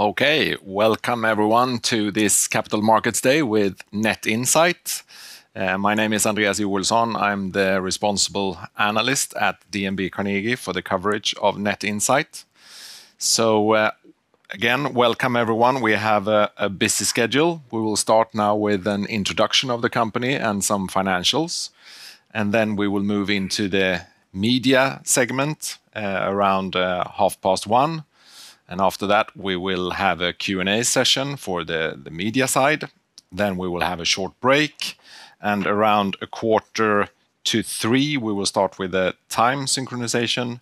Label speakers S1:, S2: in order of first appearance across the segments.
S1: Okay, welcome everyone to this Capital Markets Day with Net Insight. My name is Andreas Ericsson. I'm the responsible analyst at DNB Carnegie for the coverage of Net Insight. So again, welcome everyone. We have a busy schedule. We will start now with an introduction of the company and some financials. And then we will move into the media segment around 1:30. And after that, we will have a Q&A session for the media side. Then we will have a short break. And around 2:45, we will start with the time synchronization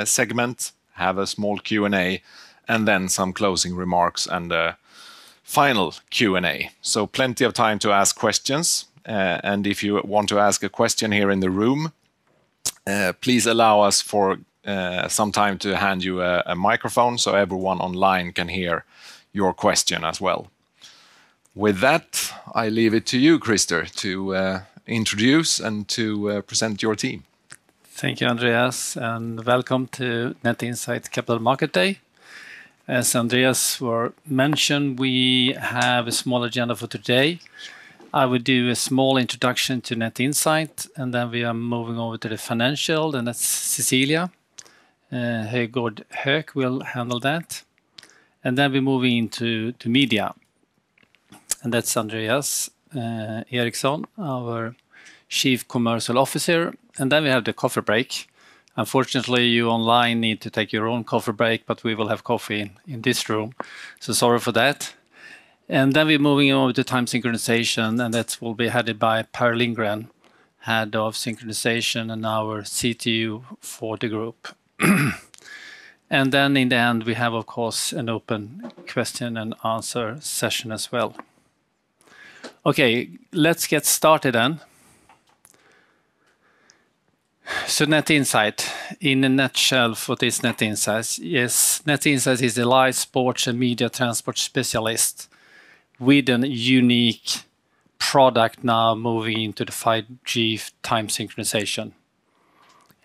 S1: segment, have a small Q&A, and then some closing remarks and a final Q&A. So plenty of time to ask questions. And if you want to ask a question here in the room, please allow us for some time to hand you a microphone so everyone online can hear your question as well. With that, I leave it to you, Crister, to introduce and to present your team.
S2: Thank you, Andreas, and welcome to Net Insight Capital Market Day. As Andreas mentioned, we have a small agenda for today. I will do a small introduction to Net Insight, and then we are moving over to the financial, and that's Cecilia. Höjgård Höök will handle that. And then we're moving into media. And that's Andreas Ericsson, our Chief Commercial Officer. And then we have the coffee break. Unfortunately, you online need to take your own coffee break, but we will have coffee in this room. So sorry for that. And then we're moving over to time synchronization, and that will be headed by Lindgren, Head of Synchronization and our CTO for the group. And then in the end, we have, of course, an open question and answer session as well. Okay, let's get started then. So Net Insight, in a nutshell for this Net Insight, yes, Net Insight is a live sports and media transport specialist with a unique product now moving into the 5G time synchronization.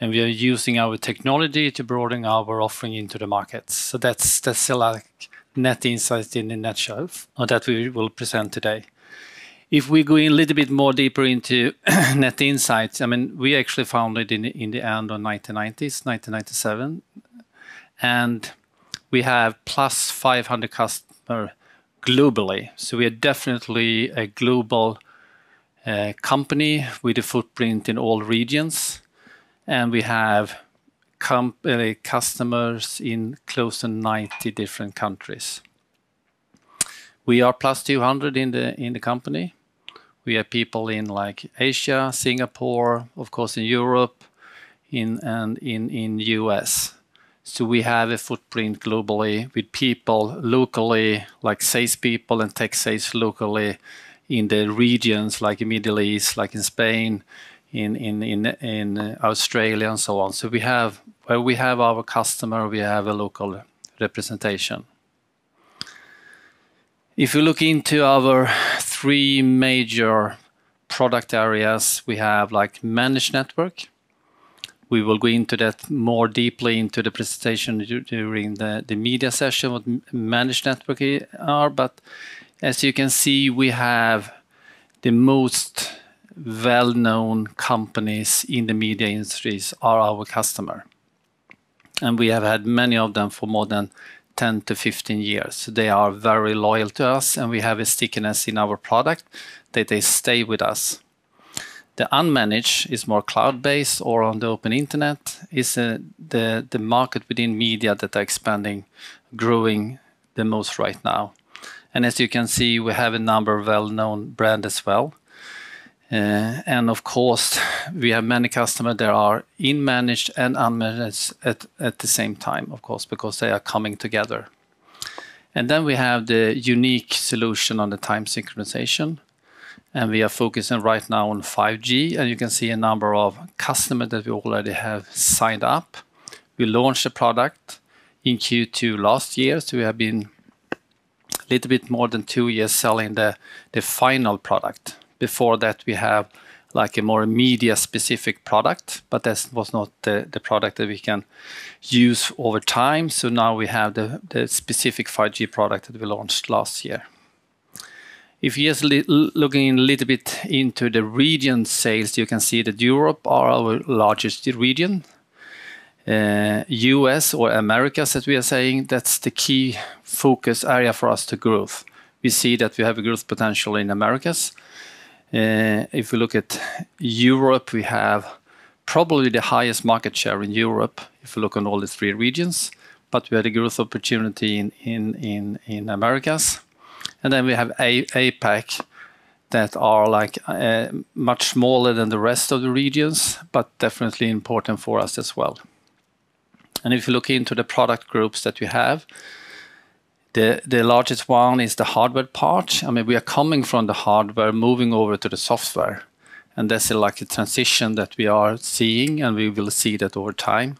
S2: And we are using our technology to broaden our offering into the markets. So that's like Net Insight in a nutshell, or that we will present today. If we go in a little bit more deeper into Net Insight, I mean, we actually founded in the end of 1990s, 1997. And we have plus 500 customers globally. So we are definitely a global company with a footprint in all regions. And we have customers in close to 90 different countries. We are plus 200 in the company. We have people in like Asia, Singapore, of course in Europe, and in US. So we have a footprint globally with people locally, like sales people and tech sales locally in the regions like in Middle East, like in Spain, in Australia and so on. So where we have our customer, we have a local representation. If you look into our three major product areas, we have like managed network. We will go into that more deeply into the presentation during the media session, what managed network are. But as you can see, we have the most well-known companies in the media industries are our customer. And we have had many of them for more than 10 to 15 years. So they are very loyal to us, and we have a stickiness in our product that they stay with us. The unmanaged is more cloud-based or on the open internet, is the market within media that are expanding, growing the most right now. And as you can see, we have a number of well-known brands as well. And of course, we have many customers that are in managed and unmanaged at the same time, of course, because they are coming together. And then we have the unique solution on the time synchronization. And we are focusing right now on 5G. And you can see a number of customers that we already have signed up. We launched the product in Q2 last year. So we have been a little bit more than 2 years selling the final product. Before that, we have like a more media-specific product, but that was not the product that we can use over time. So now we have the specific 5G product that we launched last year. If you're just looking a little bit into the region sales, you can see that Europe are our largest region. US or Americas, as we are saying, that's the key focus area for us to growth. We see that we have a growth potential in Americas. If we look at Europe, we have probably the highest market share in Europe, if you look on all the three regions, but we had a growth opportunity in Americas. And then we have APAC that are like much smaller than the rest of the regions, but definitely important for us as well. And if you look into the product groups that we have, the largest one is the hardware part. I mean, we are coming from the hardware, moving over to the software. And that's like a transition that we are seeing, and we will see that over time.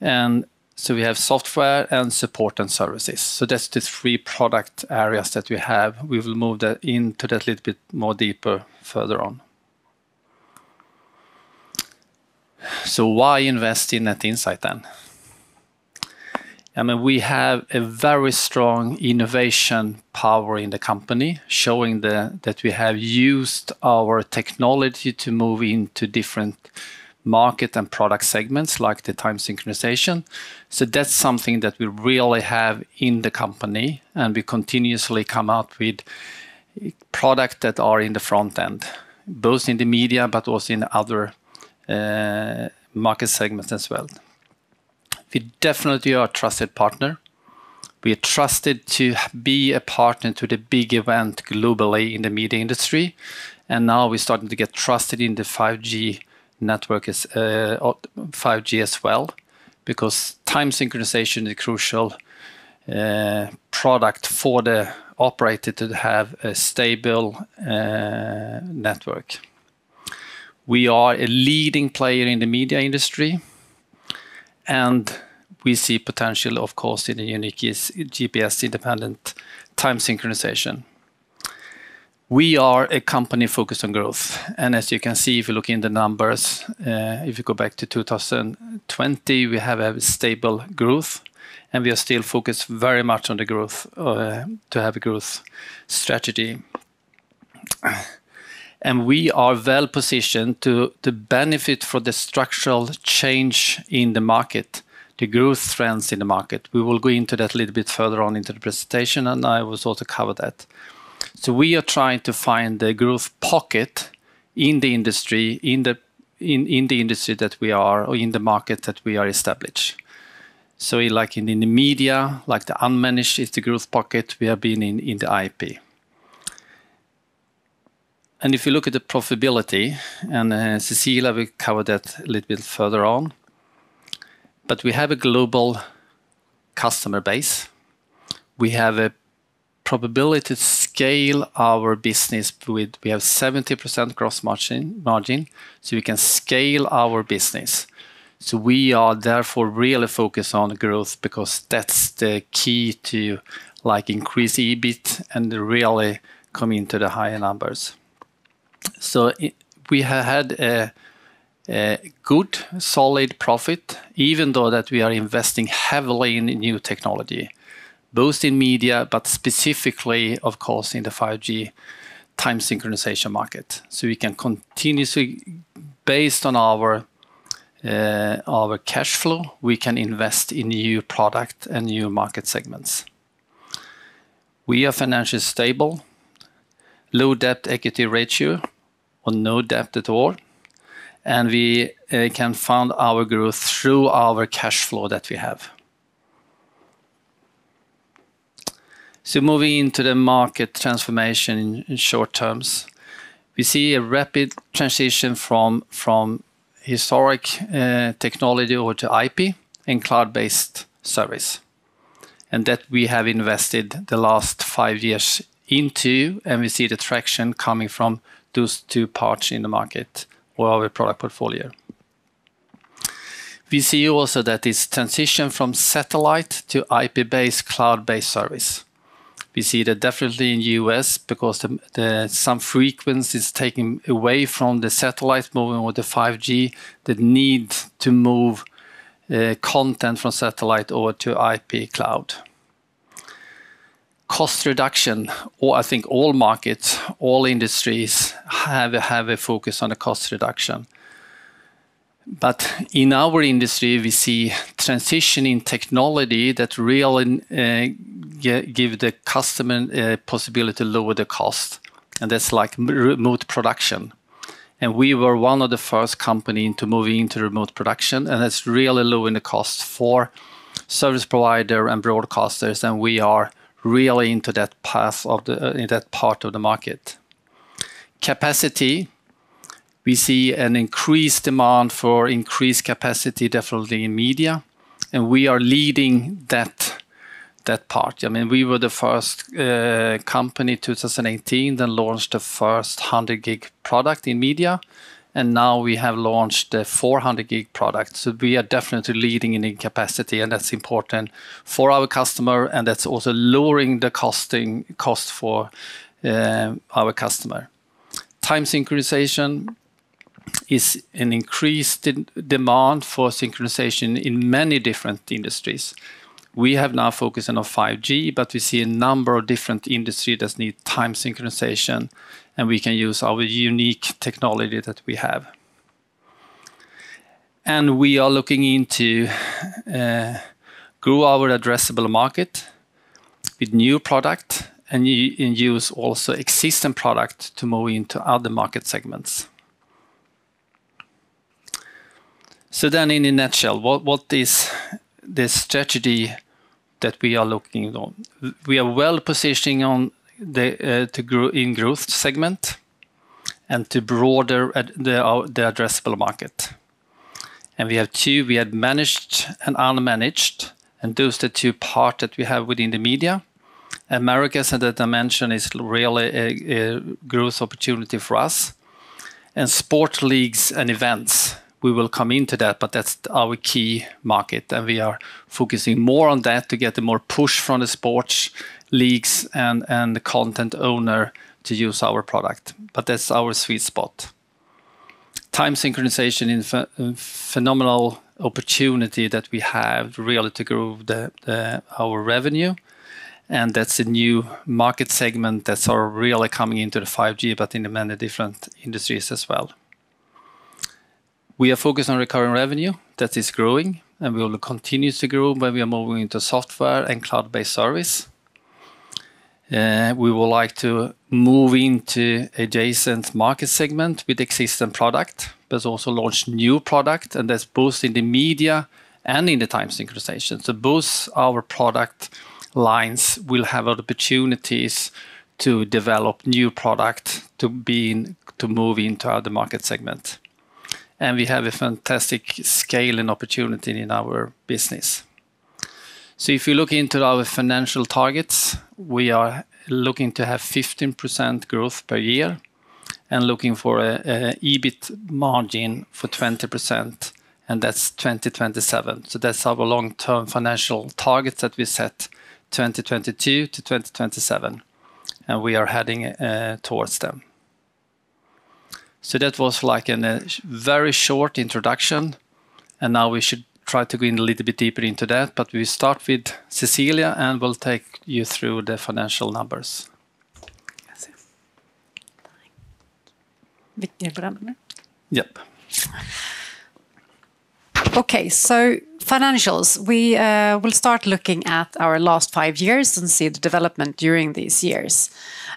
S2: And so we have software and support and services. So that's the three product areas that we have. We will move that into that a little bit more deeper further on. So why invest in Net Insight then? I mean, we have a very strong innovation power in the company, showing that we have used our technology to move into different market and product segments like the time synchronization. So that's something that we really have in the company, and we continuously come out with products that are in the front end, both in the media but also in other market segments as well. We definitely are a trusted partner. We are trusted to be a partner to the big event globally in the media industry. And now we're starting to get trusted in the 5G network, 5G as well, because time synchronization is a crucial product for the operator to have a stable network. We are a leading player in the media industry, and we see potential, of course, in the unique GPS-independent time synchronization. We are a company focused on growth, and as you can see, if you look in the numbers, if you go back to 2020, we have a stable growth, and we are still focused very much on the growth, to have a growth strategy. And we are well positioned to benefit from the structural change in the market, the growth trends in the market. We will go into that a little bit further on into the presentation, and I will also cover that. So we are trying to find the growth pocket in the industry, in the industry that we are, or in the market that we are established. So like in the media, like the unmanaged is the growth pocket, we have been in the IP. And if you look at the profitability, and Cecilia will cover that a little bit further on, but we have a global customer base. We have a probability to scale our business with, we have 70% gross margin, so we can scale our business. So we are therefore really focused on growth, because that's the key to like increase EBIT and really come into the higher numbers. So we have had a good, solid profit, even though that we are investing heavily in new technology, both in media, but specifically, of course, in the 5G time synchronization market. So we can continuously, based on our cash flow, we can invest in new product and new market segments. We are financially stable, low debt equity ratio, or no debt at all, and we can fund our growth through our cash flow that we have. So moving into the market transformation in short terms, we see a rapid transition from historic technology over to IP and cloud-based service, and that we have invested the last 5 years into, and we see the traction coming from those two parts in the market or our product portfolio. We see also that this transition from satellite to IP-based, cloud-based service. We see that definitely in US because some frequencies taken away from the satellite moving with the 5G, the need to move content from satellite over to IP cloud. Cost reduction, or I think all markets, all industries have a focus on the cost reduction. But in our industry, we see transition in technology that really give the customer a possibility to lower the cost. And that's like remote production. And we were one of the first companies to move into remote production, and that's really lowering the cost for service provider and broadcasters, and we are really into that path of in that part of the market. Capacity, we see an increased demand for increased capacity, definitely in media, and we are leading that part. I mean, we were the first company 2018 that launched the first 100 gig product in media, and now we have launched the 400 gig product. So we are definitely leading in capacity, and that's important for our customer, and that's also lowering the cost for our customer. Time synchronization is an increased demand for synchronization in many different industries. We have now focused on 5G, but we see a number of different industries that need time synchronization, and we can use our unique technology that we have. And we are looking into grow our addressable market with new product and use also existing product to move into other market segments. So then in a nutshell, what is the strategy that we are looking on? We are well positioning on to grow in growth segment and to broader the addressable market. And we have two, we had managed and unmanaged, and those are the two parts that we have within the media. Americas and the dimension is really a growth opportunity for us. And sport leagues and events, we will come into that, but that's our key market, and we are focusing more on that to get a more push from the sports leagues and the content owner to use our product. But that's our sweet spot. Time synchronization is a phenomenal opportunity that we have really to grow our revenue, and that's a new market segment that's really coming into the 5G, but in many different industries as well. We are focused on recurring revenue that is growing, and we will continue to grow when we are moving into software and cloud-based service. We would like to move into adjacent market segment with existing product, but also launch new product, and that's both in the media and in the time synchronization. So both our product lines will have opportunities to develop new product to move into other market segment. And we have a fantastic scale and opportunity in our business. So if you look into our financial targets, we are looking to have 15% growth per year and looking for a EBIT margin for 20%, and that's 2027. So that's our long-term financial targets that we set 2022 to 2027, and we are heading towards them. So that was like a very short introduction, and now we should try to go in a little bit deeper into that, but we start with Cecilia and we'll take you through the financial numbers. Yep.
S3: Okay, so financials. We will start looking at our last 5 years and see the development during these years.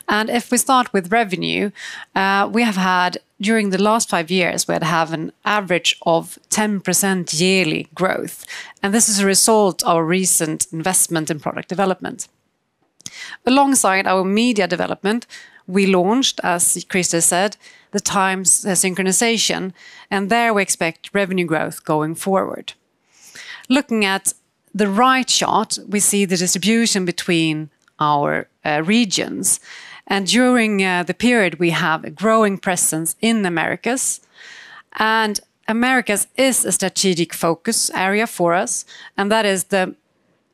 S3: And if we start with revenue, we have had, during the last 5 years, we had an average of 10% yearly growth. And this is a result of our recent investment in product development. Alongside our media development, we launched, as Crister said, the time synchronization, and there we expect revenue growth going forward. Looking at the right chart, we see the distribution between our regions. And during the period, we have a growing presence in Americas. And Americas is a strategic focus area for us, and that is the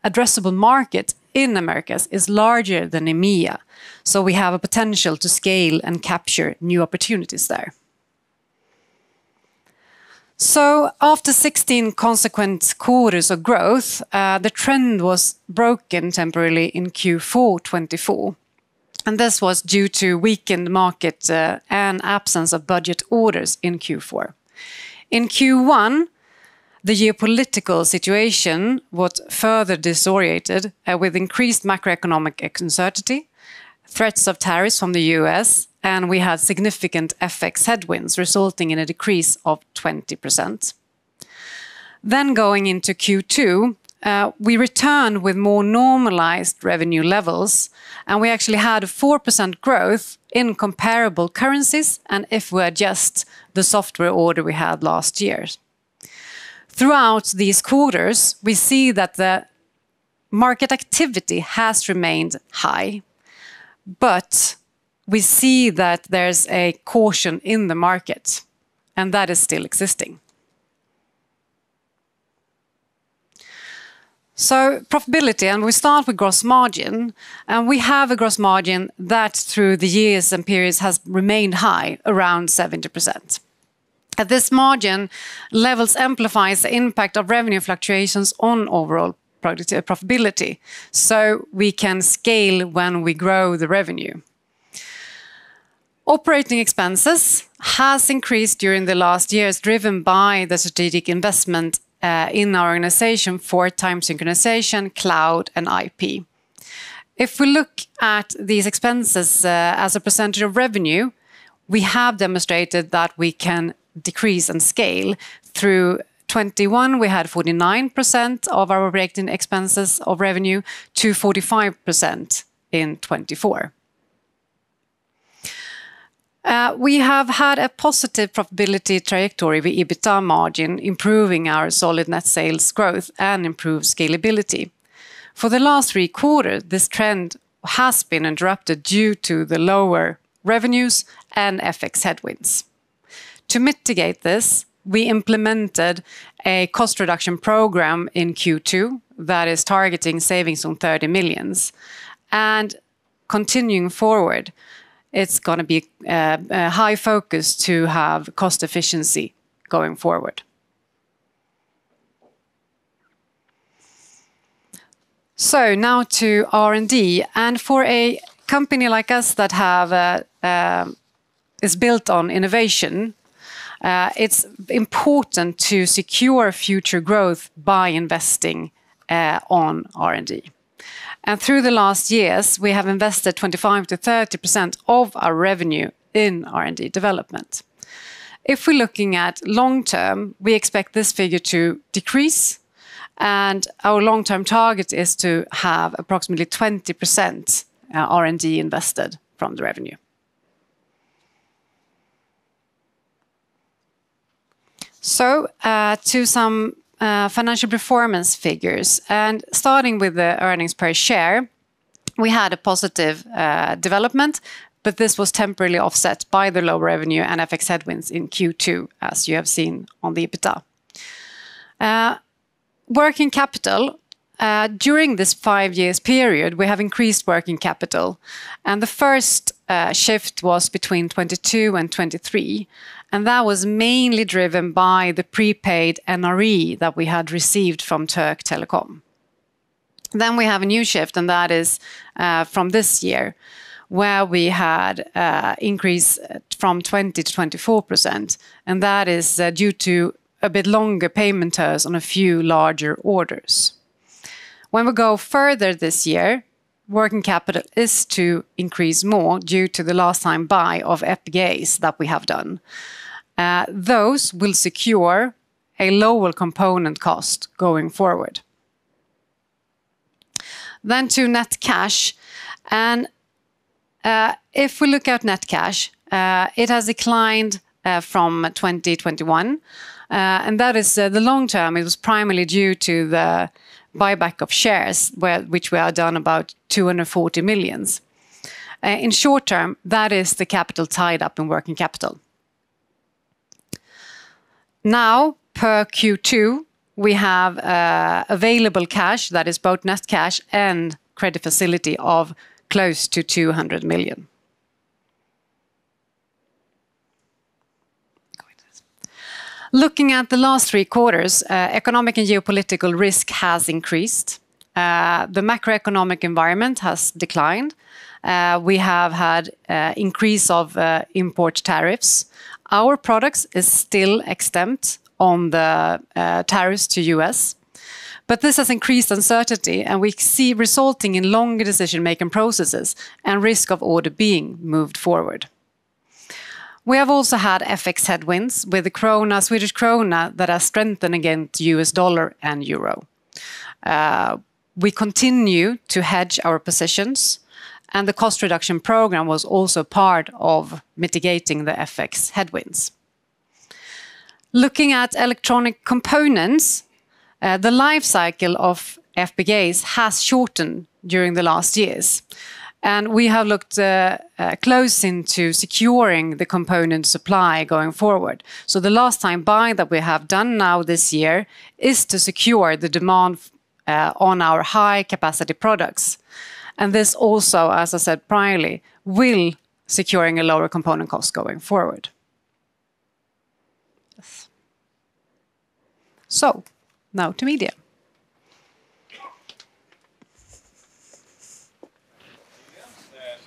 S3: addressable market in Americas is larger than EMEA, so we have a potential to scale and capture new opportunities there. So after 16 consequent quarters of growth, the trend was broken temporarily in Q4 24. And this was due to weakened market and absence of budget orders in Q4. In Q1, the geopolitical situation was further disoriented with increased macroeconomic uncertainty, threats of tariffs from the US, and we had significant FX headwinds resulting in a decrease of 20%. Then going into Q2, we returned with more normalized revenue levels, and we actually had a 4% growth in comparable currencies, and if we adjust the software order we had last year. Throughout these quarters, we see that the market activity has remained high, but we see that there's a caution in the market, and that is still existing. So profitability, and we start with gross margin, and we have a gross margin that through the years and periods has remained high, around 70%. At this margin, levels amplifies the impact of revenue fluctuations on overall profitability, so we can scale when we grow the revenue. Operating expenses has increased during the last years, driven by the strategic investment in our organization for time synchronization, cloud, and IP. If we look at these expenses as a percentage of revenue, we have demonstrated that we can decrease and scale. Through 21, we had 49% of our operating expenses of revenue to 45% in 24. We have had a positive profitability trajectory with EBITDA margin, improving our solid net sales growth and improved scalability. For the last 3 quarters, this trend has been interrupted due to the lower revenues and FX headwinds. To mitigate this, we implemented a cost reduction program in Q2 that is targeting savings on 30 million. And continuing forward, it's going to be a high focus to have cost efficiency going forward. So now to R&D, and for a company like us that is built on innovation, it's important to secure future growth by investing on R&D. And through the last years, we have invested 25 to 30% of our revenue in R&D development. If we're looking at long term, we expect this figure to decrease, and our long-term target is to have approximately 20% R&D invested from the revenue. So to some financial performance figures, and starting with the earnings per share, we had a positive development, but this was temporarily offset by the low revenue and FX headwinds in Q2, as you have seen on the EBITDA. Working capital, during this 5 years period, we have increased working capital, and the first shift was between 22 and 23, and that was mainly driven by the prepaid NRE that we had received from Höök Telecom. Then we have a new shift, and that is from this year, where we had increase from 20 to 24%, and that is due to a bit longer payment terms on a few larger orders. When we go further this year, working capital is to increase more due to the last time buy of FPGAs that we have done. Those will secure a lower component cost going forward. Then to net cash, and if we look at net cash, it has declined from 2021, and that is the long term. It was primarily due to the buyback of shares, which we have done about 240 million. In short term, that is the capital tied up in working capital. Now, per Q2, we have available cash, that is both net cash and credit facility of close to 200 million. Looking at the last 3 quarters, economic and geopolitical risk has increased. The macroeconomic environment has declined. We have had increase of import tariffs. Our products is still exempt on the tariffs to US. But this has increased uncertainty, and we see resulting in longer decision-making processes and risk of order being moved forward. We have also had FX headwinds with the Swedish krona that has strengthened against US dollar and euro. We continue to hedge our positions, and the cost reduction program was also part of mitigating the FX headwinds. Looking at electronic components, the life cycle of FPGAs has shortened during the last years. And we have looked close into securing the component supply going forward. So the last time buy that we have done now this year is to secure the demand on our high capacity products. And this also, as I said priorly, will securing a lower component cost going forward. Yes. So now to media.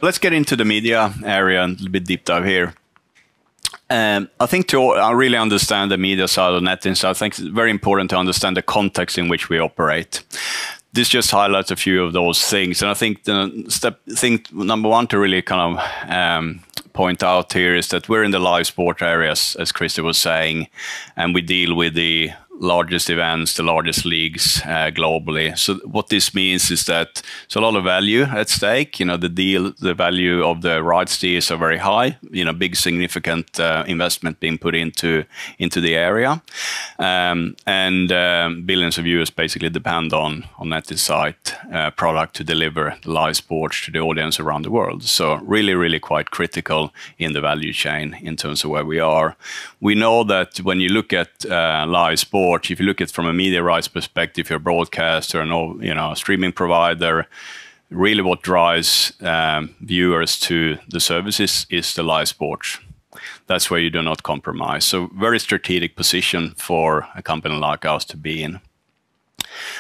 S4: Let's get into the media area and a little bit deep dive here. I think to really understand the media side of Net Insight, I think it's very important to understand the context in which we operate. This just highlights a few of those things. And I think number one to really kind of point out here is that we're in the live sport areas, as Crister was saying, and we deal with the largest events, the largest leagues globally. So what this means is that there's a lot of value at stake. You know, the value of the rights deals are very high. You know, big significant investment being put into the area, and billions of viewers basically depend on Net Insight product to deliver the live sports to the audience around the world. So really quite critical in the value chain in terms of where we are. We know that when you look at live sport, if you look at it from a media rights perspective, you're a broadcaster and a streaming provider, really what drives viewers to the services is the live sports. That's where you do not compromise. So very strategic position for a company like us to be in.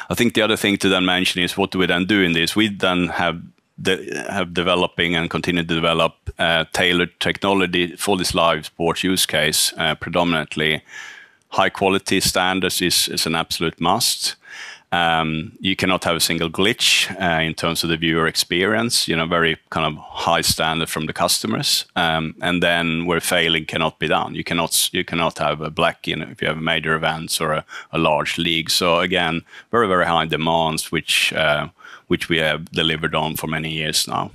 S4: I think the other thing to then mention is what do we then do in this? We then have developing and continue to develop tailored technology for this live sports use case, predominantly. High quality standards is an absolute must. You cannot have a single glitch in terms of the viewer experience, you know, very kind of high standard from the customers. And then where failing cannot be done. You cannot have a black, you know, if you have major events or a large league. So again, very high demands, which we have delivered on for many years now.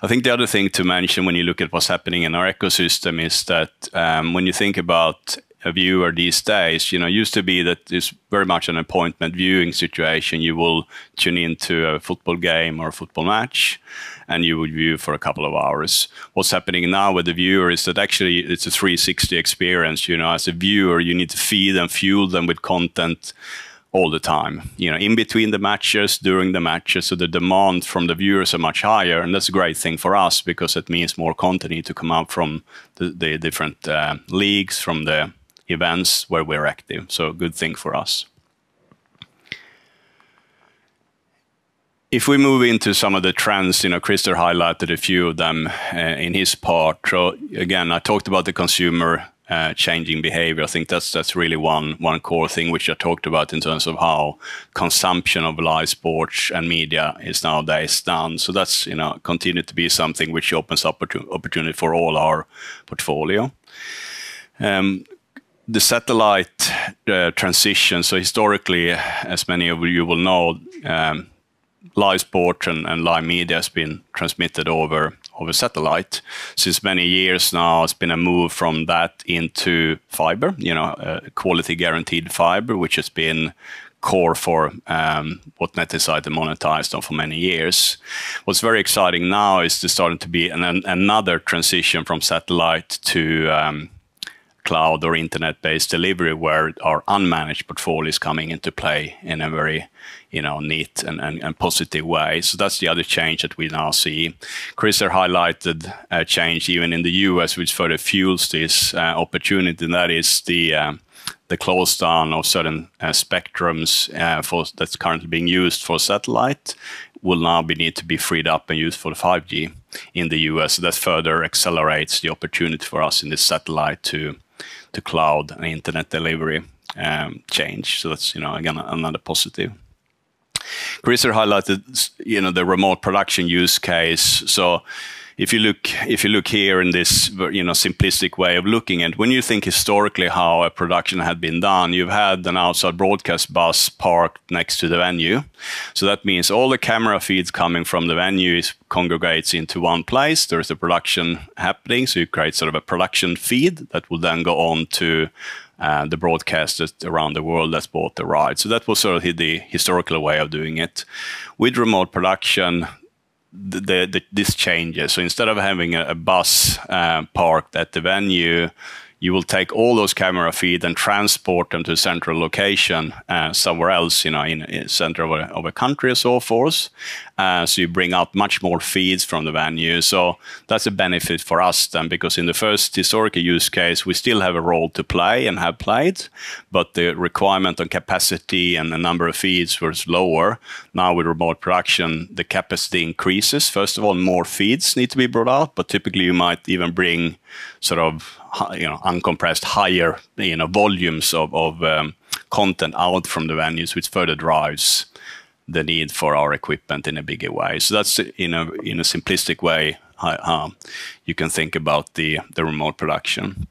S4: I think the other thing to mention when you look at what's happening in our ecosystem is that when you think about a viewer these days, you know, used to be that it's very much an appointment viewing situation. You will tune into a football game or a football match and you would view for a couple of hours. What's happening now with the viewer is that actually it's a 360 experience. You know, as a viewer, you need to feed and fuel them with content all the time, you know, in between the matches, during the matches. So the demand from the viewers are much higher. And that's a great thing for us because it means more content need to come out from the different leagues, from the events where we're active. So a good thing for us. If we move into some of the trends, you know, Crister highlighted a few of them in his part. So again, I talked about the consumer changing behavior. I think that's really one core thing which I talked about in terms of how consumption of live sports and media is nowadays done. So that's, you know, continue to be something which opens up opportunity for all our portfolio. The satellite transition. So historically, as many of you will know, live sport and live media has been transmitted over satellite. Since many years now, it's been a move from that into fiber, you know, quality guaranteed fiber, which has been core for what Net Insight has monetized on for many years. What's very exciting now is there's starting to be another transition from satellite to cloud or internet-based delivery, where our unmanaged portfolio is coming into play in a very neat and positive way. So that's the other change that we now see. Crister highlighted a change even in the US, which further fuels this opportunity, and that is the close down of certain spectrums that's currently being used for satellite will now need to be freed up and used for the 5G in the US. So that further accelerates the opportunity for us in this satellite to cloud and internet delivery change. So that's again another positive. Crister highlighted the remote production use case. So if you look here in this simplistic way of looking at, when you think historically how a production had been done, you've had an outside broadcast bus parked next to the venue. So that means all the camera feeds coming from the venue congregates into one place. There's a production happening, so you create sort of a production feed that will then go on to the broadcasters around the world that's bought the rights. So that was sort of the historical way of doing it. With remote production, this changes. So instead of having a bus parked at the venue, you will take all those camera feed and transport them to a central location somewhere else, in the center of a country or so forth. So you bring out much more feeds from the venue. So that's a benefit for us then, because in the first historical use case, we still have a role to play and have played, but the requirement on capacity and the number of feeds was lower. Now with remote production, the capacity increases. First of all, more feeds need to be brought out, but typically you might even bring sort of uncompressed higher volumes of content out from the venues, which further drives the need for our equipment in a bigger way. So that's in a simplistic way how you can think about the remote production.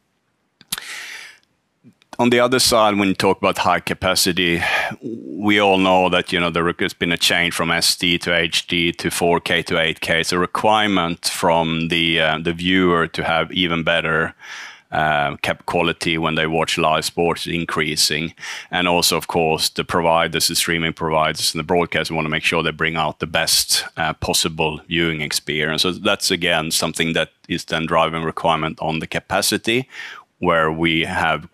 S4: On the other side, when you talk about high capacity, we all know that there has been a change from SD to HD to 4K to 8K. It's a requirement from the viewer to have even better cap quality when they watch live sports increasing. And also, of course, the providers, the streaming providers and the broadcasters want to make sure they bring out the best possible viewing experience. So that's, again, something that is then driving requirement on the capacity, where we have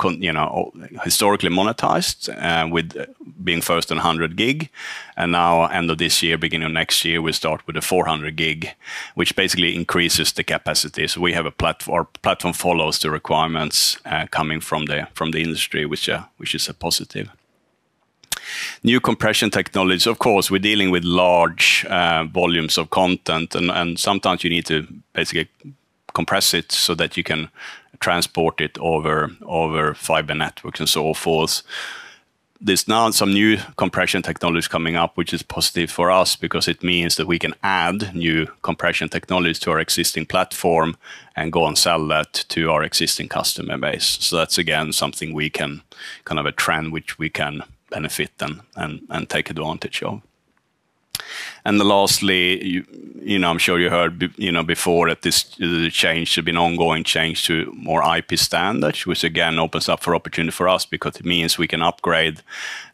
S4: historically monetized with being first on 100 gig, and now end of this year, beginning of next year, we start with the 400 gig, which basically increases the capacity. So we have a platform follows the requirements coming from the industry, which is a positive. New compression technologies, of course, we're dealing with large volumes of content, and sometimes you need to basically compress it so that you can transport it over fiber networks and so forth. There's now some new compression technologies coming up, which is positive for us because it means that we can add new compression technologies to our existing platform and go and sell that to our existing customer base. So that's, again, something we can, kind of a trend which we can benefit and take advantage of. And lastly, I'm sure you heard, before that this change has been ongoing change to more IP standards, which again opens up for opportunity for us because it means we can upgrade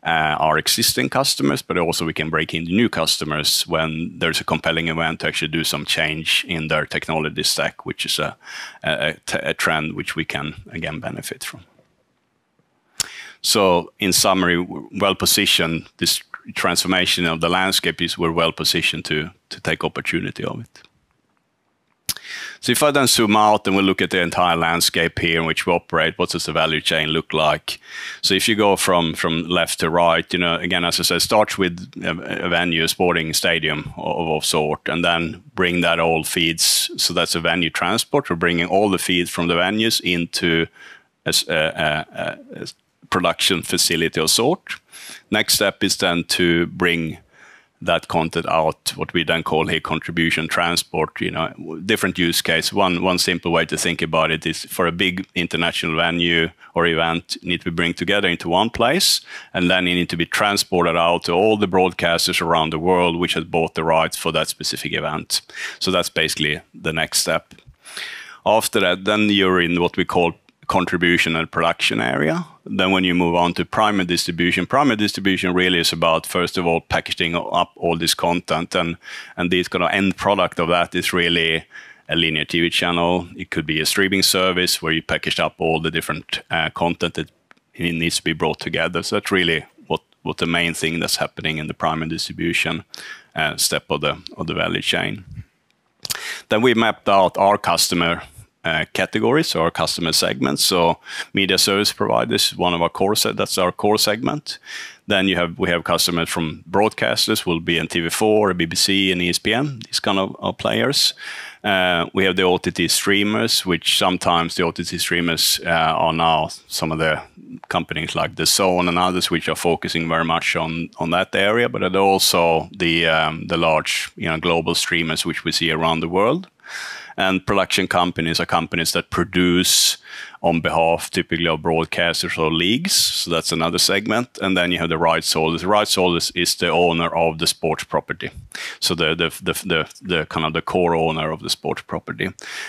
S4: our existing customers, but also we can break into new customers when there's a compelling event to actually do some change in their technology stack, which is a trend which we can again benefit from. So in summary, we're well positioned. This transformation of the landscape is we're well positioned to take opportunity of it. So if I then zoom out and we look at the entire landscape here in which we operate, what does the value chain look like? So if you go from left to right, again, as I said, starts with a venue, a sporting stadium of sort, and then bring that all feeds. So that's a venue transport. We're bringing all the feeds from the venues into a production facility of sort. Next step is then to bring that content out, what we then call here contribution transport, different use case. One simple way to think about it is for a big international venue or event, you need to be bring together into one place, and then you need to be transported out to all the broadcasters around the world which has bought the rights for that specific event. So that's basically the next step. After that, then you're in what we call contribution and production area. Then when you move on to primary distribution really is about, first of all, packaging up all this content, and this kind of end product of that is really a linear TV channel. It could be a streaming service where you package up all the different content that it needs to be brought together. So that's really what the main thing that's happening in the primary distribution step of the value chain. Then we mapped out our customer categories, or our customer segments. So media service providers is one of our core that's our core segment. Then we have customers from broadcasters, will be in TV4, BBC, and ESPN, these kind of players. We have the OTT streamers, which sometimes the OTT streamers are now some of the companies like DAZN and others, which are focusing very much on that area, but also the large global streamers, which we see around the world. And production companies are companies that produce on behalf, typically, of broadcasters or leagues. So that's another segment. And then you have the rights holders. The rights holders is the owner of the sports property. So the kind of the core owner of the sports property.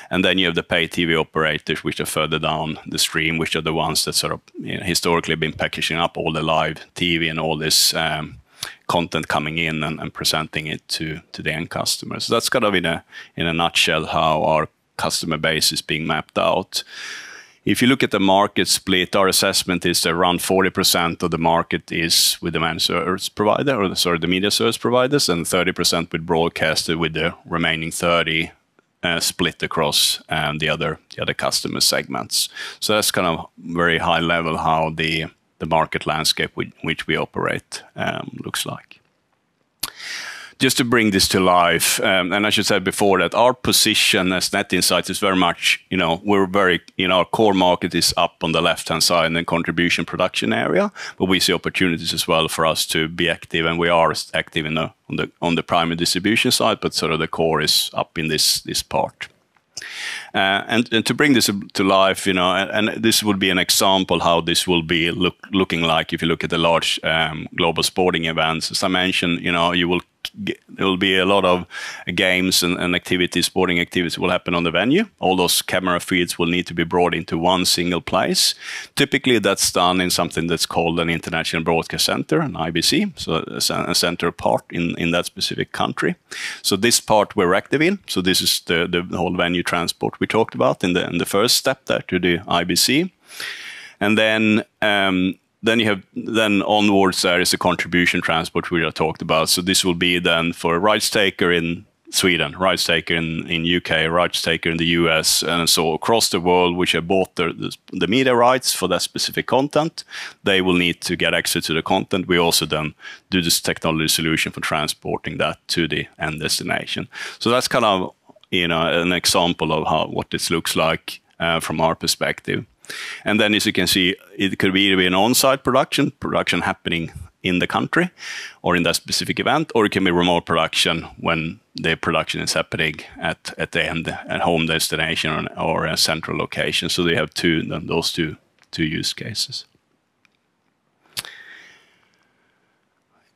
S4: And then you have the pay TV operators, which are further down the stream, which are the ones that sort of historically been packaging up all the live TV and all this content coming in and presenting it to the end customers. So that's kind of in a nutshell how our customer base is being mapped out. If you look at the market split, our assessment is that around 40% of the market is with the managed service provider, or the media service providers, and 30% with broadcaster, with the remaining 30 split across the other customer segments. So that's kind of very high level how the market landscape which we operate looks like. Just to bring this to life, and I should say before that our position as Net Insight is very much, our core market is up on the left-hand side in the contribution production area, but we see opportunities as well for us to be active, and we are active on the primary distribution side, but sort of the core is up in this part. And to bring this to life, and this would be an example how this will be looking like if you look at the large global sporting events. As I mentioned, there will be a lot of games and activities, sporting activities will happen on the venue. All those camera feeds will need to be brought into one single place. Typically, that's done in something that's called an International Broadcast Center, an IBC, so a center part in that specific country. So this part we're active in. So this is the whole venue transport we talked about in the first step there to the IBC. And then onwards there is a contribution transport we talked about. So this will be then for a rights taker in Sweden, rights taker in UK, rights taker in the US, and so across the world, which have bought the media rights for that specific content. They will need to get access to the content. We also then do this technology solution for transporting that to the end destination. So that's kind of an example of what this looks like from our perspective. And then, as you can see, it could either be an on-site production happening in the country or in that specific event, or it can be remote production when the production is happening at the end, at home destination or a central location. So they have those two use cases.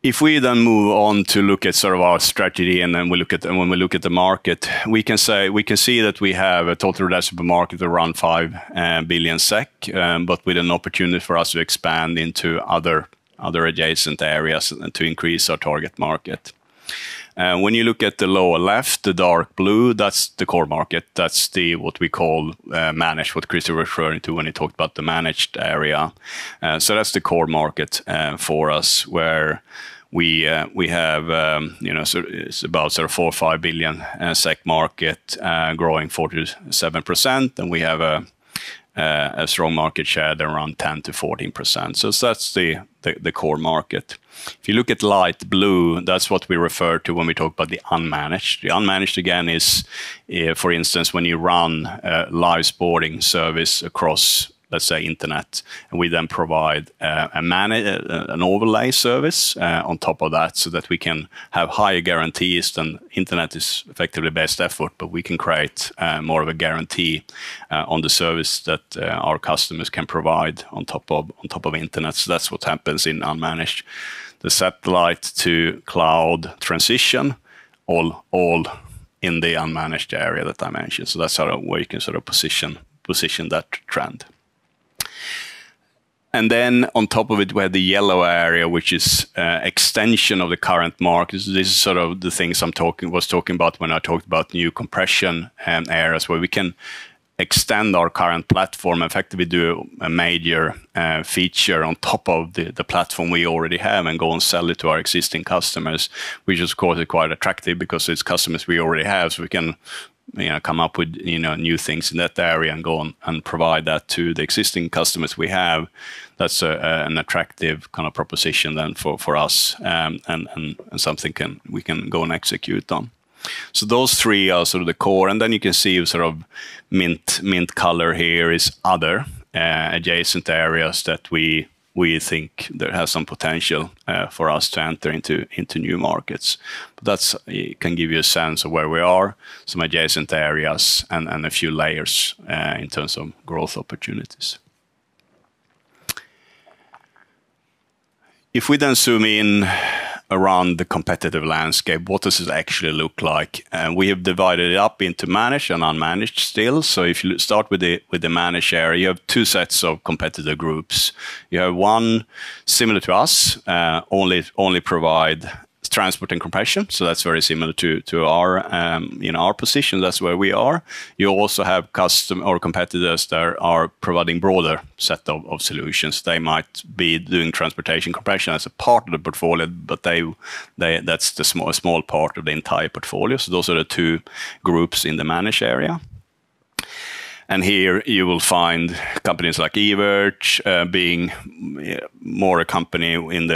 S4: If we then move on to look at sort of our strategy, and then when we look at the market, we can see that we have a total addressable market of around 5 billion SEK, but with an opportunity for us to expand into other adjacent areas and to increase our target market. When you look at the lower left, the dark blue, that's the core market. That's what we call managed, what Crister was referring to when he talked about the managed area. So that's the core market for us, where we have, so it's about sort of 4 or 5 billion SEK market, growing 47%, and we have a strong market share there around 10 to 14%. So that's the core market. If you look at light blue, that's what we refer to when we talk about the unmanaged. The unmanaged, again, is, for instance, when you run a live sporting service across, let's say, internet, and we then provide an overlay service on top of that, so that we can have higher guarantees than internet is effectively best effort, but we can create more of a guarantee on the service that our customers can provide on top of internet. So that's what happens in unmanaged. The satellite to cloud transition, all in the unmanaged area that I mentioned. So that's where you can sort of position that trend. And then on top of it, we have the yellow area, which is extension of the current market. This is sort of the things was talking about when I talked about new compression areas, where we can extend our current platform, effectively do a major feature on top of the platform we already have and go and sell it to our existing customers, which of course is quite attractive because it's customers we already have, so we can come up with new things in that area and go on and provide that to the existing customers we have. That's an attractive kind of proposition then for us, and something we can go and execute on. So those three are sort of the core, and then you can see sort of mint color here is other adjacent areas that we think there has some potential for us to enter into new markets. But it can give you a sense of where we are, some adjacent areas, and a few layers in terms of growth opportunities. If we then zoom in around the competitive landscape, what does it actually look like? We have divided it up into managed and unmanaged still. So if you start with the managed area, you have two sets of competitor groups. You have one similar to us, only provide transport and compression, so that's very similar to our position. That's where we are. You also have competitors that are providing broader set of solutions. They might be doing transportation compression as a part of the portfolio, but that's the small part of the entire portfolio. So those are the two groups in the managed area. And here you will find companies like Evertz being more a company in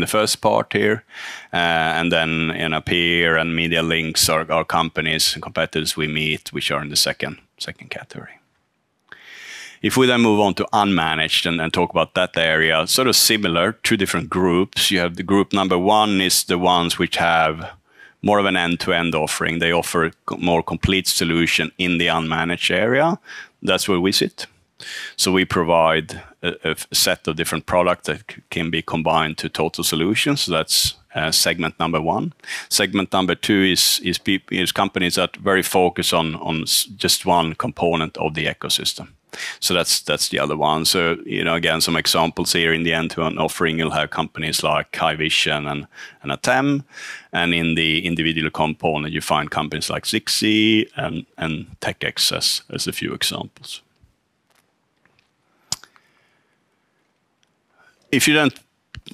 S4: the first part here, and then Peer and Media Links are companies and competitors we meet, which are in the second category. If we then move on to unmanaged and talk about that area, sort of similar, two different groups. You have the group number one is the ones which have more of an end-to-end offering. They offer more complete solution in the unmanaged area. That's where we sit. So we provide a set of different products that can be combined to total solutions. So that's segment number one. Segment number two is companies that very focus on just one component of the ecosystem. So that's the other one. So again, some examples here in the end-to-end offering, you'll have companies like Haivision and Atem, and in the individual component, you find companies like Zixi and TechX as a few examples. If you then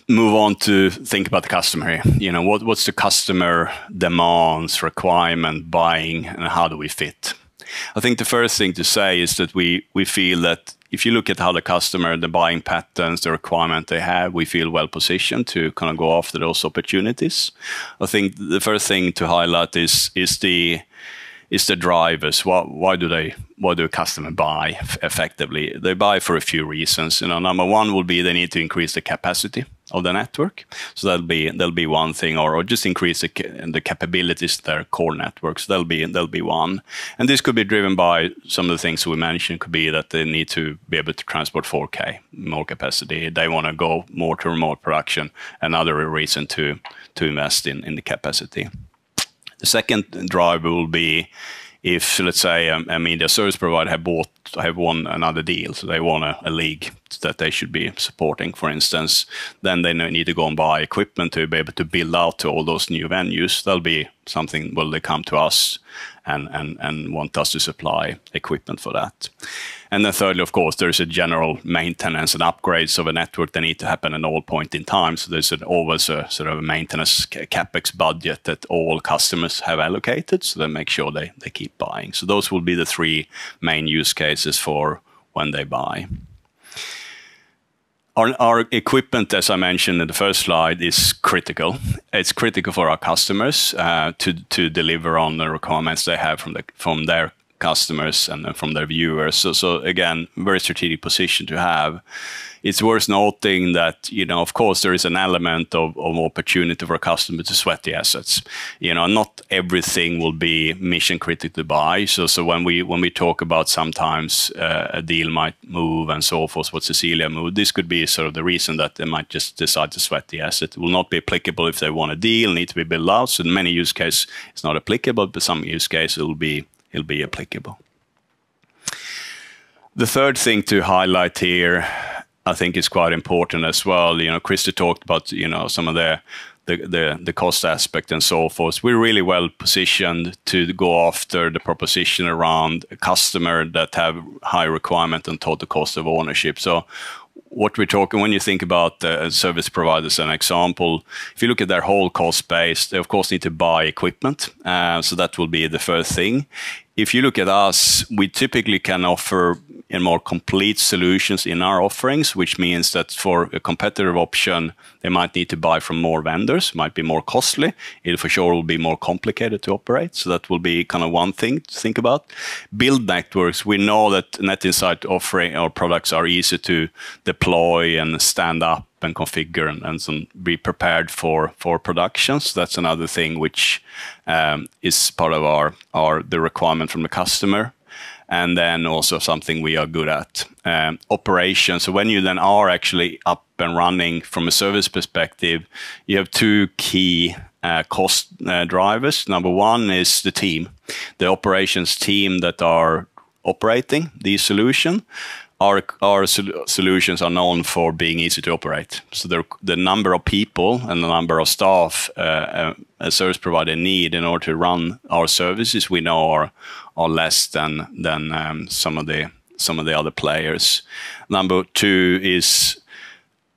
S4: move on to think about the customer here, what's the customer demands, requirement, buying, and how do we fit? I think the first thing to say is that we feel that if you look at how the customer, the buying patterns, the requirement they have, we feel well positioned to kind of go after those opportunities. I think the first thing to highlight is the drivers. Why do a customer buy effectively? They buy for a few reasons. Number one will be they need to increase the capacity of the network. So that'll be one thing, or just increase the capabilities of their core networks. That'll be one. And this could be driven by some of the things we mentioned. Could be that they need to be able to transport 4K, more capacity. They want to go more to remote production. Another reason to invest in the capacity. The second driver will be if, let's say, a media service provider have won another deal, so they won a league that they should be supporting, for instance, then they need to go and buy equipment to be able to build out to all those new venues. That'll be something, they come to us and want us to supply equipment for that. And then thirdly, of course, there's a general maintenance and upgrades of a network that need to happen at all point in time. So there's always a sort of a maintenance capex budget that all customers have allocated, so they make sure they keep buying. So those will be the three main use cases for when they buy. Our equipment, as I mentioned in the first slide, is critical. It's critical for our customers to deliver on the requirements they have from their customers and from their viewers. So again, very strategic position to have. It's worth noting that, of course, there is an element of opportunity for a customer to sweat the assets. Not everything will be mission critical to buy. So when we talk about sometimes a deal might move and so forth, what Cecilia moved, this could be sort of the reason that they might just decide to sweat the asset. It will not be applicable if they want a deal, need to be built out. So in many use cases, it's not applicable, but some use cases it'll be applicable. The third thing to highlight here, I think is quite important as well. Crister talked about, some of the cost aspect and so forth. We're really well positioned to go after the proposition around a customer that have high requirement on total cost of ownership. So what we're talking, when you think about service providers, an example, if you look at their whole cost base, they of course need to buy equipment. So that will be the first thing. If you look at us, we typically can offer more complete solutions in our offerings, which means that for a competitive option, they might need to buy from more vendors, might be more costly. It for sure will be more complicated to operate. So that will be kind of one thing to think about. Build networks. We know that Net Insight offering our products are easy to deploy and stand up and configure and be prepared for production. So that's another thing which is part of the requirement from the customer. And then also something we are good at, operations. So when you then are actually up and running from a service perspective, you have two key cost drivers. Number one is the team, the operations team that are operating these solutions. Our solutions are known for being easy to operate. So the number of people and the number of staff a service provider need in order to run our services, we know are less than some of the other players. Number two is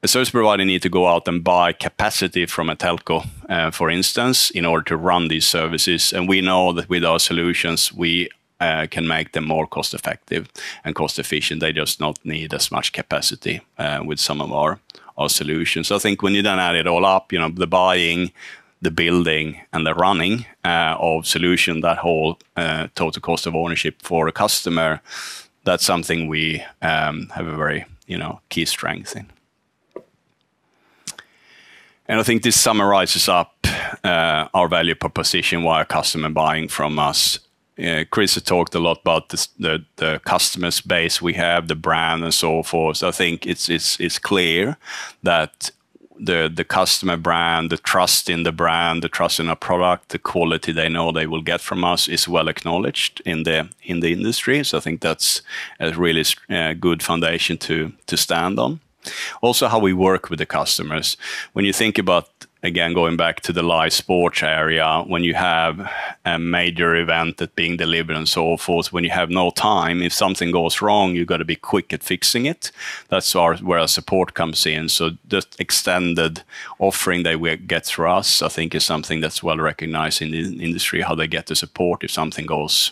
S4: a service provider need to go out and buy capacity from a telco, for instance, in order to run these services. And we know that with our solutions, we can make them more cost effective and cost efficient. They just not need as much capacity with some of our solutions. So I think when you then add it all up, the buying, the building and the running of solution, that whole total cost of ownership for a customer, that's something we have a very key strength in. And I think this summarizes up our value proposition, why a customer buying from us. Chris talked a lot about the customer base we have, the brand and so forth. So I think it's clear that the customer brand, the trust in the brand, the trust in our product, the quality they know they will get from us is well acknowledged in the industry. So I think that's a really good foundation to stand on. Also, how we work with the customers. When you think about, again, going back to the live sports area, when you have a major event that being delivered and so forth, when you have no time, if something goes wrong, you got to be quick at fixing it. That's where our support comes in. So the extended offering that we get through us, I think, is something that's well recognized in the industry, how they get the support if something goes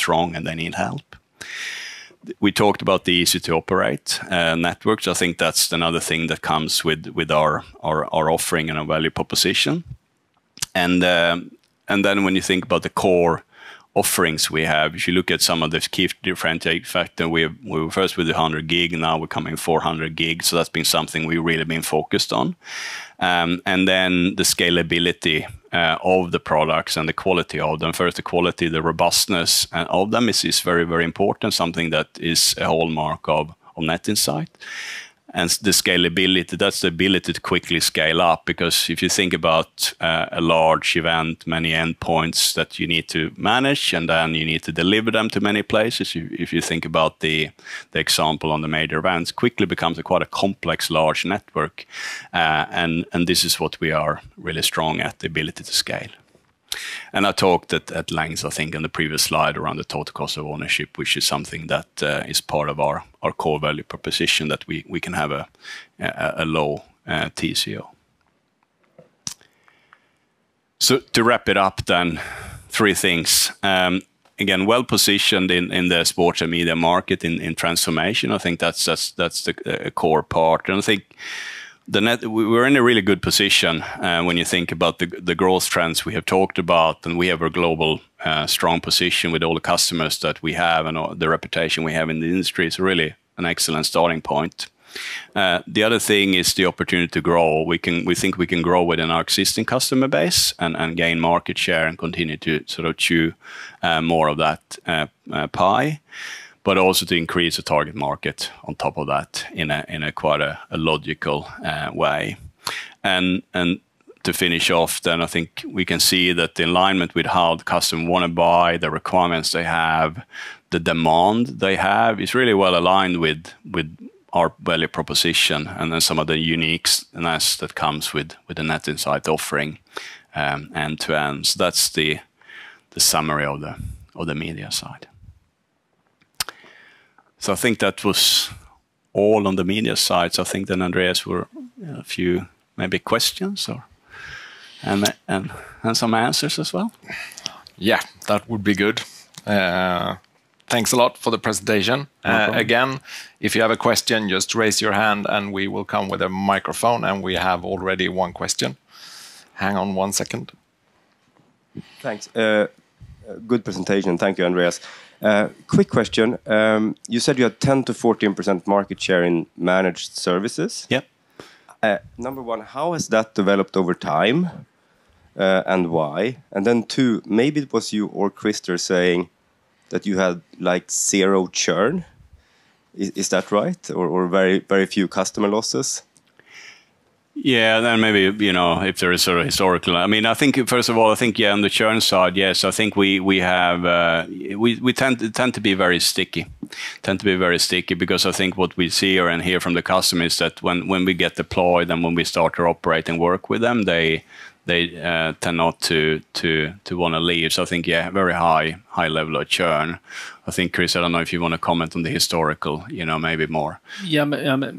S4: wrong and they need help. We talked about the easy to operate networks. I think that's another thing that comes with our offering and our value proposition. And then when you think about the core offerings we have, if you look at some of the key differentiating factor, we were first with the 100 gig, now we're coming 400 gig. So that's been something we've really been focused on. And then the scalability of the products and the quality of them. First, the quality, the robustness of them is very, very important, something that is a hallmark of Net Insight. And the scalability, that's the ability to quickly scale up, because if you think about a large event, many endpoints that you need to manage, and then you need to deliver them to many places. If you think about the example on the major events, quickly becomes quite a complex, large network. And this is what we are really strong at, the ability to scale. And I talked at length, I think, in the previous slide around the total cost of ownership, which is something that is part of our core value proposition, that we can have a low TCO. So to wrap it up then, three things. Again, well positioned in the sports and media market in transformation. I think that's the core part. And I think we're in a really good position when you think about the growth trends we have talked about, and we have a global strong position with all the customers that we have and all the reputation we have in the industry. It's really an excellent starting point. The other thing is the opportunity to grow. We think we can grow within our existing customer base and gain market share and continue to sort of chew more of that pie, but also to increase the target market on top of that in a quite a logical way. And to finish off, then I think we can see that the alignment with how the customer want to buy, the requirements they have, the demand they have is really well aligned with our value proposition, and then some of the uniqueness that comes with the Net Insight offering end to end. So that's the summary of the media side. So I think that was all on the media side. So I think then Andreas were a few maybe questions and some answers as well.
S1: Yeah, that would be good. Thanks a lot for the presentation. Again, if you have a question, just raise your hand and we will come with a microphone, and we have already one question. Hang on 1 second.
S5: Thanks. Good presentation. Thank you, Andreas. Quick question. You said you had 10 to 14% market share in managed services.
S4: Yep.
S5: Number one, how has that developed over time and why? And then two, maybe it was you or Crister saying that you had like 0 churn. Is that right? Or very, very few customer losses?
S4: Yeah, then maybe, if there is sort of historical, I mean, I think, first of all, I think, on the churn side, yes, I think we have, we tend to be very sticky, because I think what we see and hear from the customer is that when we get deployed and when we start to operate and work with them, they tend not to want to leave. So I think, very high level of churn. I think, Chris, I don't know if you want to comment on the historical, maybe more.
S2: Yeah,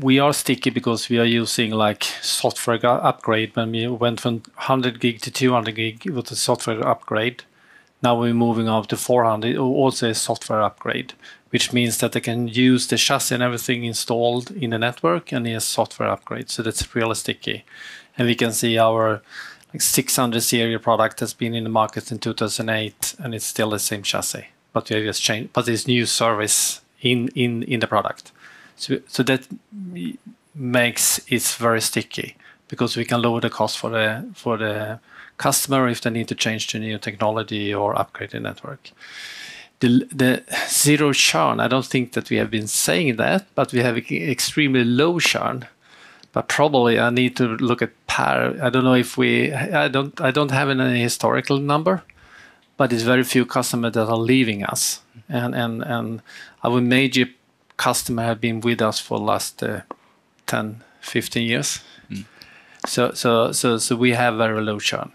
S2: we are sticky because we are using like software upgrade. When we went from 100 gig to 200 gig with the software upgrade, now we're moving on to 400, also a software upgrade, which means that they can use the chassis and everything installed in the network and a software upgrade. So that's really sticky. And we can see our 600 series product has been in the market in 2008, and it's still the same chassis, but we have just changed. But there's new service in the product, so that makes it very sticky because we can lower the cost for the customer if they need to change to new technology or upgrade the network. The 0 churn, I don't think that we have been saying that, but we have extremely low churn. But probably I need to look at I don't know if I don't have any historical number, but it's very few customers that are leaving us, and our major customer have been with us for the last 10, 15 years. So we have very low churn,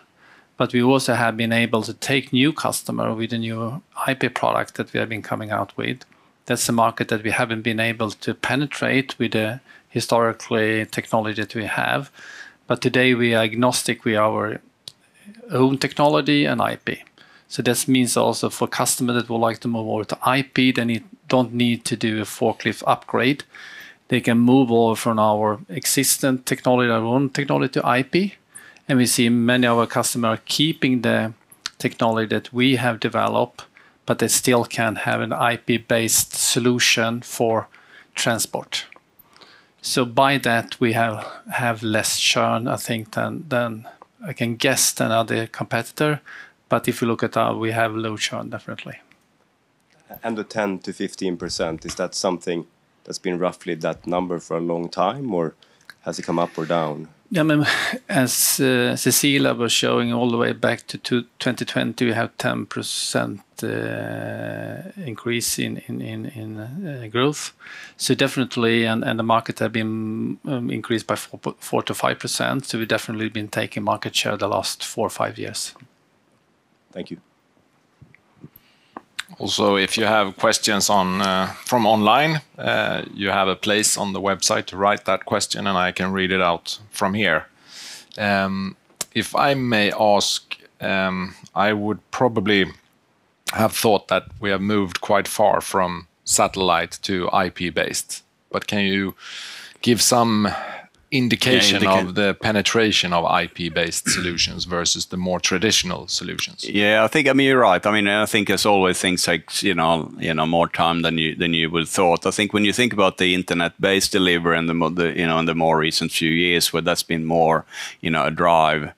S2: but we also have been able to take new customer with a new IP product that we have been coming out with. That's a market that we haven't been able to penetrate with the historically technology that we have, but today we are agnostic with our own technology and IP. So that means also for customers that would like to move over to IP, they don't need to do a forklift upgrade. They can move over from our existing technology, our own technology, to IP, and we see many of our customers are keeping the technology that we have developed, but they still can have an IP-based solution for transport. So by that, we have less churn, I think, than I can guess than other competitor. But if you look at we have low churn, definitely.
S5: And the 10 to 15%, is that something that's been roughly that number for a long time, or has it come up or down?
S2: Yeah, I mean, as Cecilia was showing all the way back to 2020, we have 10% increase in growth. So definitely, and the market have been increased by 4 to 5%. So we've definitely been taking market share the last 4 or 5 years.
S5: Thank you.
S1: Also, if you have questions from online, you have a place on the website to write that question, and I can read it out from here. If I may ask, I would probably have thought that we have moved quite far from satellite to IP-based. But can you give some indication of the penetration of IP-based solutions versus the more traditional solutions?
S4: Yeah, I mean, you're right. I mean, I think as always, things take more time than you would thought. I think when you think about the internet-based delivery and in the more recent few years, where that's been more a drive.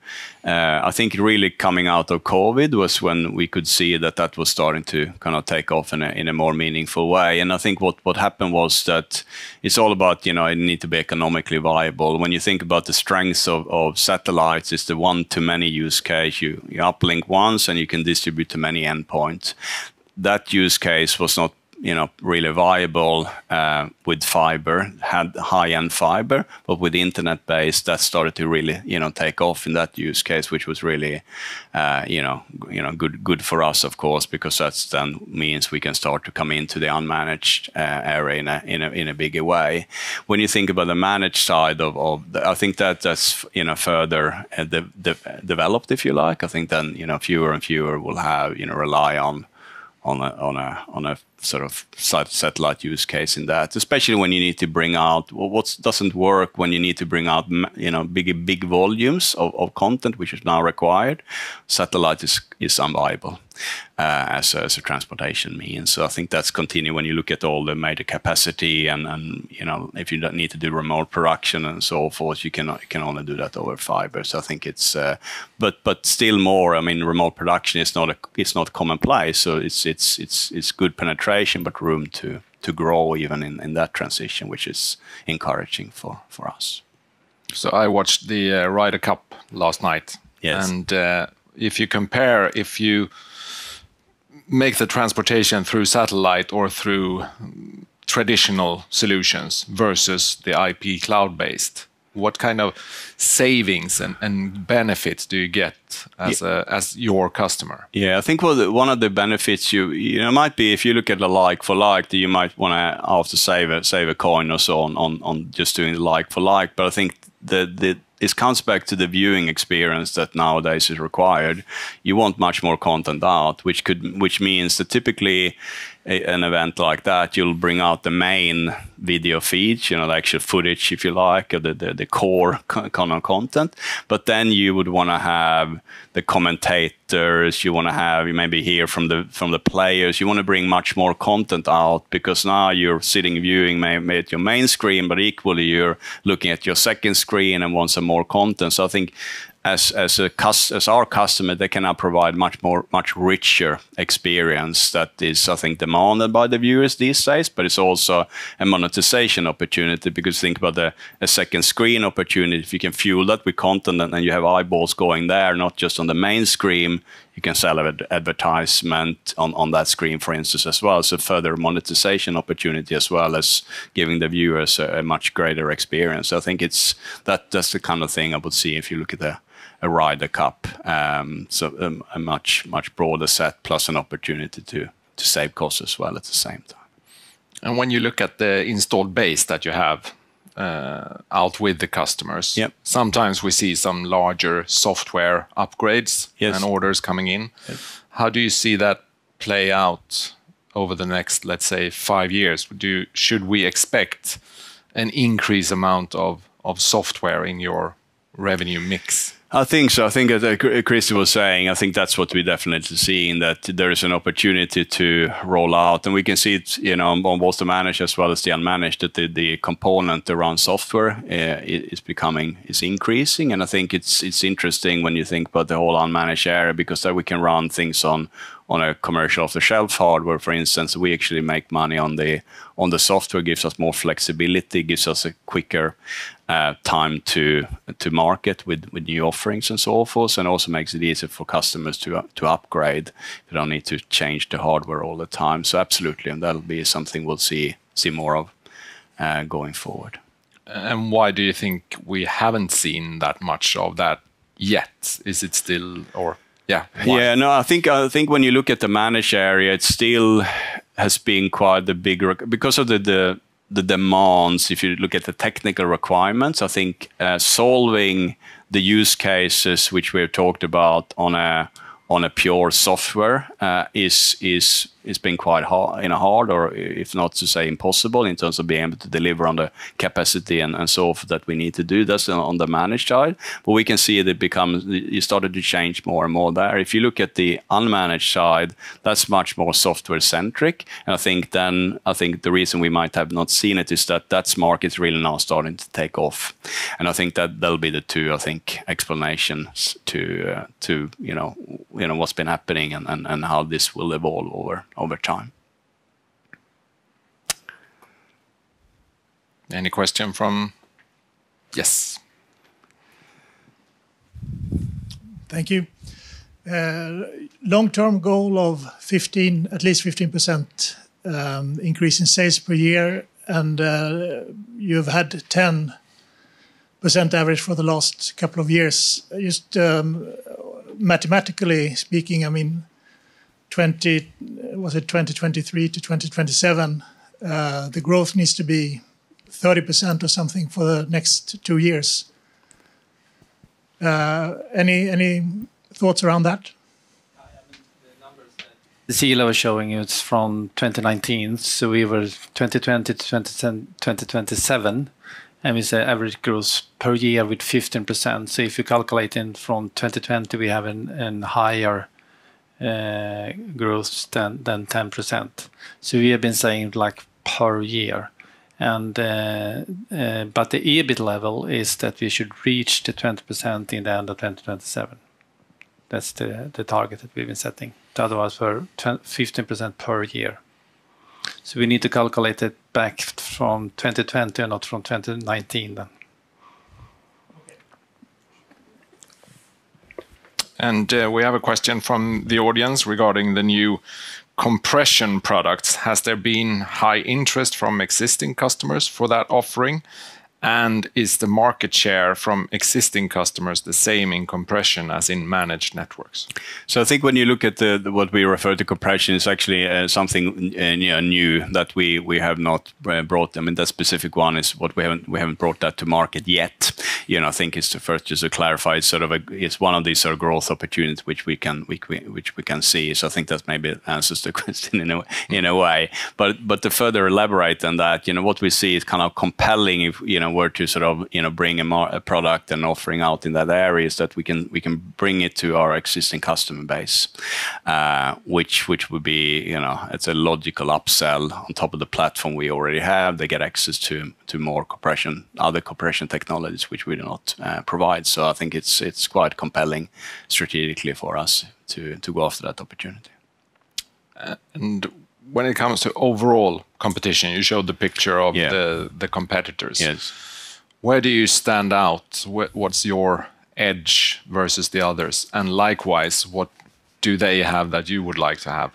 S4: I think really coming out of COVID was when we could see that was starting to kind of take off in a more meaningful way. And I think what happened was that it's all about it need to be economically viable. valuable. When you think about the strengths of satellites, it's the one-to-many use case. You uplink once and you can distribute to many endpoints. That use case was not really viable with fiber, had high-end fiber, but with internet-based, that started to really, take off in that use case, which was really, good for us, of course, because that then means we can start to come into the unmanaged area in a bigger way. When you think about the managed side I think that's further developed, if you like. I think then fewer and fewer will have rely on a sort of satellite use case in that, especially when you need to bring out what doesn't work when you need to bring out big volumes of content, which is now required. Satellite is unviable as a transportation means. So I think that's continuing when you look at all the major capacity and if you don't need to do remote production and so forth, you can only do that over fiber. So I think it's but still more. I mean, remote production is not commonplace. So it's good penetration, but room to grow even in that transition, which is encouraging for us.
S1: So I watched the Ryder Cup last night.
S4: Yes.
S1: And if you make the transportation through satellite or through traditional solutions versus the IP cloud-based, what kind of savings and benefits do you get as your customer?
S4: Yeah, I think one of the benefits you might be, if you look at the like for like, that you might want to after save a coin or so on just doing like for like. But I think it comes back to the viewing experience that nowadays is required. You want much more content out, which means that typically an event like that, you'll bring out the main video feed, the actual footage, if you like, or the core kind of content. But then you would want to have the commentators. You want to have, you maybe hear from the players. You want to bring much more content out, because now you're sitting viewing maybe at your main screen, but equally you're looking at your second screen and want some more content. So I think as our customer, they can now provide much richer experience that is, I think, demanded by the viewers these days. But it's also a monetization opportunity, because think about a second screen opportunity. If you can fuel that with content and you have eyeballs going there, not just on the main screen, you can sell advertisement on that screen, for instance, as well. So further monetization opportunity, as well as giving the viewers a much greater experience. So I think that's the kind of thing I would see if you look at a Ryder Cup. So a much broader set, plus an opportunity to save costs as well at the same time.
S1: And when you look at the installed base that you have out with the customers,
S4: yep,
S1: sometimes we see some larger software upgrades,
S4: yes,
S1: and orders coming in.
S4: Yes.
S1: How do you see that play out over the next, let's say, 5 years? Should we expect an increased amount of software in your revenue mix?
S4: I think so. I think, as Crister was saying, I think that's what we definitely see, in that there is an opportunity to roll out, and we can see it, on both the managed as well as the unmanaged, that the component around software is increasing, and I think it's interesting when you think about the whole unmanaged area, because there we can run things on a commercial off-the-shelf hardware, for instance. We actually make money on the software, gives us more flexibility, gives us a quicker time to market with new offerings and so forth, and also makes it easier for customers to upgrade. You don't need to change the hardware all the time. So absolutely, and that'll be something we'll see more of going forward.
S1: And why do you think we haven't seen that much of that yet? Is it still, or yeah? Why?
S4: Yeah, no, I think when you look at the managed area, it still has been quite the bigger, because of the demands. If you look at the technical requirements, I think solving the use cases which we've talked about on a pure software is been quite hard, or if not to say impossible, in terms of being able to deliver on the capacity and so forth that we need to do. That's on the managed side, but we can see it started to change more and more there. If you look at the unmanaged side, that's much more software centric, and I think the reason we might have not seen it is that market's really now starting to take off, and I think that'll be the two explanations to what's been happening and how this will evolve over time.
S1: Any question from Yes.
S6: Thank you. Long-term goal of at least 15% increase in sales per year, and you've had 10% average for the last couple of years. Just mathematically speaking, I mean, 2023 to 2027, the growth needs to be 30% or something for the next 2 years. Any thoughts around that?
S2: Cecilia was showing you, it's from 2019, so we were 2020 to 2027, and we say average growth per year with 15%. So if you calculate in from 2020, we have an higher growth than 10%. So we have been saying like per year, and but the EBIT level is that we should reach the 20% in the end of 2027. That's the target that we've been setting. Otherwise, for 15% per year. So we need to calculate it back from 2020 and not from 2019 then.
S1: And we have a question from the audience regarding the new compression products. Has there been high interest from existing customers for that offering? And is the market share from existing customers the same in compression as in managed networks?
S4: So I think when you look at what we refer to compression, is actually something new that we have not brought. I mean, that specific one is what we haven't brought that to market yet. I think it's the first, just to clarify, it's sort of it's one of these sort of growth opportunities which we can see. So I think that maybe answers the question in a way. But to further elaborate on that, what we see is kind of compelling if were to sort of bring a product and offering out in that area, is that we can bring it to our existing customer base, which would be it's a logical upsell on top of the platform we already have. They get access to more other compression technologies which we do not provide. So I think it's quite compelling strategically for us to go after that opportunity.
S1: And when it comes to overall competition, you showed the picture of the competitors.
S4: Yes.
S1: Where do you stand out? What's your edge versus the others? And likewise, what do they have that you would like to have?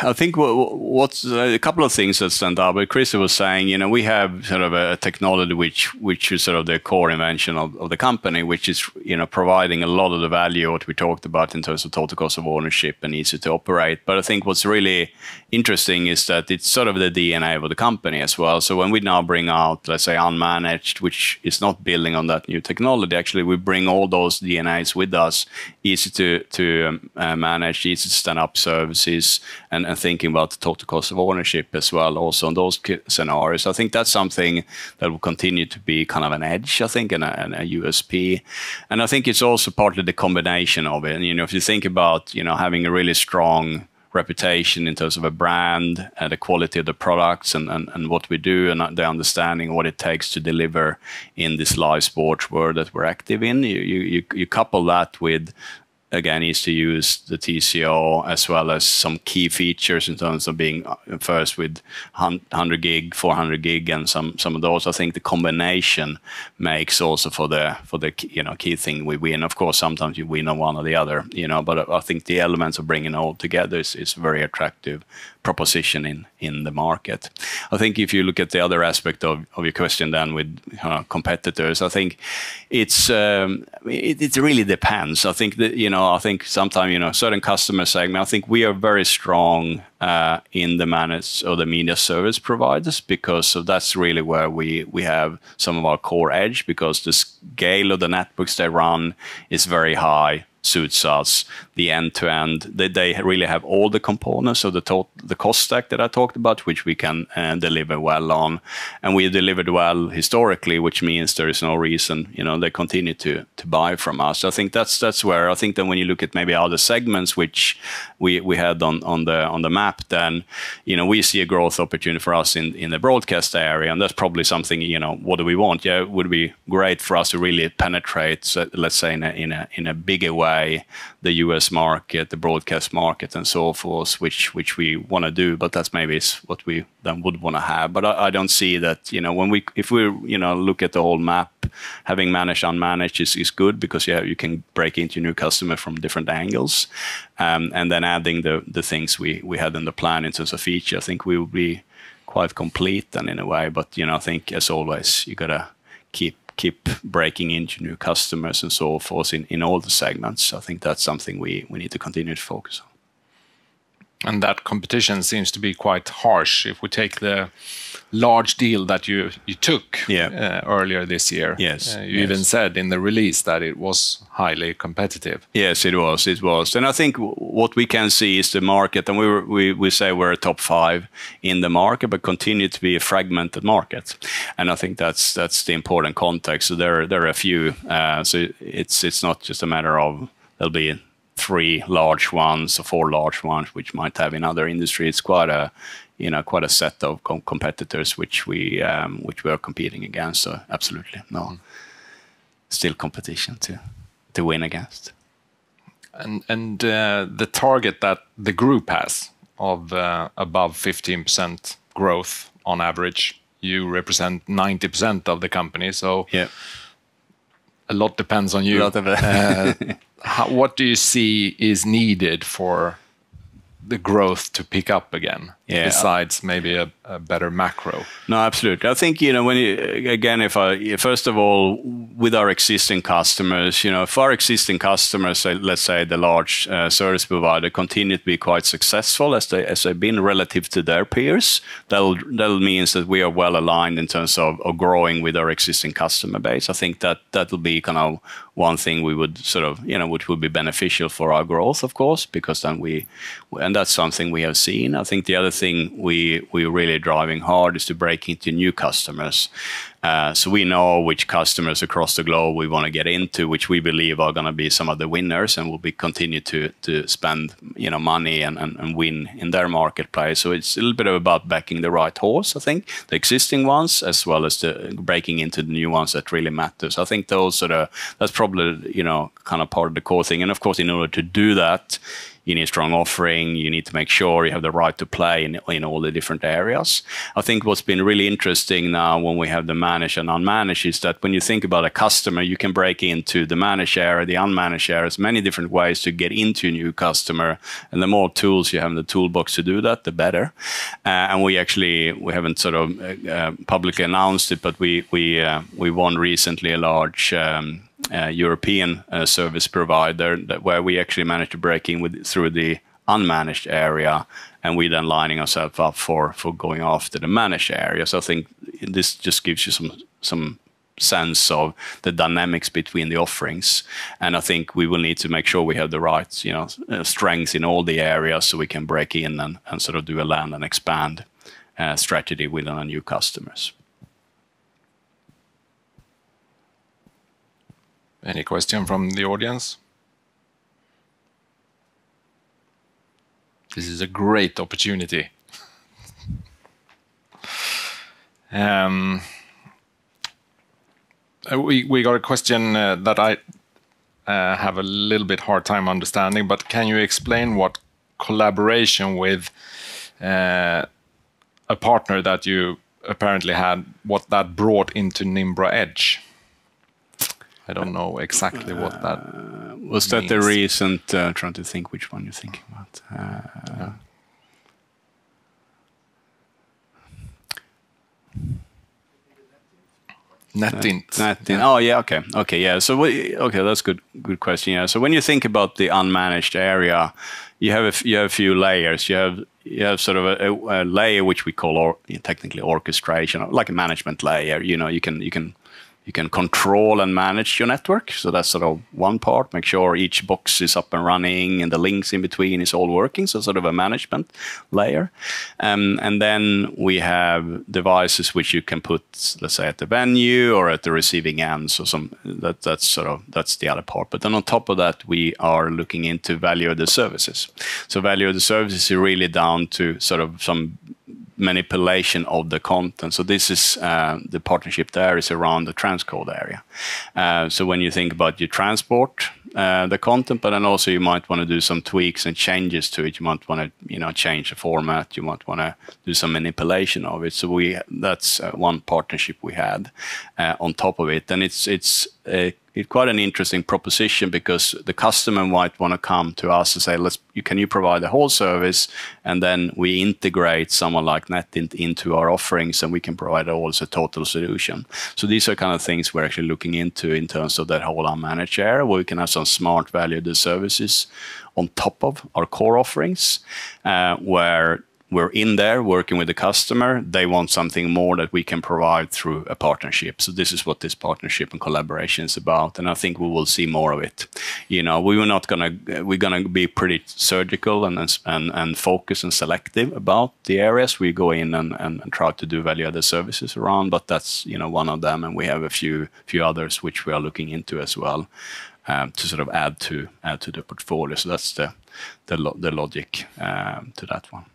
S4: I think what's a couple of things that stand out. But Crister was saying, we have sort of a technology which is sort of the core invention of the company, which is providing a lot of the value what we talked about in terms of total cost of ownership and easy to operate. But I think what's really interesting is that it's sort of the DNA of the company as well. So when we now bring out, let's say, unmanaged, which is not building on that new technology, actually we bring all those DNAs with us, easy to manage, easy to stand up services, and thinking about the total cost of ownership as well, also in those scenarios. I think that's something that will continue to be kind of an edge, I think, and a USP. And I think it's also partly the combination of it. And, if you think about, having a really strong reputation in terms of a brand and the quality of the products and what we do, and the understanding of what it takes to deliver in this live sports world that we're active in, you couple that with, again, easy to use the TCO, as well as some key features in terms of being first with 100 gig, 400 gig, and some of those. I think the combination makes also for the key thing we win. Of course, sometimes you win on one or the other, but I think the elements of bringing it all together is very attractive proposition in the market. I think if you look at the other aspect of your question then with competitors, I think it really depends. I think that I think sometimes certain customer segment, I think we are very strong in the managed or the media service providers, because that's really where we have some of our core edge, because the scale of the networks they run is very high, suits us. The end-to-end, they really have all the components of the cost stack that I talked about, which we can deliver well on, and we delivered well historically, which means there is no reason they continue to buy from us. So I think that's where I think that when you look at maybe other segments which we had on the map, then we see a growth opportunity for us in the broadcast area, and that's probably something what do we want? Yeah, it would be great for us to really penetrate, let's say in a bigger way play the US market, the broadcast market, and so forth, which we want to do. But that's maybe what we then would want to have. But I don't see that, if we look at the whole map, having managed, unmanaged is good, because you can break into new customer from different angles, and then adding the things we had in the plan in terms of feature. I think we will be quite complete then in a way. But I think, as always, you gotta keep breaking into new customers and so forth in all the segments. I think that's something we need to continue to focus on.
S1: And that competition seems to be quite harsh. If we take the large deal that you took earlier this year, you even said in the release that it was highly competitive.
S4: Yes, it was. And I think what we can see is the market, and we say we're a top 5 in the market, but continue to be a fragmented market. And I think that's the important context. So there are a few. So it's not just a matter of there'll be 3 large ones or 4 large ones, which might have in other industries. It's quite a set of competitors which we are competing against. So absolutely, still competition to win against.
S1: And the target that the group has of above 15% growth on average, you represent 90% of the company. So a lot depends on you.
S4: A lot of it.
S1: What do you see is needed for the growth to pick up again, besides maybe a better macro?
S4: No, absolutely. I think, first of all, with our existing customers, if our existing customers, let's say the large service provider, continue to be quite successful as they've been relative to their peers, that'll means that we are well aligned in terms of growing with our existing customer base. I think that will be kind of one thing we would sort of, which would be beneficial for our growth, of course, because then and that's something we have seen. I think the other thing we're really driving hard is to break into new customers. So we know which customers across the globe we want to get into, which we believe are going to be some of the winners, and will be continue to spend money and win in their marketplace. So it's a little bit about backing the right horse. I think the existing ones, as well as the breaking into the new ones, that really matters. I think that's probably kind of part of the core thing. And of course, in order to do that, you need a strong offering. You need to make sure you have the right to play in all the different areas. I think what's been really interesting now when we have the managed and unmanaged is that when you think about a customer, you can break into the managed area, the unmanaged areas, many different ways to get into a new customer. And the more tools you have in the toolbox to do that, the better. And we haven't sort of publicly announced it, but we won recently a large European service provider where we actually managed to break in through the unmanaged area, and we then lining ourselves up for going after the managed area. So I think this just gives you some sense of the dynamics between the offerings, and I think we will need to make sure we have the right strengths in all the areas so we can break in and sort of do a land and expand strategy with our new customers.
S1: Any question from the audience? This is a great opportunity. We got a question that I have a little bit hard time understanding, but can you explain what collaboration with a partner that you apparently had, what that brought into Nimbra Edge? I don't know exactly what that
S4: was. That the recent? Trying to think which one you're thinking about.
S1: NetInt.
S4: Oh yeah. Okay. Yeah. So that's good question. Yeah. So when you think about the unmanaged area, you have a few layers. You have sort of a layer which we call technically orchestration, like a management layer. You can control and manage your network. So that's sort of one part, make sure each box is up and running and the links in between is all working. So sort of a management layer. And then we have devices which you can put, let's say, at the venue or at the receiving end. So that's the other part. But then on top of that, we are looking into value of the services. So value of the services is really down to sort of some manipulation of the content. So this is the partnership there is around the transcode area. So when you think about your transport, the content, but then also you might want to do some tweaks and changes to it. You might want to, change the format. You might want to do some manipulation of it. So that's one partnership we had on top of it, and it's quite an interesting proposition because the customer might want to come to us and say, can you provide the whole service, and then we integrate someone like NetInt into our offerings, and we can provide also a total solution. So these are kind of things we're actually looking into in terms of that whole unmanaged area, where we can have some smart value-added services on top of our core offerings, where we're in there working with the customer. They want something more that we can provide through a partnership. So this is what this partnership and collaboration is about, and I think we will see more of it. We're gonna be pretty surgical and focused and selective about the areas we go in and try to do value-added services around. But that's one of them, and we have a few others which we are looking into as well, to sort of add to the portfolio. So that's the logic to that one.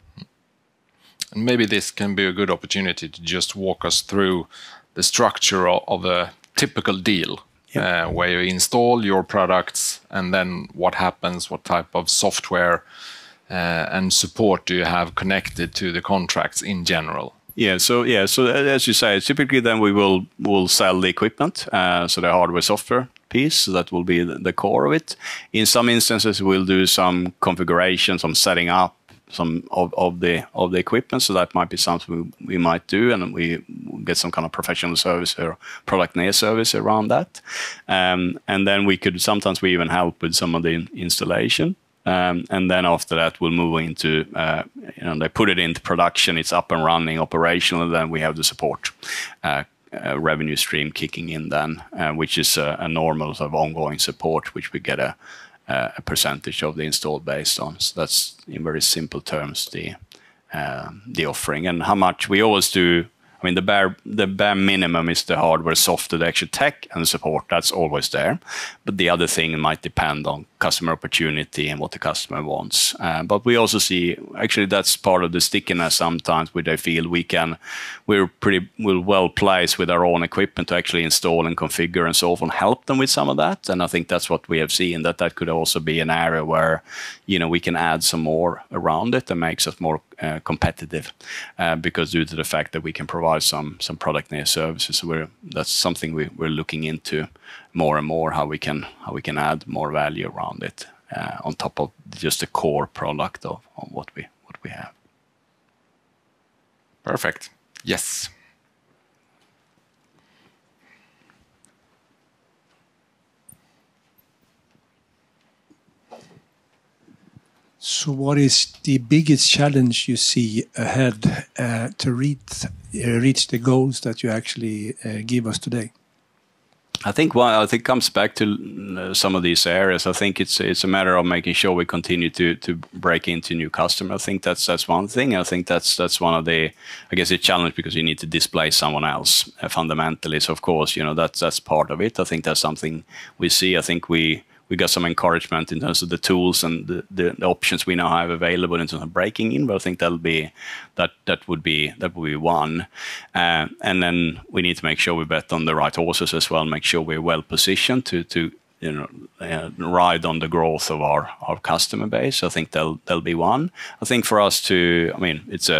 S1: And maybe this can be a good opportunity to just walk us through the structure of a typical deal, where you install your products, and then what happens, what type of software and support do you have connected to the contracts in general?
S4: So as you say, typically then we'll sell the equipment, so the hardware software piece, so that will be the core of it. In some instances, we'll do some configuration, some setting up some of the equipment, so that might be something we might do, and we get some kind of professional service or product near service around that. And then sometimes we even help with some of the installation. And then after that, we'll move into, they put it into production, it's up and running, operational, and then we have the support revenue stream kicking in then, which is a normal sort of ongoing support, which we get a percentage of the installed base on. So that's, in very simple terms, the offering. And how much we always do, the bare minimum is the hardware, software, the actual tech and support. That's always there. But the other thing might depend on customer opportunity and what the customer wants. But we also see, actually, that's part of the stickiness sometimes, where they feel we're well placed with our own equipment to actually install and configure and so on, help them with some of that. And I think that's what we have seen, that could also be an area where, we can add some more around it and makes us more competitive, because due to the fact that we can provide some product near services, that's something we're looking into more and more, how we can add more value around it, on top of just the core product of what we have.
S1: Perfect. Yes.
S7: So what is the biggest challenge you see ahead to reach the goals that you actually give us today?
S4: I think it comes back to some of these areas. I think it's a matter of making sure we continue to break into new customers. I think that's one thing. I think that's one of the, I guess, a challenge, because you need to displace someone else fundamentally. So of course, that's part of it. I think that's something we see. I think we got some encouragement in terms of the tools and the options we now have available in terms of breaking in, but I think that would be one. And then we need to make sure we bet on the right horses as well, make sure we're well positioned to ride on the growth of our customer base. I think that'll be one. I think for us it's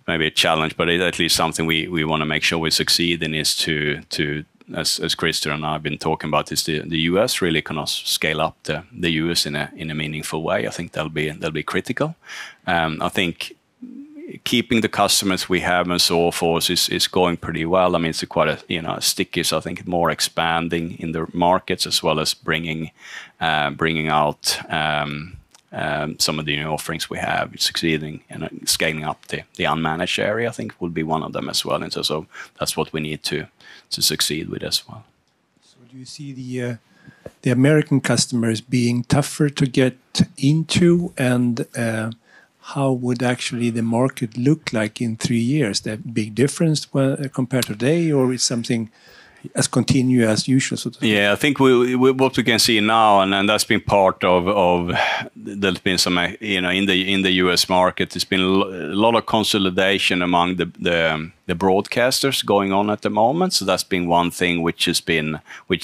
S4: maybe a challenge, but at least something we want to make sure we succeed in is to as Crister and I have been talking about, is the US really kind of scale up the US in a meaningful way. I think that'll be critical. I think keeping the customers we have and so forth is going pretty well. It's quite a sticky. So I think more expanding in the markets, as well as bringing out some of the new offerings we have, succeeding and scaling up the unmanaged area, I think would be one of them as well. And so that's what we need to succeed with as well.
S7: So do you see the American customers being tougher to get into, and how would actually the market look like in 3 years? That big difference compared to today, or is something as continue as usual, so to speak?
S4: Yeah, I think what we can see now, and that's been part of there's been some, in the US market, there's been a lot of consolidation among the broadcasters going on at the moment. So that's been one thing which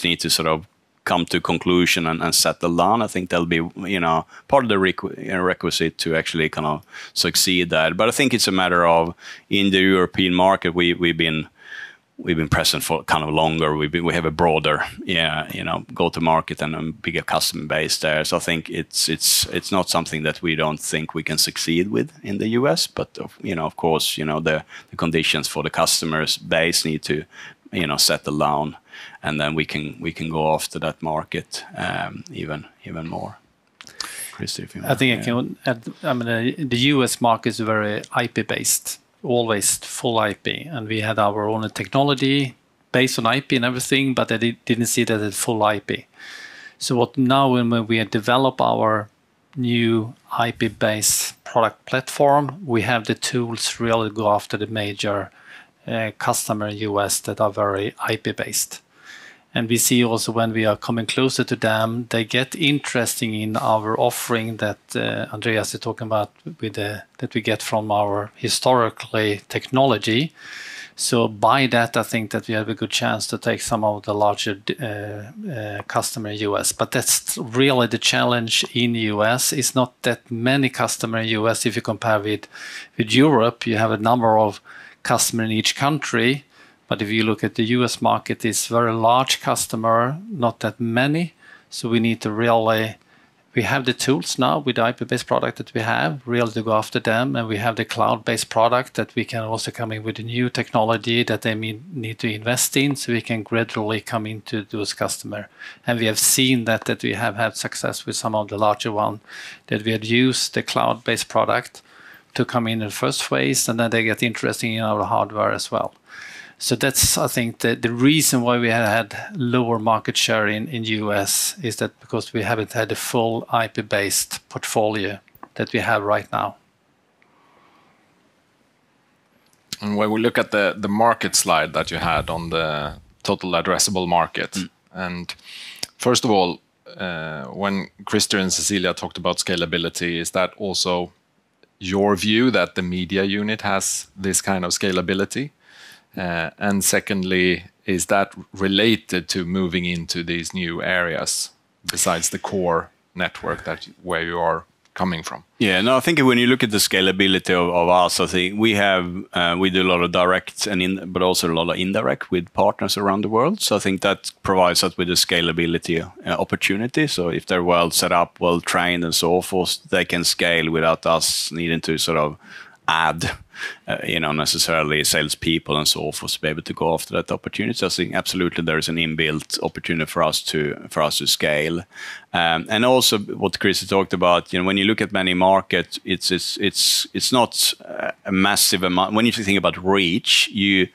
S4: needs to sort of come to conclusion and settle down. I think that'll be, part of the requisite to actually kind of succeed that. But I think it's a matter of, in the European market, we've been present for kind of longer. We have a broader, go-to-market and a bigger customer base there. So I think it's not something that we don't think we can succeed with in the US. But of course, the conditions for the customers base need to, settle down, and then we can go after that market even more. Crister, if you want.
S2: I think I can add. I mean, the US market is very IP based. Always full IP, and we had our own technology based on IP and everything, but I didn't see that as full IP. So what now, when we develop our new IP-based product platform, we have the tools to really go after the major customer in US that are very IP-based. And we see also when we are coming closer to them, they get interesting in our offering that Andreas is talking about that we get from our historically technology. So by that, I think that we have a good chance to take some of the larger customer in US. But that's really the challenge in US. It's not that many customers in US. If you compare with Europe, you have a number of customers in each country. But if you look at the US market, it's very large customer, not that many. So we need to we have the tools now with the IP-based product that we have, really to go after them. And we have the cloud-based product that we can also come in with a new technology that they need to invest in, so we can gradually come into those customers. And we have seen that we have had success with some of the larger ones, that we had used the cloud-based product to come in the first phase, and then they get interested in our hardware as well. So that's, I think, the reason why we had lower market share in US is that because we haven't had a full IP-based portfolio that we have right now.
S1: And when we look at the market slide that you had on the total addressable market, and first of all, when Crister and Cecilia talked about scalability, is that also your view that the media unit has this kind of scalability? And secondly, is that related to moving into these new areas besides the core network where you are coming from?
S4: Yeah, no, I think when you look at the scalability of us, I think we do a lot of direct but also a lot of indirect with partners around the world. So I think that provides us with a scalability opportunity. So if they're well set up, well trained, and so forth, they can scale without us needing to sort of add necessarily salespeople and so forth to be able to go after that opportunity. So I think absolutely there is an inbuilt opportunity for us to scale. And also what Chris talked about, when you look at many markets, it's not a massive amount. When you think about reach, you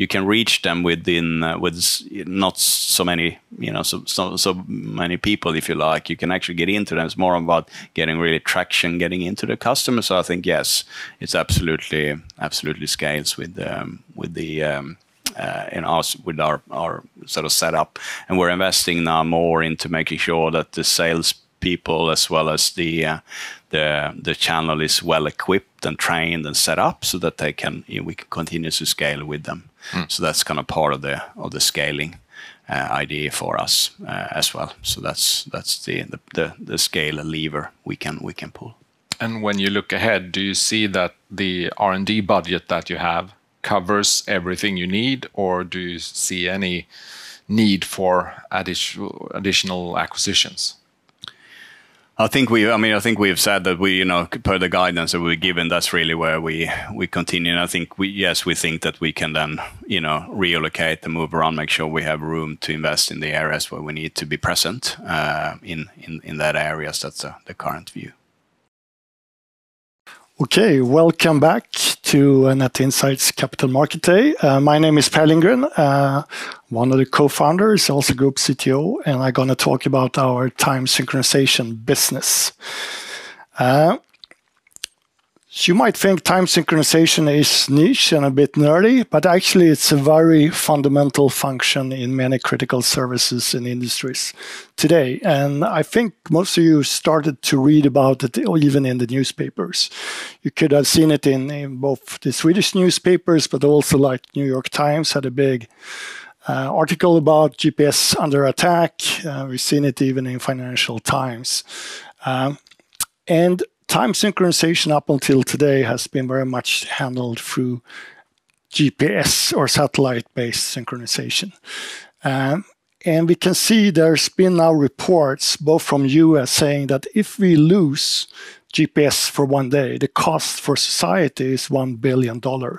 S4: can reach them with not so many, so many people, if you like. You can actually get into them. It's more about getting really traction, getting into the customer. So I think yes, it's absolutely scales with our sort of setup, and we're investing now more into making sure that the sales people as well as the channel is well equipped and trained and set up so that we can continue to scale with them. So that's kind of part of the scaling idea for us as well. So that's the scale lever we can pull.
S1: And when you look ahead, do you see that the R&D budget that you have covers everything you need, or do you see any need for additional acquisitions?
S4: I think we've said that per the guidance that we've given, that's really where we continue. And I think we think that we can then reallocate and move around, make sure we have room to invest in the areas where we need to be present in that areas. That's the current view.
S8: Okay, welcome back to Net Insight's Capital Market Day. My name is Per Lindgren, one of the co-founders, also Group CTO, and I'm going to talk about our time synchronization business. So you might think time synchronization is niche and a bit nerdy, but actually it's a very fundamental function in many critical services and industries today. And I think most of you started to read about it even in the newspapers. You could have seen it in both the Swedish newspapers, but also like New York Times had a big article about GPS under attack. We've seen it even in Financial Times. And time synchronization up until today has been very much handled through GPS or satellite-based synchronization. And we can see there's been now reports, both from US, saying that if we lose GPS for one day, the cost for society is $1 billion. So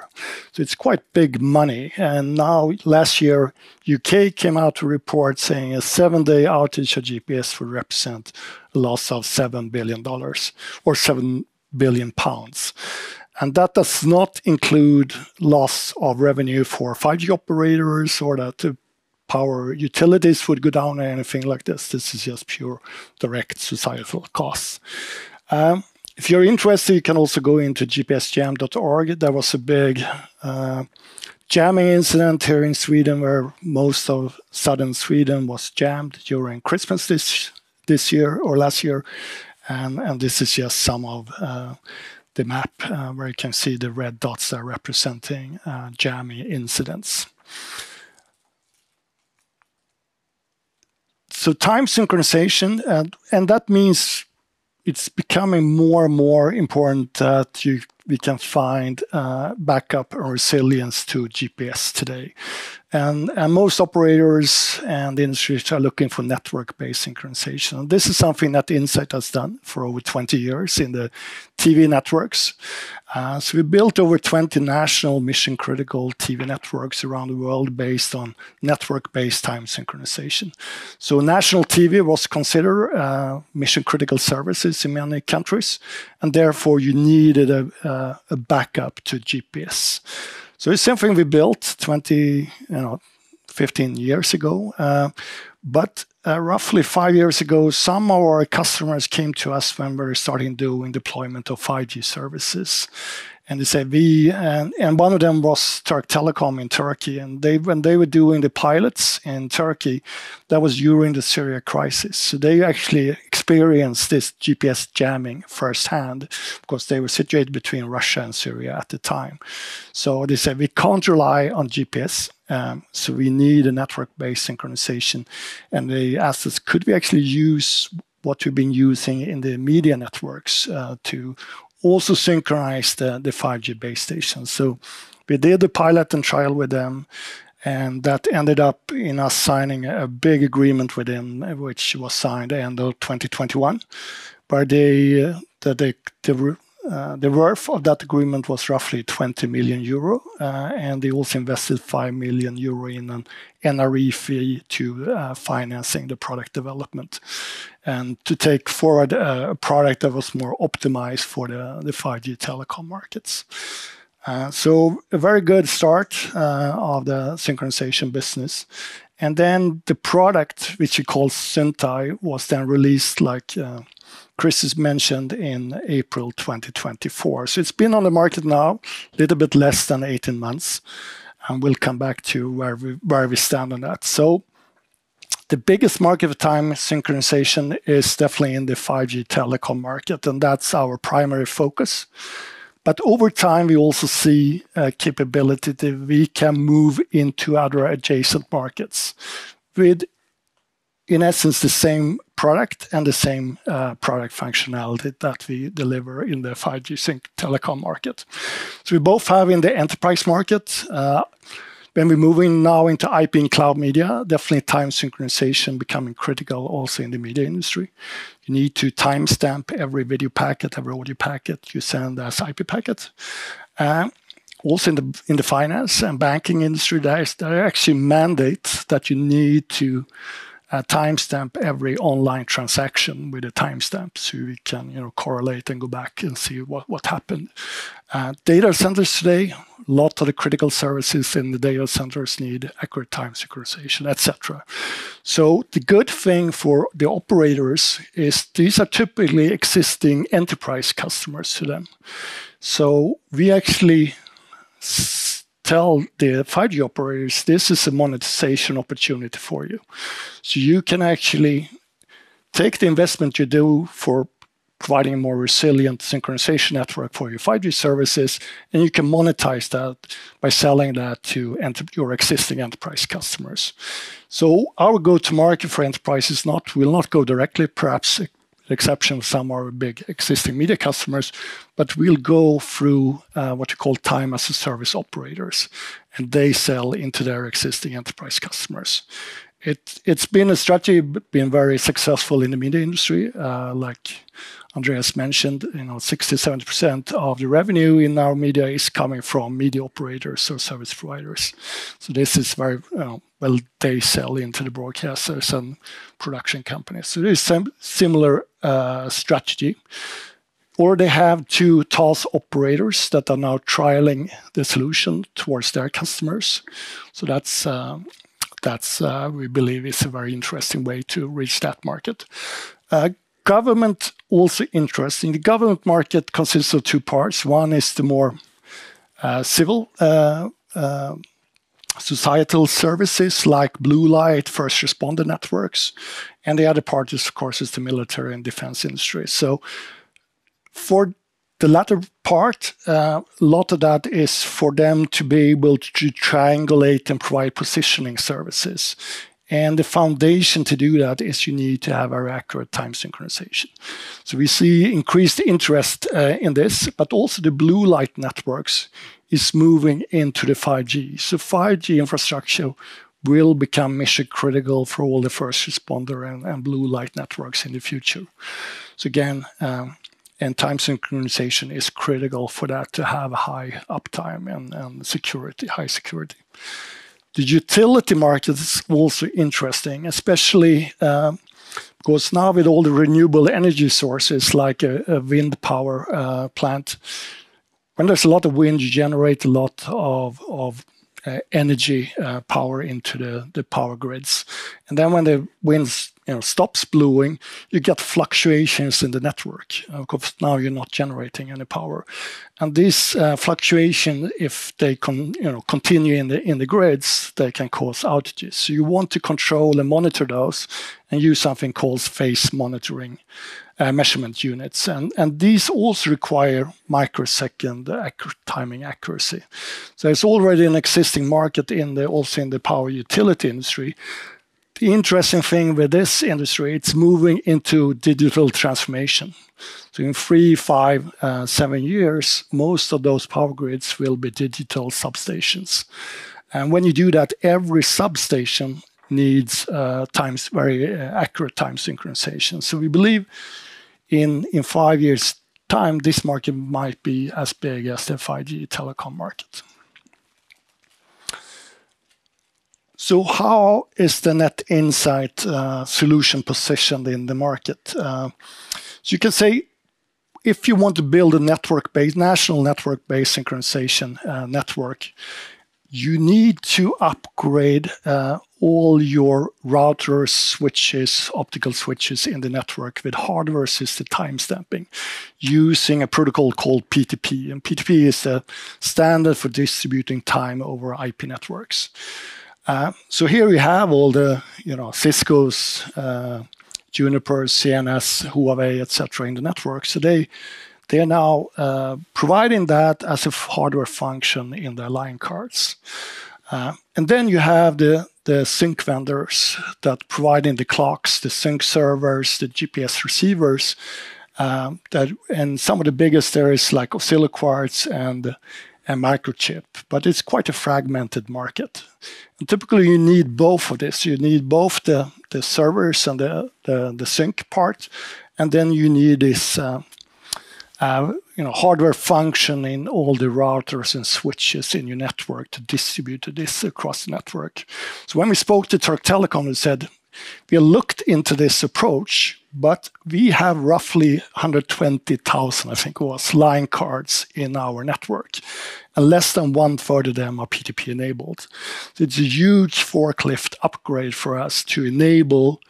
S8: it's quite big money. And now, last year, UK came out to report saying a 7-day outage of GPS would represent a loss of $7 billion or 7 billion pounds. And that does not include loss of revenue for 5G operators or that the power utilities would go down or anything like this. This is just pure direct societal costs. If you're interested, you can also go into gpsjam.org. There was a big jamming incident here in Sweden where most of southern Sweden was jammed during Christmas this year or last year. And this is just some of the map where you can see the red dots are representing jamming incidents. So time synchronization, and that means it's becoming more and more important that we can find backup and resilience to GPS today. And most operators and industries are looking for network-based synchronization. And this is something that Insight has done for over 20 years in the TV networks. So we built over 20 national mission-critical TV networks around the world based on network-based time synchronization. So national TV was considered mission-critical services in many countries, and therefore you needed a backup to GPS. So it's something we built 15 years ago. But roughly 5 years ago, some of our customers came to us when we were starting doing deployment of 5G services. And they said, and one of them was Turk Telecom in Turkey. And when they were doing the pilots in Turkey, that was during the Syria crisis. So they actually experienced this GPS jamming firsthand because they were situated between Russia and Syria at the time. So they said, we can't rely on GPS. So we need a network-based synchronization. And they asked us, could we actually use what we've been using in the media networks to also synchronize the 5G base stations. So we did the pilot and trial with them, and that ended up in us signing a big agreement with them, which was signed at the end of 2021. Where the worth of that agreement was roughly 20 million euro, and they also invested 5 million euro in an NRE fee to financing the product development and to take forward a product that was more optimized for the 5G telecom markets. So a very good start of the synchronization business. And then the product, which we call Syntai, was then released like Chris has mentioned in April 2024. So it's been on the market now, a little bit less than 18 months. And we'll come back to where we stand on that. So the biggest market for time synchronization is definitely in the 5G telecom market, and that's our primary focus. But over time, we also see a capability that we can move into other adjacent markets with, in essence, the same product and the same product functionality that we deliver in the 5G sync telecom market. So we both have in the enterprise market. When we're moving now into IP and cloud media, definitely time synchronization becoming critical also in the media industry. You need to timestamp every video packet, every audio packet you send as IP packet. Also in the finance and banking industry, there are actually mandates that you need to timestamp every online transaction with a timestamp, so we can correlate and go back and see what happened. Data centers today, a lot of the critical services in the data centers need accurate time synchronization, etc. So the good thing for the operators is these are typically existing enterprise customers to them. So we actually tell the 5G operators, this is a monetization opportunity for you. So you can actually take the investment you do for providing a more resilient synchronization network for your 5G services, and you can monetize that by selling that to your existing enterprise customers. So our go-to-market for enterprises will not go directly, perhaps with the exception of some of our big existing media customers, but we'll go through what you call time-as-a-service operators, and they sell into their existing enterprise customers. It's been a strategy, been very successful in the media industry. Like Andreas mentioned, 60-70% of the revenue in our media is coming from media operators or service providers. So this is very well, they sell into the broadcasters and production companies. So there's some similar strategy. Or they have 2 TaaS operators that are now trialing the solution towards their customers. So that's we believe is a very interesting way to reach that market. Government also interesting. The government market consists of 2 parts. One is the more civil societal services like blue light, first responder networks, and the other part is, of course, is the military and defense industry. So for the latter part, a lot of that is for them to be able to triangulate and provide positioning services. And the foundation to do that is you need to have very accurate time synchronization. So we see increased interest in this, but also the blue light networks is moving into the 5G. So 5G infrastructure will become mission critical for all the first responder and blue light networks in the future. So again, and time synchronization is critical for that to have high uptime and security, high security. The utility market is also interesting, especially because now with all the renewable energy sources like a wind power plant, when there's a lot of wind, you generate a lot of energy power into the power grids. And then when the wind stops blowing, you get fluctuations in the network because now you're not generating any power. And these fluctuations, if they continue in the grids, they can cause outages. So you want to control and monitor those and use something called phase monitoring measurement units. And these also require microsecond timing accuracy. So there's already an existing market also in the power utility industry. The interesting thing with this industry, it's moving into digital transformation. So in 3, 5, 7 years, most of those power grids will be digital substations. And when you do that, every substation needs very accurate time synchronization. So we believe in 5 years' time, this market might be as big as the 5G telecom market. So how is the Net Insight solution positioned in the market? So you can say, if you want to build a national network-based synchronization network, you need to upgrade all your routers, switches, optical switches in the network with hardware-assisted timestamping using a protocol called PTP. And PTP is a standard for distributing time over IP networks. So here we have all the Cisco's, Juniper, CNS, Huawei, etc. in the network. So they are now providing that as a hardware function in their line cards. And then you have the sync vendors that providing the clocks, the sync servers, the GPS receivers. And some of the biggest there is like Oscilloquartz and Microchip, but it's quite a fragmented market. And typically you need both of this. You need both the servers and the sync part, and then you need this hardware function in all the routers and switches in your network to distribute this across the network. So when we spoke to Turk Telecom, they said, we looked into this approach, but we have roughly 120,000, I think it was, line cards in our network, and less than 1/3 of them are PTP enabled. So it's a huge forklift upgrade for us to enable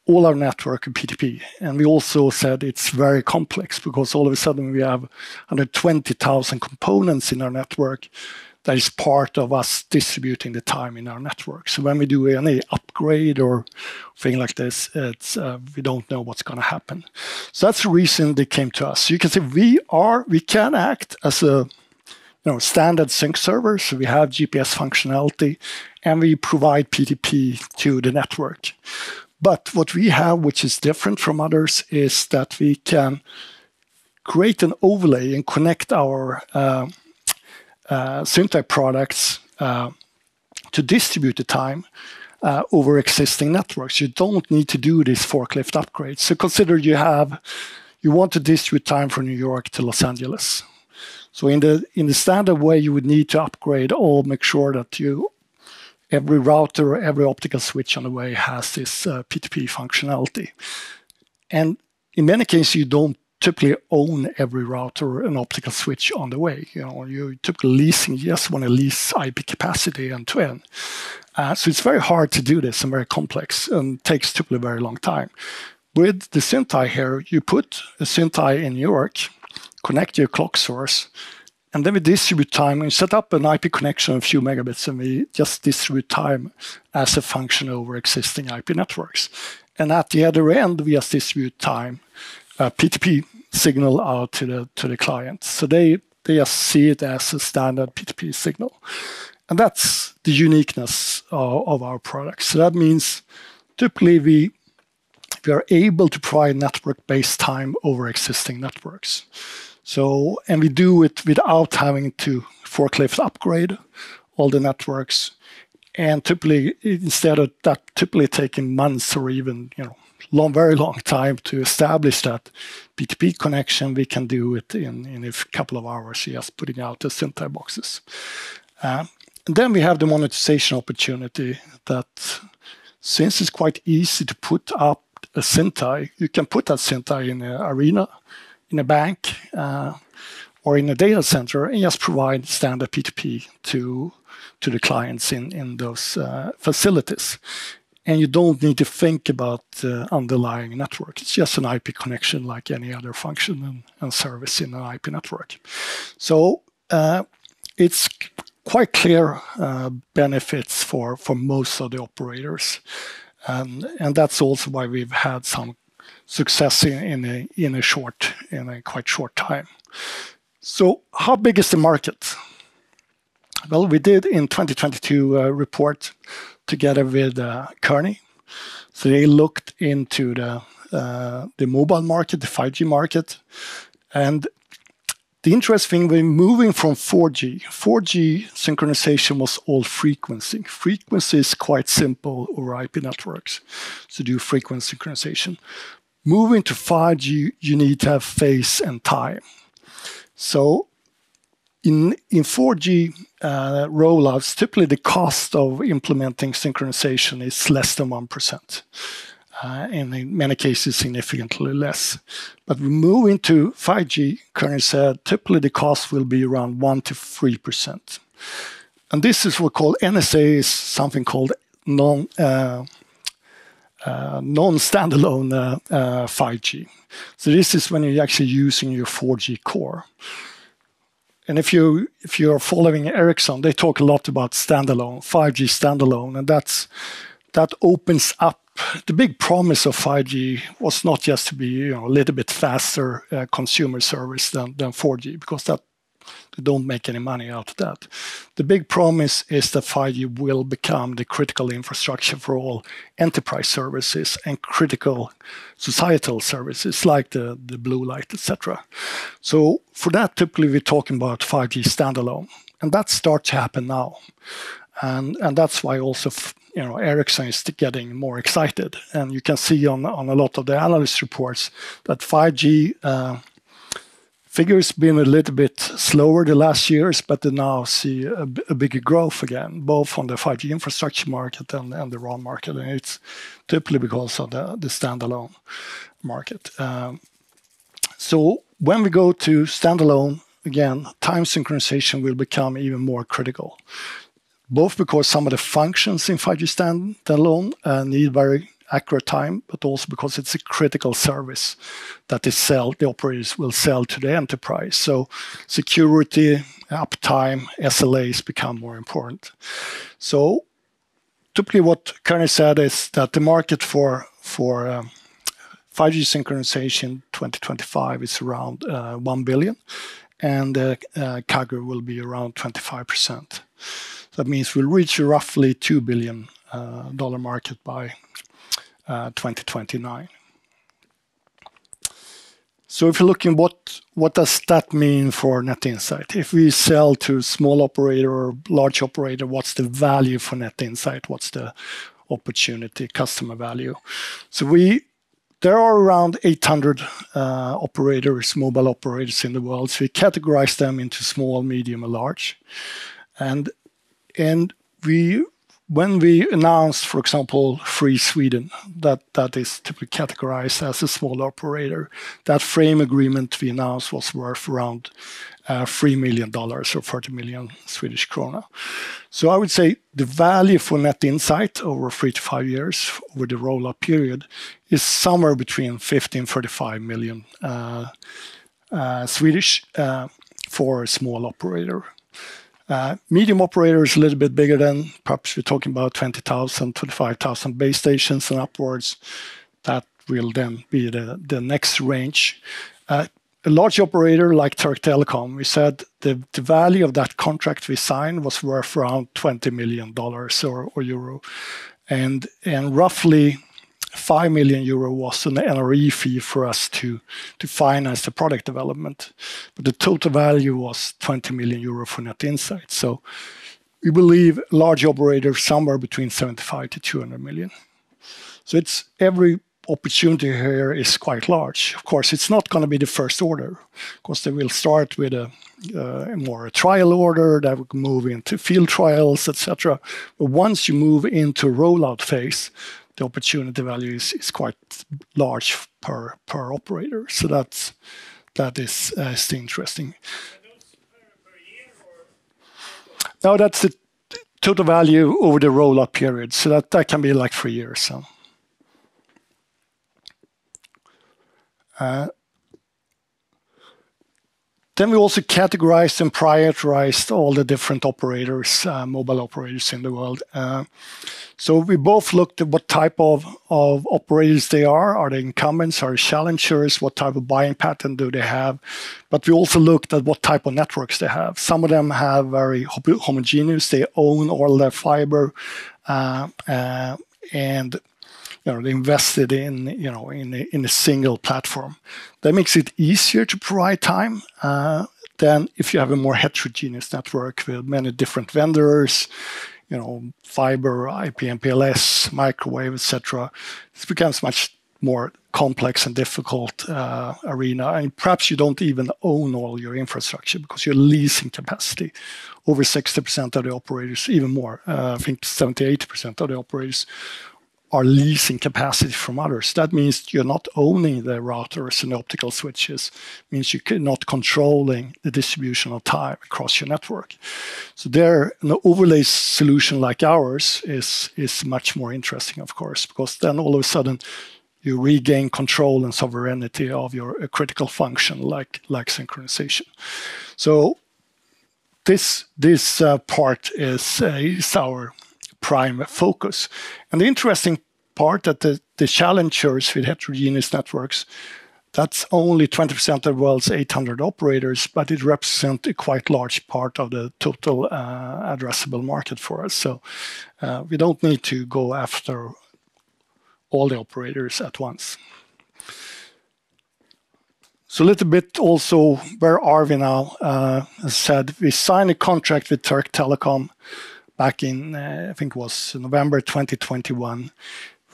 S8: all our network with PTP. And we also said it's very complex because all of a sudden we have 120,000 components in our network that is part of us distributing the time in our network. So when we do any upgrade or thing like this, it's we don't know what's going to happen. So that's the reason they came to us. So you can say we can act as a standard sync server. So we have GPS functionality and we provide PTP to the network. But what we have, which is different from others, is that we can create an overlay and connect our Syntype products to distribute the time over existing networks. You don't need to do this forklift upgrade. So consider you want to distribute time from New York to Los Angeles. So in the standard way, you would need to upgrade or make sure that every router, every optical switch on the way has this PTP functionality. And in many cases, you don't typically own every router and optical switch on the way. You're typically leasing, you just want to lease IP capacity end to end. So it's very hard to do this and very complex and takes typically a very long time. With the Syntype here, you put a Syntype in New York, connect your clock source, and then we distribute time and set up an IP connection of a few megabits, and we just distribute time as a function over existing IP networks. And at the other end, we just distribute time, PTP signal out to the client. So they just see it as a standard PTP signal. And that's the uniqueness of our products. So that means typically we are able to provide network-based time over existing networks. So, and we do it without having to forklift upgrade all the networks. And typically, instead of that typically taking months or even very long time to establish that PTP connection, we can do it in a couple of hours, just putting out the Syntype boxes. And then we have the monetization opportunity that since it's quite easy to put up a Syntype, you can put that Syntype in an arena, in a bank, or in a data center, and just provide standard PTP to the clients in those facilities. And you don't need to think about the underlying network. It's just an IP connection like any other function and service in an IP network. So it's quite clear benefits for most of the operators. And that's also why we've had some success in a quite short time. So how big is the market? Well, we did in 2022 a report together with Kearney. So they looked into the mobile market, the 5G market. And the interesting thing, we're moving from 4G. 4G synchronization was all frequency. Frequency is quite simple over IP networks to do frequency synchronization. Moving to 5G, you need to have phase and time. So in 4G rollouts, typically the cost of implementing synchronization is less than 1%. And in many cases, significantly less. But we move into 5G, Kearney said, typically the cost will be around 1 to 3%. And this is what we call NSA, is something called non-standalone 5G. So this is when you're actually using your 4G core. And if you're following Ericsson, they talk a lot about standalone, 5G standalone, and that opens up. The big promise of 5G was not just to be a little bit faster consumer service than 4G, because they don't make any money out of that. The big promise is that 5G will become the critical infrastructure for all enterprise services and critical societal services like the blue light, etc. So for that, typically we're talking about 5G standalone, and that starts to happen now. And that's why also Ericsson is getting more excited. And you can see on a lot of the analyst reports that 5G Figures been a little bit slower the last years, but they now see a bigger growth again, both on the 5G infrastructure market and the RAN market. And it's typically because of the standalone market. So when we go to standalone, again, time synchronization will become even more critical, both because some of the functions in 5G standalone need very accurate time, but also because it's a critical service that the operators will sell to the enterprise. So security, uptime, SLAs become more important. So typically what Kearney said is that the market for 5G synchronization 2025 is around 1 billion, and CAGR will be around 25%. That means we'll reach a roughly $2 billion market by 2029. So if you're looking what does that mean for Net Insight? If we sell to small operator or large operator, what's the value for Net Insight? What's the opportunity, customer value? So there are around 800 operators, mobile operators in the world. So we categorize them into small, medium, and large. And when we announce, for example, Free Sweden, that is typically categorized as a small operator, that frame agreement we announced was worth around $3 million or 30 million Swedish krona. So I would say the value for Net Insight over 3 to 5 years over the rollout period is somewhere between 50 and 35 million Swedish for a small operator. Medium operator is a little bit bigger than, perhaps we're talking about 20,000, 25,000 base stations and upwards. That will then be the next range. A large operator like Turk Telecom, we said the value of that contract we signed was worth around $20 million or euro. And roughly 5 million euro was an NRE fee for us to finance the product development. But the total value was 20 million euro for Net Insight. So we believe large operators somewhere between 75 to 200 million. So it's every opportunity here is quite large. Of course, it's not going to be the first order, because they will start with a trial order that will move into field trials, etc. But once you move into rollout phase, the opportunity value is quite large per operator. So that is interesting.
S6: Per year or?
S8: Now that's the total value over the rollout period. So that can be like 3 years. So. Then we also categorized and prioritized all the different operators, mobile operators in the world. So we both looked at what type of operators they are. Are they incumbents? Are they challengers? What type of buying pattern do they have? But we also looked at what type of networks they have. Some of them have very homogeneous. They own all their fiber, and they invested in a single platform. That makes it easier to provide time than if you have a more heterogeneous network with many different vendors, fiber, IP, MPLS, microwave, etc. This becomes much more complex and difficult arena. And perhaps you don't even own all your infrastructure because you're leasing capacity. Over 60% of the operators, even more, I think 70, 80% of the operators are leasing capacity from others. That means you're not owning the routers and optical switches. It means you're not controlling the distribution of time across your network. So there, an overlay solution like ours is much more interesting, of course, because then all of a sudden you regain control and sovereignty of your critical function like synchronization. So this part is our prime focus. And the interesting part that the challengers with heterogeneous networks, that's only 20% of the world's 800 operators, but it represents a quite large part of the total addressable market for us. So we don't need to go after all the operators at once. So a little bit also, where are we now? As I said, we signed a contract with Turk Telecom back in, I think it was November 2021.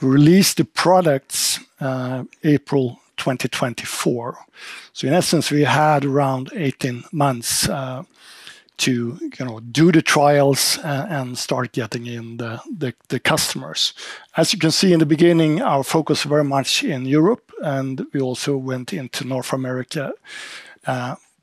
S8: We released the products April 2024. So in essence, we had around 18 months to do the trials and start getting in the customers. As you can see in the beginning, our focus very much in Europe, and we also went into North America.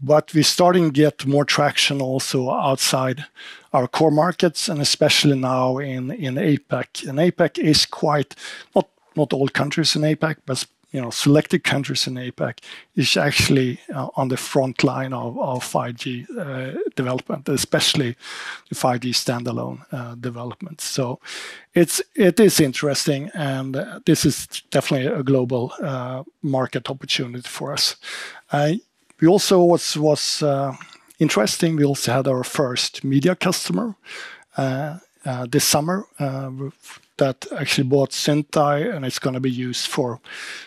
S8: But we're starting to get more traction also outside our core markets, and especially now in APAC. And APAC is quite, not all countries in APAC, but selected countries in APAC is actually on the front line of 5G development, especially the 5G standalone development. So it is interesting, and this is definitely a global market opportunity for us. We also was interesting. We also had our first media customer this summer that actually bought Synthi, and it's going to be used for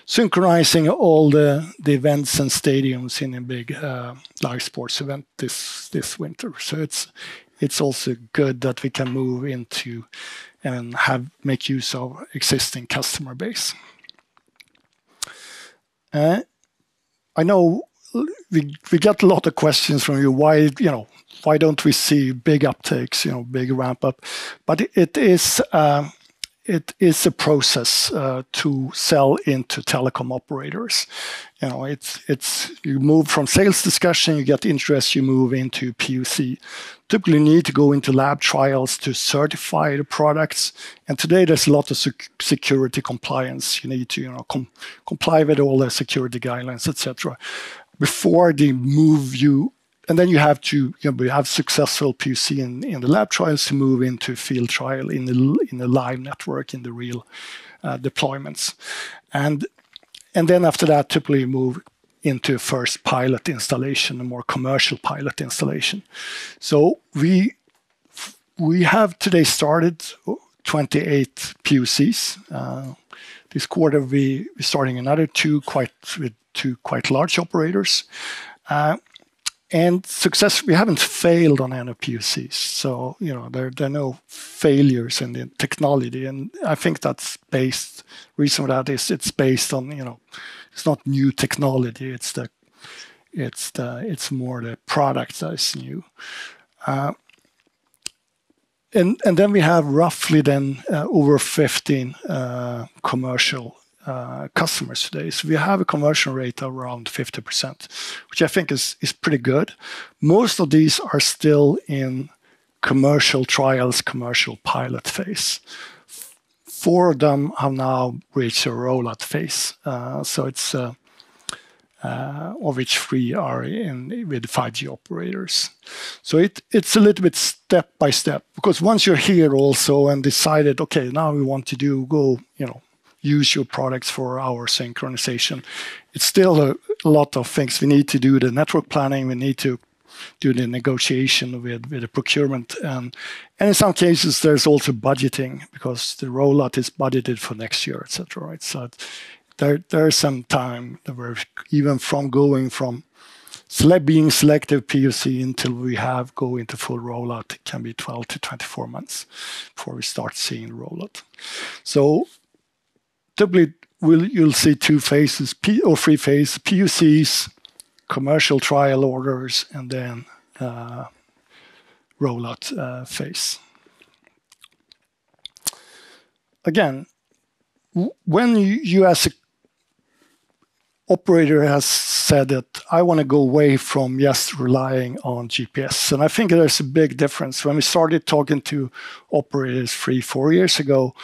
S8: synchronizing all the events and stadiums in a big live sports event this winter. So it's also good that we can move into and make use of existing customer base. I know we get a lot of questions from you. Why don't we see big uptakes, big ramp up? But it is a process to sell into telecom operators. You move from sales discussion, you get interest, you move into POC. Typically, you need to go into lab trials to certify the products. And today, there's a lot of security compliance. You need to comply with all the security guidelines, etc. Before they move you, and then you have to have successful POC in the lab trials to move into field trial in the live network, in the real deployments, and then after that, typically move into first pilot installation, a more commercial pilot installation. So we have today started 28 POCs. This quarter, we're starting another two quite large operators. And success, we haven't failed on any POCs. So, there are no failures in the technology. And I think that's reason for that is it's based on, it's not new technology. It's more the product that is new. And then we have roughly over 15 commercial customers today. So we have a conversion rate of around 50%, which I think is pretty good. Most of these are still in commercial trials, commercial pilot phase. 4 of them have now reached a rollout phase. So it's of which 3 are with 5G operators. So it's a little bit step by step, because once you're here also and decided, okay, now we want to go, use your products for our synchronization. It's still a lot of things. We need to do the network planning. We need to do the negotiation with the procurement. And in some cases, there's also budgeting, because the rollout is budgeted for next year, etc. Right? So there's some time that we're even from going from being selective POC until we go into full rollout. It can be 12 to 24 months before we start seeing rollout. So typically, you'll see 2 phases or 3 phases: POCs, commercial trial orders, and then rollout phase. Again, when you as a operator has said that I want to go away from just relying on GPS, and I think there's a big difference. When we started talking to operators 3-4 years ago,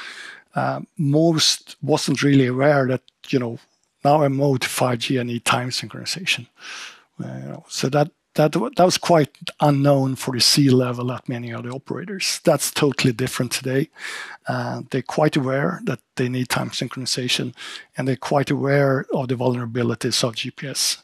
S8: most wasn't really aware that, now I moved to 5G, I need time synchronization. So that was quite unknown for the C-level at many other operators. That's totally different today. They're quite aware that they need time synchronization, and they're quite aware of the vulnerabilities of GPS.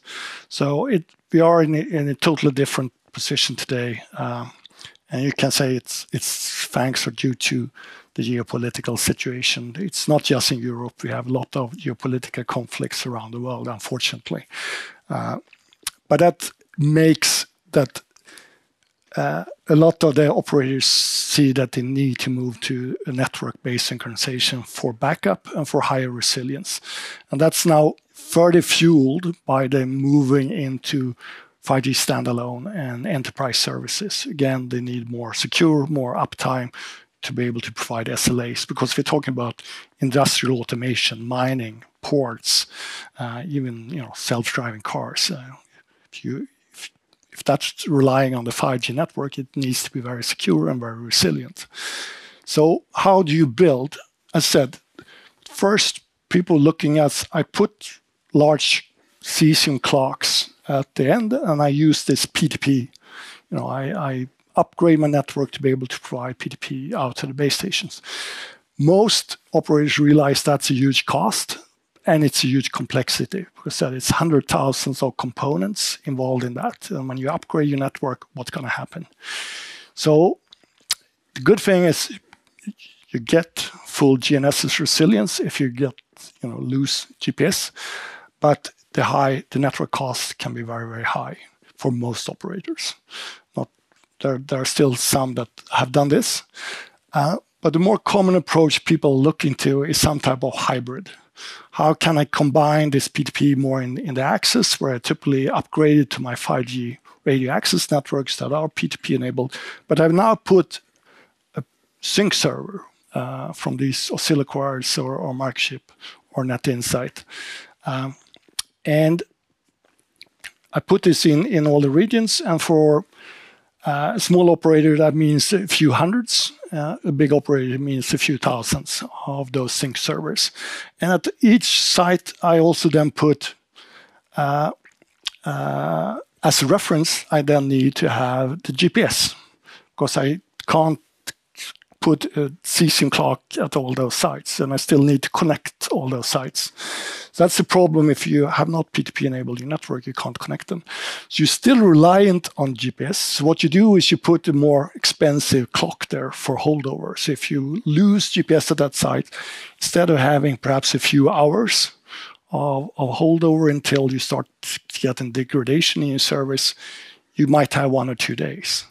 S8: So we are in a totally different position today. And you can say it's thanks or due to the geopolitical situation. It's not just in Europe. We have a lot of geopolitical conflicts around the world, unfortunately. But that makes that a lot of the operators see that they need to move to a network-based synchronization for backup and for higher resilience. And that's now further fueled by them moving into 5G standalone and enterprise services. Again, they need more secure, more uptime to be able to provide SLAs, because we're talking about industrial automation, mining, ports, even self-driving cars. If that's relying on the 5G network, it needs to be very secure and very resilient. So how do you build? As I said, first, people looking at, I put large cesium clocks at the end, and I use this PTP. I upgrade my network to be able to provide PTP out to the base stations. Most operators realize that's a huge cost, and it's a huge complexity, because it's hundreds of thousands of components involved in that. And when you upgrade your network, what's going to happen? So the good thing is you get full GNSS resilience if you get lose GPS, but the network cost can be very, very high for most operators. There are still some that have done this, but the more common approach people look into is some type of hybrid. How can I combine this PTP more in the access, where I typically upgrade it to my 5G radio access networks that are PTP enabled, but I've now put a sync server from these oscilloquartz or Markchip or NetInsight. And I put this in all the regions, and for a small operator, that means a few hundreds. A big operator means a few thousands of those sync servers. And at each site, I also then put, as a reference, I then need to have the GPS, because I can't put a cesium clock at all those sites, and I still need to connect all those sites. So that's the problem. If you have not PTP enabled your network, you can't connect them. So you're still reliant on GPS. So what you do is you put a more expensive clock there for holdover. So if you lose GPS at that site, instead of having perhaps a few hours of holdover until you start getting degradation in your service, you might have 1 or 2 days.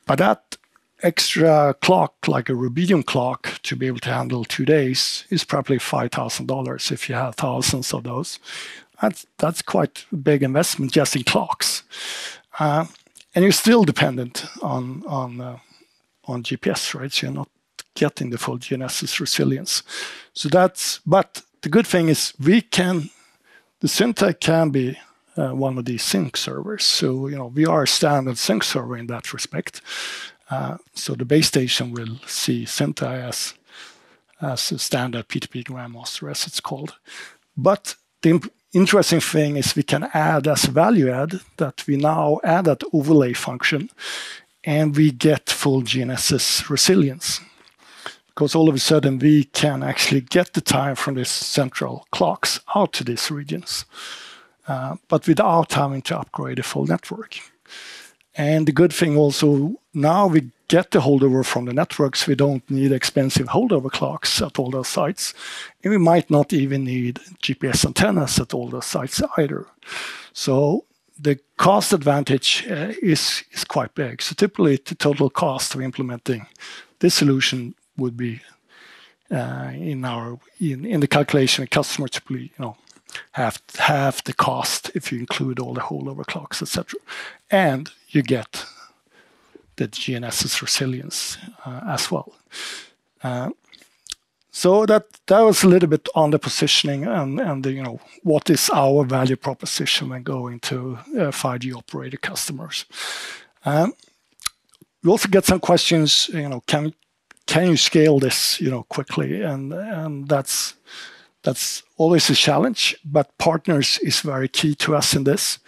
S8: But that extra clock, like a rubidium clock, to be able to handle 2 days is probably $5,000 if you have thousands of those. That's quite a big investment just in clocks, and you're still dependent on GPS, right? So you're not getting the full GNSS resilience. So but the good thing is the Syntac can be one of these sync servers. So we are a standard sync server in that respect. So the base station will see Synta as a standard PTP grandmaster, as it's called. But the interesting thing is we can add as a value add that we now add that overlay function, and we get full GNSS resilience. Because all of a sudden we can actually get the time from these central clocks out to these regions, but without having to upgrade the full network. And the good thing also, now we get the holdover from the networks. We don't need expensive holdover clocks at all those sites. And we might not even need GPS antennas at all those sites either. So the cost advantage is quite big. So typically the total cost of implementing this solution would be in the calculation, a customer typically half the cost if you include all the holdover clocks, etc. And you get the GNSS resilience as well. So that was a little bit on the positioning and what is our value proposition when going to 5G operator customers. We also get some questions. Can you scale this quickly? And that's always a challenge, but partners is very key to us in this.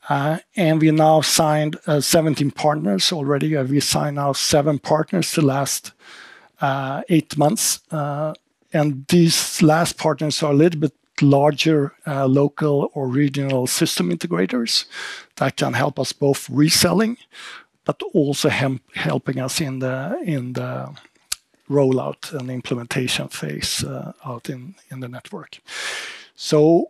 S8: And we now signed 17 partners already. We signed now 7 partners the last 8 months. And these last partners are a little bit larger local or regional system integrators that can help us both reselling, but also helping us in the rollout and implementation phase out in the network. So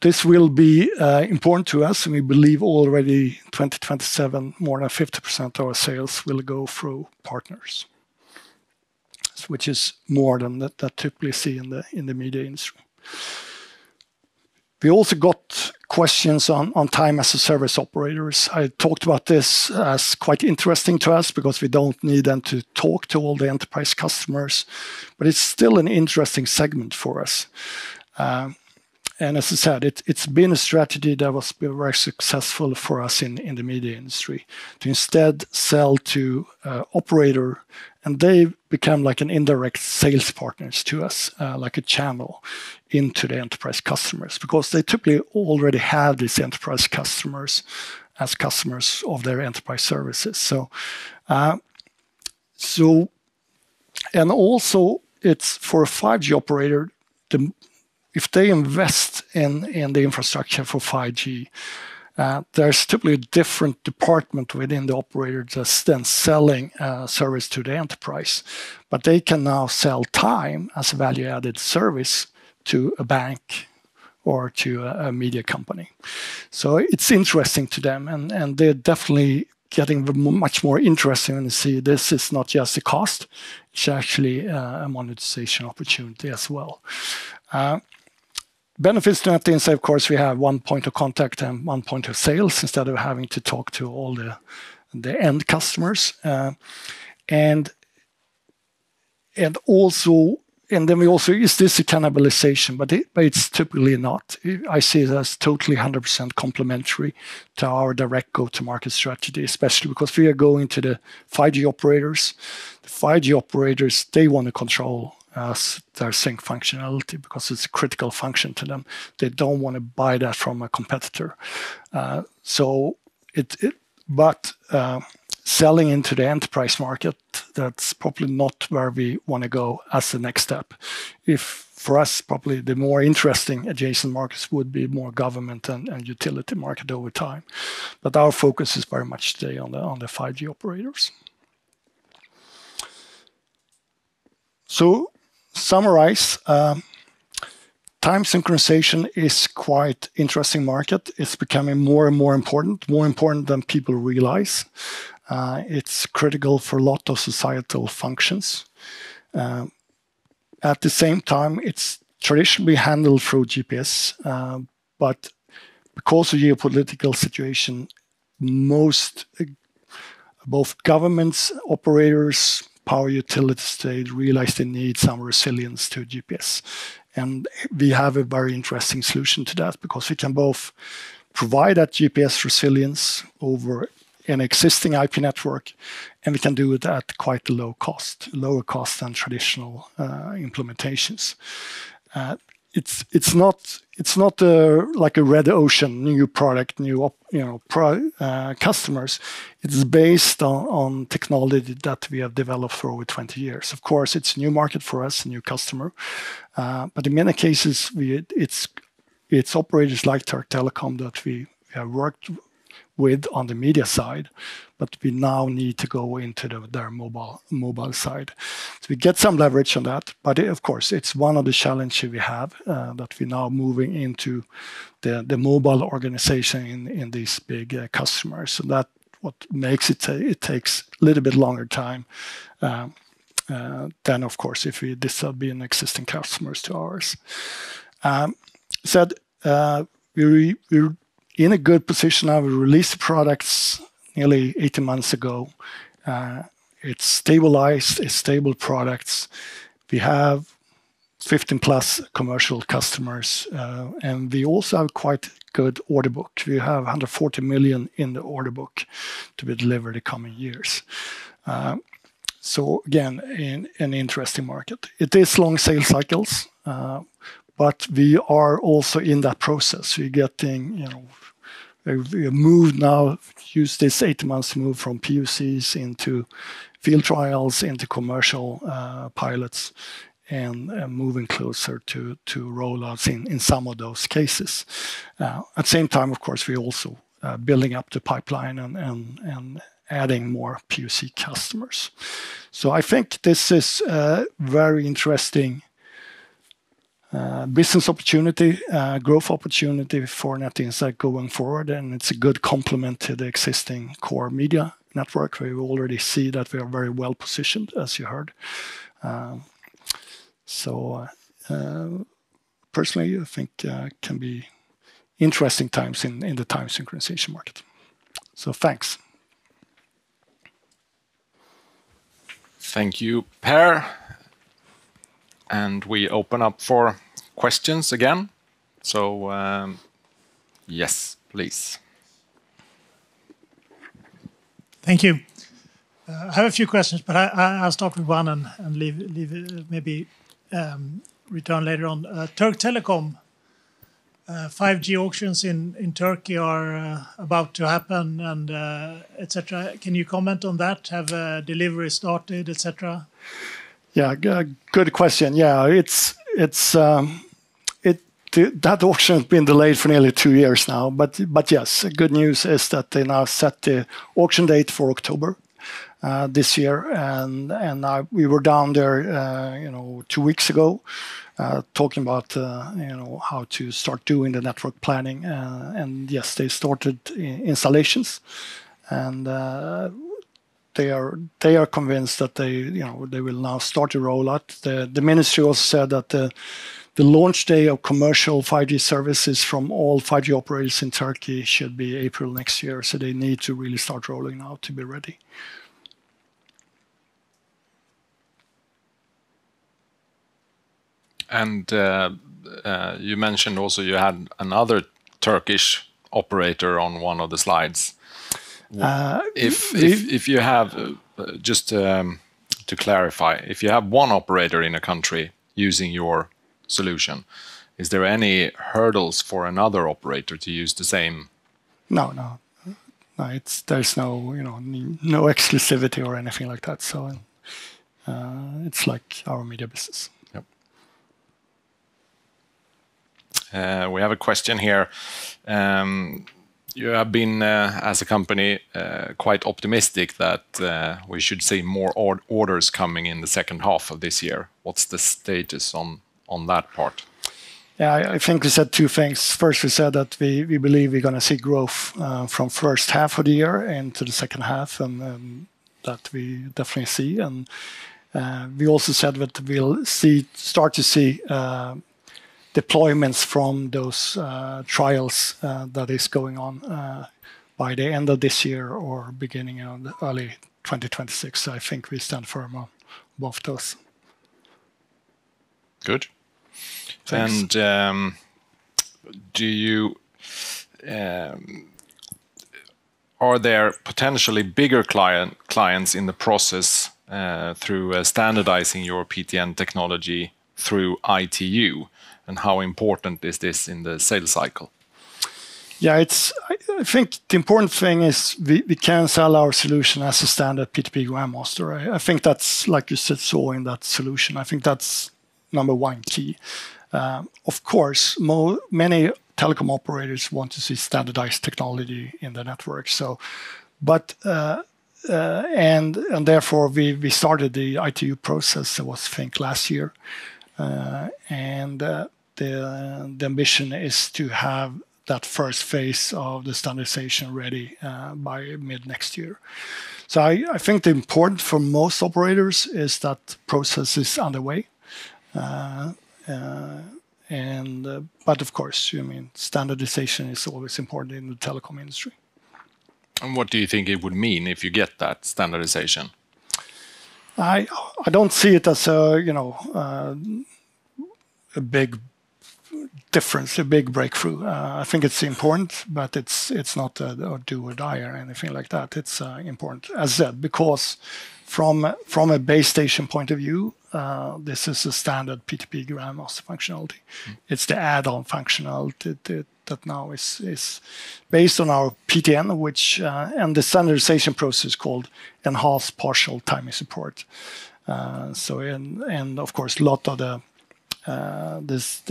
S8: this will be important to us, and we believe already 2027, more than 50% of our sales will go through partners, which is more than that typically see in the media industry. We also got questions on time as a service operators. I talked about this as quite interesting to us because we don't need them to talk to all the enterprise customers, but it's still an interesting segment for us. And as I said, it's been a strategy that was very successful for us in the media industry to instead sell to operator, and they become like an indirect sales partners to us, like a channel into the enterprise customers, because they typically already have these enterprise customers as customers of their enterprise services. So and also it's for a 5G operator, if they invest in the infrastructure for 5G, there's typically a different department within the operator that's then selling service to the enterprise. But they can now sell time as a value-added service to a bank or to a media company. So it's interesting to them, and they're definitely getting much more interesting when they see this is not just a cost, it's actually a monetization opportunity as well. Benefits to Net Insight, of course, we have one point of contact and one point of sales instead of having to talk to all the end customers. And then we also, is this a cannibalization? But it's typically not. I see it as totally 100% complementary to our direct go-to-market strategy, especially because we are going to the 5G operators. The 5G operators, they want to control their sync functionality because it's a critical function to them. They don't want to buy that from a competitor. But selling into the enterprise market, that's probably not where we want to go as the next step. For us, probably the more interesting adjacent markets would be more government and utility market over time. But our focus is very much today on the 5G operators. So, summarize, time synchronization is quite interesting market. It's becoming more and more important than people realize. It's critical for a lot of societal functions. At the same time, it's traditionally handled through GPS, but because of geopolitical situation, both governments, operators, power utilities today realize they need some resilience to GPS. And we have a very interesting solution to that because we can both provide that GPS resilience over an existing IP network, and we can do it at quite a lower cost than traditional implementations. It's not like a red ocean, new product, customers. It's based on technology that we have developed for over 20 years. Of course, it's a new market for us, a new customer. But in many cases, it's operators like Turk Telecom that we have worked with on the media side, but we now need to go into their mobile side. So we get some leverage on that, but of course, it's one of the challenges we have that we're now moving into the mobile organization in these big customers. So that what makes it takes a little bit longer time than, of course, if this had been existing customers to ours. We're in a good position now. We released the products nearly 18 months ago. It's stabilized, it's stable products. We have 15 plus commercial customers, and we also have quite good order book. We have 140 million in the order book to be delivered the coming years. So again, in an interesting market. It is long sales cycles, but we are also in that process. We're getting, we moved now, use this 18 months to move from POCs into field trials, into commercial pilots, and moving closer to rollouts in some of those cases. At the same time, of course, we're also building up the pipeline and adding more POC customers. So I think this is a very interesting business opportunity, growth opportunity for Net Insight going forward, and it's a good complement to the existing core media network. We already see that we are very well positioned, as you heard. Personally, I think can be interesting times in the time synchronization market. So thanks.
S1: Thank you, Per. And we open up for questions again. So, yes, please.
S6: Thank you. I have a few questions, but I'll start with one and leave maybe return later on. Turk Telecom, 5G auctions in Turkey are about to happen, and etc. Can you comment on that? Have delivery started, etc.?
S8: Yeah, good question. Yeah, that auction has been delayed for nearly 2 years now. But yes, good news is that they now set the auction date for October this year, and we were down there, 2 weeks ago, talking about how to start doing the network planning, and yes, they started installations, and they are convinced that they will now start to roll out. The ministry also said that the launch day of commercial 5G services from all 5G operators in Turkey should be April next year. So they need to really start rolling out to be ready.
S1: And you mentioned also you had another Turkish operator on one of the slides. If you have, just to clarify, if you have one operator in a country using your solution, is there any hurdles for another operator to use the same?
S8: No. There's no exclusivity or anything like that. So it's like our media business.
S1: Yep. We have a question here. You have been, as a company, quite optimistic that we should see more orders coming in the second half of this year. What's the status on that part?
S8: Yeah, I think we said two things. First, we said that we believe we're going to see growth from first half of the year into the second half, and that we definitely see. And we also said that we'll start to see deployments from those trials that is going on by the end of this year or beginning of early 2026. So I think we stand firm on both those.
S1: Good.
S8: Thanks.
S1: And do you are there potentially bigger clients in the process through standardizing your PTN technology through ITU? And how important is this in the sales cycle?
S8: Yeah, I think the important thing is we can sell our solution as a standard P2P Grandmaster. I think that's, like you saw in that solution, I think that's number one key. Of course, many telecom operators want to see standardized technology in the network. So, but and therefore we started the ITU process. It was, I think, last year, and the ambition is to have that first phase of the standardization ready by mid next year. So I think the important for most operators is that process is underway. But of course, standardization is always important in the telecom industry.
S1: And what do you think it would mean if you get that standardization?
S8: I don't see it as a big difference, a big breakthrough. I think it's important, but it's not a do or die or anything like that. It's important, as said, because from a base station point of view, this is a standard P2P Grandmaster functionality. It's the add-on functionality that now is based on our PTN, which and the standardization process called enhanced partial timing support. And of course, a lot of the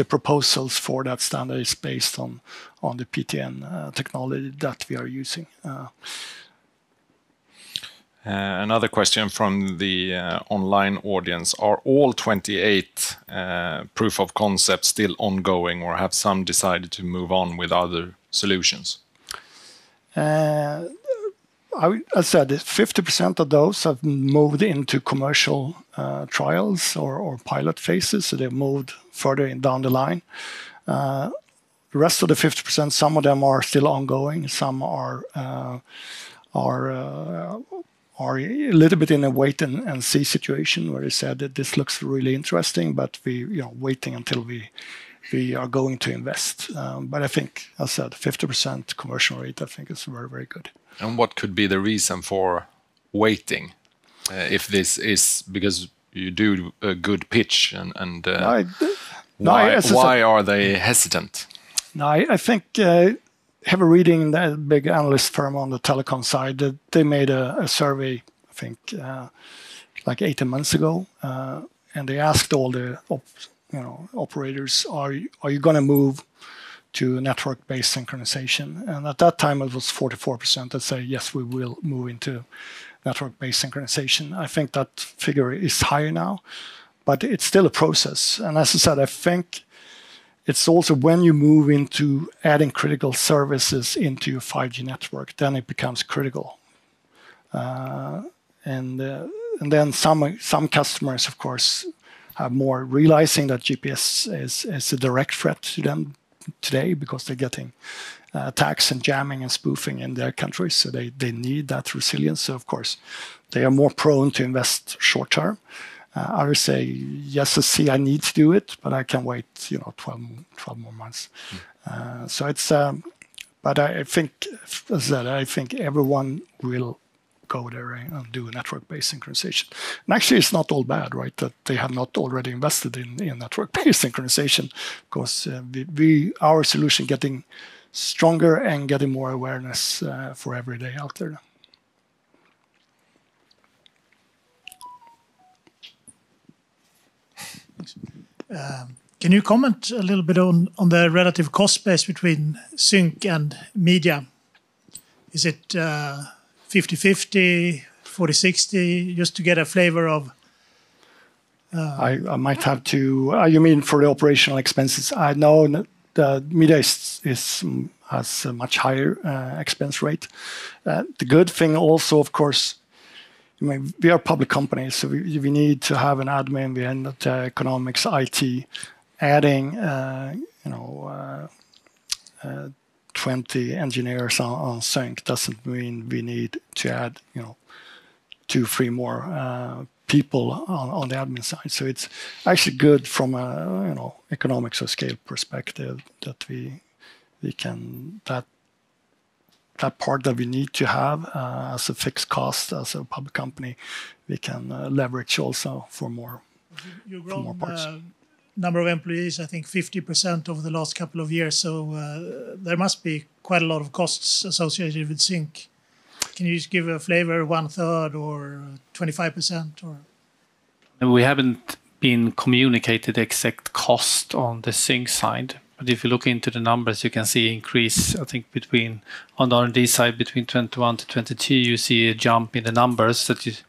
S8: proposals for that standard is based on the PTN technology that we are using.
S1: Another question from the online audience. Are all 28 proof of concepts still ongoing, or have some decided to move on with other solutions?
S8: I said 50% of those have moved into commercial trials or pilot phases, so they've moved further down the line. The rest of the 50%, some of them are still ongoing, some are a little bit in a wait and see situation where they said that this looks really interesting, but we waiting until we are going to invest. But I think, as I said, 50% conversion rate, I think is very, very good.
S1: And what could be the reason for waiting? If this is because you do a good pitch and why are they hesitant?
S8: No, I think have a reading that big analyst firm on the telecom side that they made a survey, I think like 18 months ago, and they asked all the operators, are you going to move to network-based synchronization? And at that time, it was 44% that say, yes, we will move into network-based synchronization. I think that figure is higher now, but it's still a process. And as I said, I think it's also when you move into adding critical services into your 5G network, then it becomes critical. And then some customers, of course, are more realizing that GPS is a direct threat to them today because they're getting attacks and jamming and spoofing in their countries, so they need that resilience. So of course, they are more prone to invest short term. I would say, yes, I see I need to do it, but I can wait 12 more months. So it's, but I think, as I said, I think everyone will go there and do network-based synchronization. And actually, it's not all bad, right? That they have not already invested in network-based synchronization, because our solution getting stronger and getting more awareness for every day out there.
S6: Can you comment a little bit on the relative cost base between sync and media? Is it 50-50, 40-60, just to get a flavor of?
S8: I might have to. You mean for the operational expenses? I know the media has a much higher expense rate. The good thing also, of course, we are a public company, so we need to have an admin, we end at economics, IT. Adding 20 engineers on sync doesn't mean we need to add 2-3 more people on the admin side. So it's actually good from a economics or scale perspective that we can that part that we need to have as a fixed cost as a public company, we can leverage also for more.
S6: You've grown number of employees, I think 50% over the last couple of years. So there must be quite a lot of costs associated with sync. Can you just give a flavor, 1/3 or 25% or?
S2: We haven't been communicated the exact cost on the sync side. But if you look into the numbers, you can see increase, I think, on the R&D side, between 21 to 22, you see a jump in the numbers that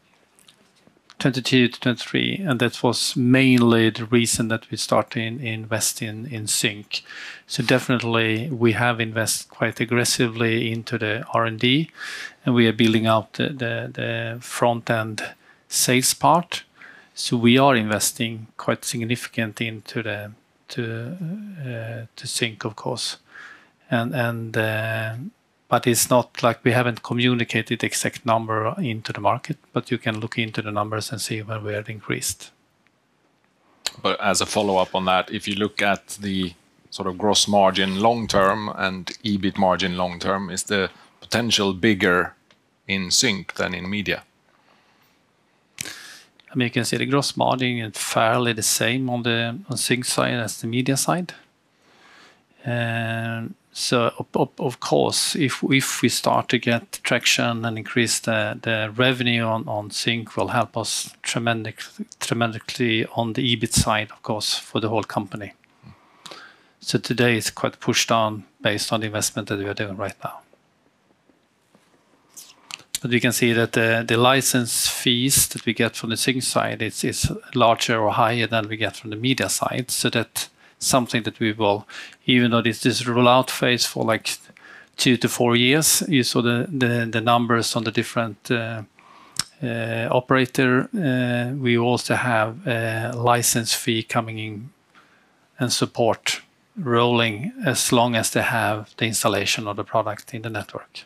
S2: 22 to 23. And that was mainly the reason that we started investing in sync. So definitely we have invested quite aggressively into the R&D, and we are building out the front-end sales part. So we are investing quite significant into the to sync, of course, but it's not like we haven't communicated the exact number into the market, but you can look into the numbers and see where we have increased.
S1: But as a follow-up on that, if you look at the sort of gross margin long term and EBIT margin long term, is the potential bigger in sync than in media?
S2: I mean, you can see the gross margin is fairly the same on the sync side as the media side. So, of course, if we start to get traction and increase the revenue on sync, will help us tremendously on the EBIT side, of course, for the whole company. So today it's quite pushed down based on the investment that we are doing right now. But we can see that the license fees that we get from the sync side is larger or higher than we get from the media side. So that's something that we will, even though this is rollout phase for like 2 to 4 years, you saw the numbers on the different operator. We also have a license fee coming in and support rolling as long as they have the installation of the product in the network.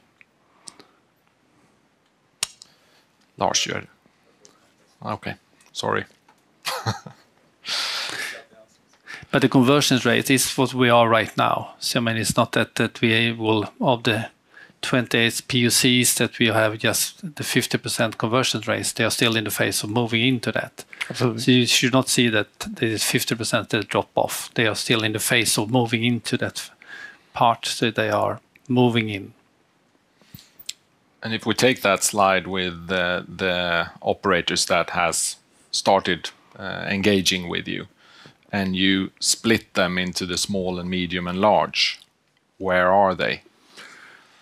S1: Lars, you okay, sorry.
S2: But the conversion rate is what we are right now. So I mean, it's not that we will, of the 28 POCs that we have just the 50% conversion rates, they are still in the phase of moving into that.
S8: Absolutely.
S2: So you should not see that there is 50% that drop off. They are still in the phase of moving into that part, so they are moving in.
S1: And if we take that slide with the operators that has started engaging with you, and you split them into the small and medium and large, where are they?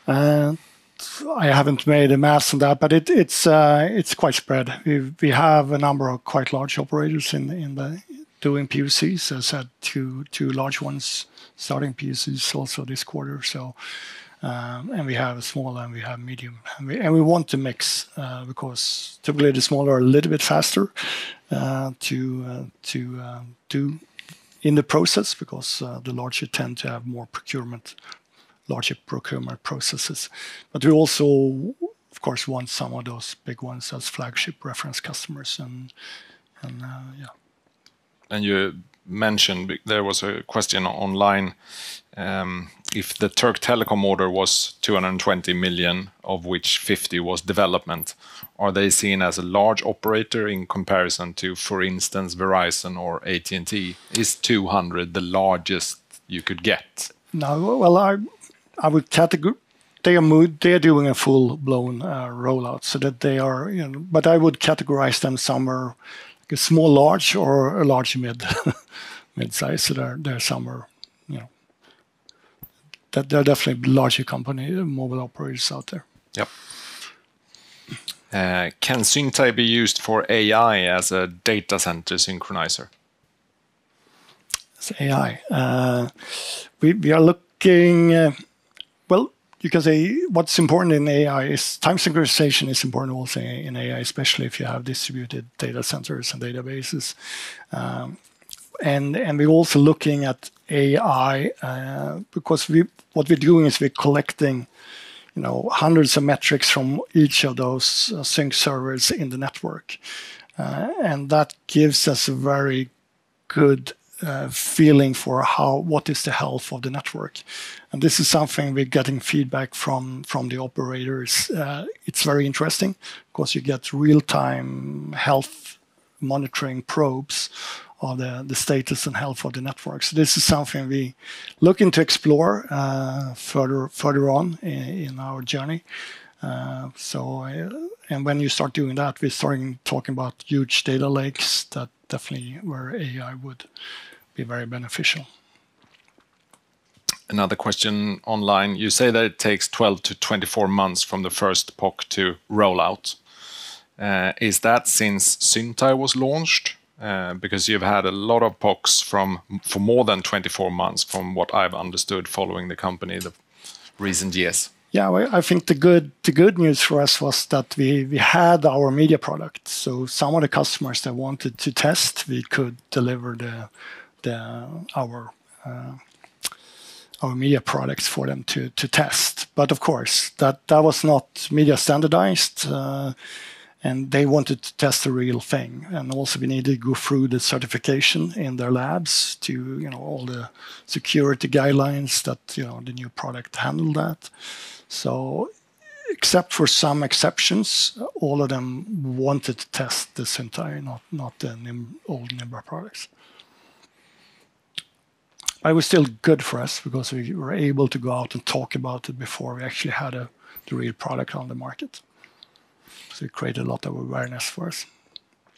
S8: I haven't made a math on that, but it's quite spread. We have a number of quite large operators in the doing POCs. As I said, two large ones starting POCs also this quarter. So, and we have a small and we have medium, and we want to mix because typically the smaller are a little bit faster to do in the process, because the larger tend to have more larger procurement processes. But we also, of course, want some of those big ones as flagship reference customers, and yeah.
S1: And you mentioned, there was a question online, if the Turk Telecom order was 220 million, of which 50 was development, are they seen as a large operator in comparison to, for instance, Verizon or AT&T? Is 200 the largest you could get?
S8: No, well, I would categorize. They are doing a full-blown rollout, so that they are, but I would categorize them somewhere like a small large or a large mid-size. So they're somewhere, that they're definitely larger company, mobile operators out there.
S1: Yep. Can Syntai be used for AI as a data center synchronizer?
S8: As AI, we are looking. Well, you can say what's important in AI is time synchronization is important also in AI, especially if you have distributed data centers and databases. And we're also looking at AI because what we're doing is we're collecting, hundreds of metrics from each of those sync servers in the network, and that gives us a very good feeling for what is the health of the network. And this is something we're getting feedback from the operators. It's very interesting because you get real-time health monitoring probes of the status and health of the network. So this is something we looking to explore further on in our journey. And when you start doing that, we're starting talking about huge data lakes. That definitely where AI would be very beneficial.
S1: Another question online. You say that it takes 12 to 24 months from the first POC to roll out. Is that since Syntai was launched? Because you've had a lot of POCs for more than 24 months, from what I've understood following the company the recent years.
S8: Yeah, well, I think the good news for us was that we had our media product. So some of the customers that wanted to test, we could deliver our media products for them to test. But of course, that was not media standardized, and they wanted to test the real thing. And also we needed to go through the certification in their labs to, all the security guidelines that, the new product handled that. So except for some exceptions, all of them wanted to test the Syntai, not the old Nimbra products. But it was still good for us because we were able to go out and talk about it before we actually had the real product on the market. So it created a lot of awareness for us.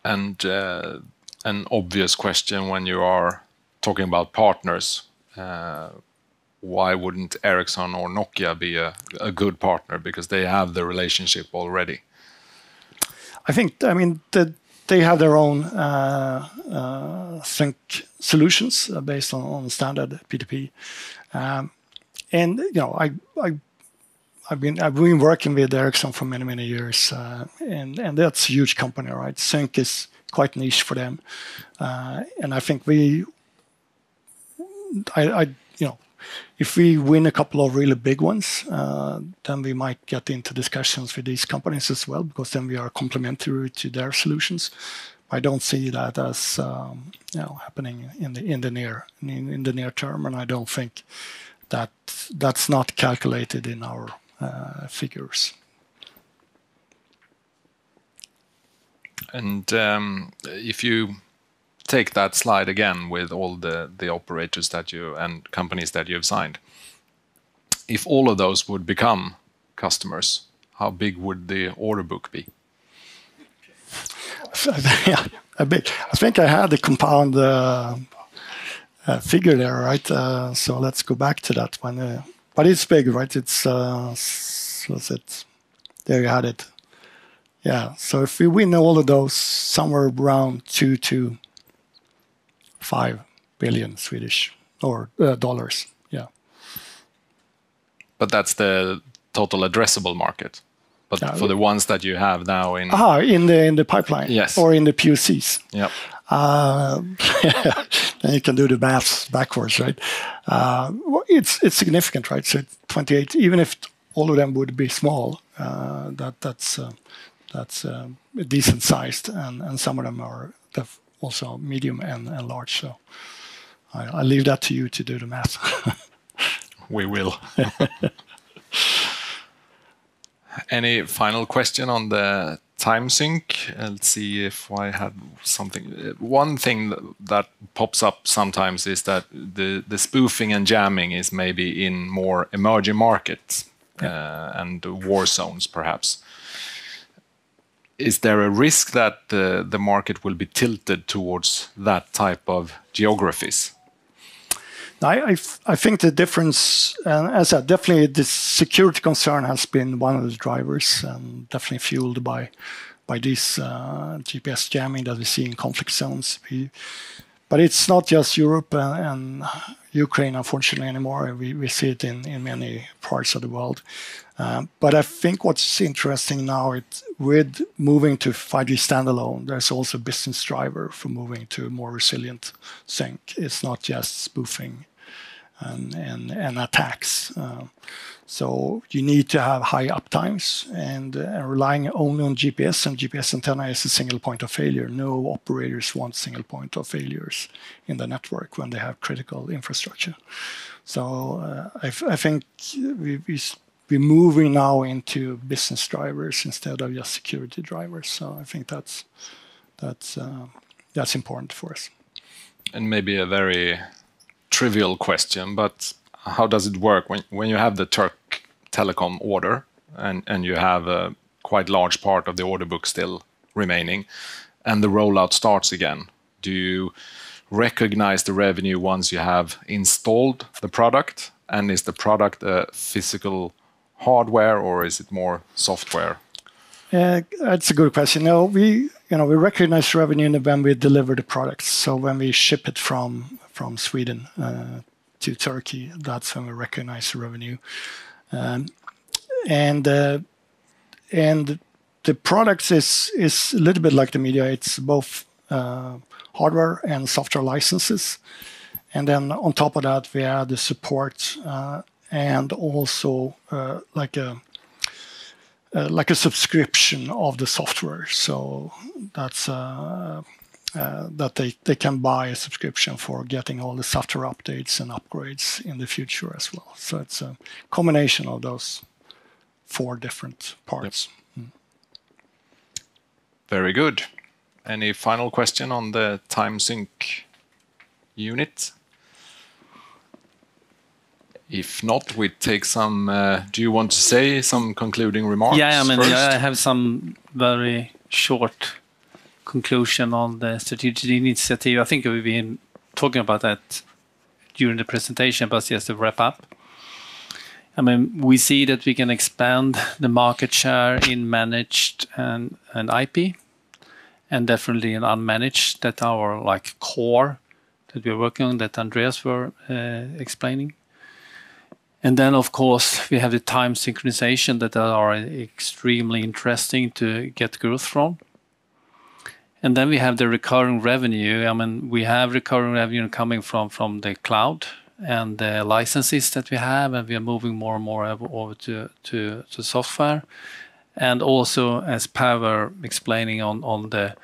S1: And an obvious question when you are talking about partners, why wouldn't Ericsson or Nokia be a good partner, because they have the relationship already?
S8: I mean, they have their own sync solutions based on standard P2P, and I've been working with Ericsson for many years, and that's a huge company, right? Sync is quite niche for them, and I think if we win a couple of really big ones, then we might get into discussions with these companies as well, because then we are complementary to their solutions. I don't see that as happening in the near term, and I don't think that's not calculated in our figures.
S1: And if you take that slide again with all the operators and companies that you have signed, if all of those would become customers, how big would the order book be?
S8: I think I had the compound figure there, right? So let's go back to that one. But it's big, right? It's what's it? There you had it. Yeah. So if we win all of those, somewhere around 2 to 5 billion Swedish or dollars. Yeah.
S1: But that's the total addressable market. But for the ones that you have now in
S8: the pipeline,
S1: yes,
S8: or in the POCs.
S1: Yep.
S8: Then you can do the maths backwards, right? It's significant, right? So 28, even if all of them would be small, that's decent sized, and some of them are also medium and large. So I leave that to you to do the math.
S1: We will. Any final question on the time sync? Let's see if I had something. One thing that pops up sometimes is that the spoofing and jamming is maybe in more emerging markets and war zones, perhaps. Is there a risk that the market will be tilted towards that type of geographies?
S8: I think the difference, as I said, definitely the security concern has been one of the drivers, and definitely fueled by this GPS jamming that we see in conflict zones. But it's not just Europe and Ukraine, unfortunately, anymore. We see it in many parts of the world. But I think what's interesting now, with moving to 5G standalone, there's also a business driver for moving to a more resilient sync. It's not just spoofing and attacks. So you need to have high uptimes, and relying only on GPS and GPS antenna is a single point of failure. No operators want single point of failures in the network when they have critical infrastructure. So I think we're moving now into business drivers instead of just security drivers. So I think that's important for us.
S1: And maybe a very trivial question, but how does it work when you have the Turk Telecom order and you have a quite large part of the order book still remaining, and the rollout starts again? Do you recognize the revenue once you have installed the product? And is the product a physical hardware, or is it more software?
S8: That's a good question. No, we recognize revenue when we deliver the products. So when we ship it from Sweden to Turkey, that's when we recognize the revenue. And the products is a little bit like the media. It's both hardware and software licenses, and then on top of that we add the support and also like a subscription of the software. So that's that they can buy a subscription for getting all the software updates and upgrades in the future as well. So it's a combination of those 4 different parts.
S1: Yep. Very good. Any final question on the time sync unit? If not, we take some. Do you want to say some concluding remarks?
S2: Yeah,
S1: first?
S2: I have some very short conclusion on the strategic initiative. I think we've been talking about that during the presentation, but just to wrap up. I mean, we see that we can expand the market share in managed and IP, and definitely in unmanaged, that our like core that we're working on, that Andreas were explaining. And then, of course, we have the time synchronization that are extremely interesting to get growth from. And then we have the recurring revenue. I mean, we have recurring revenue coming from the cloud and the licenses that we have, and we are moving more and more over to software. And also, as Per were explaining on the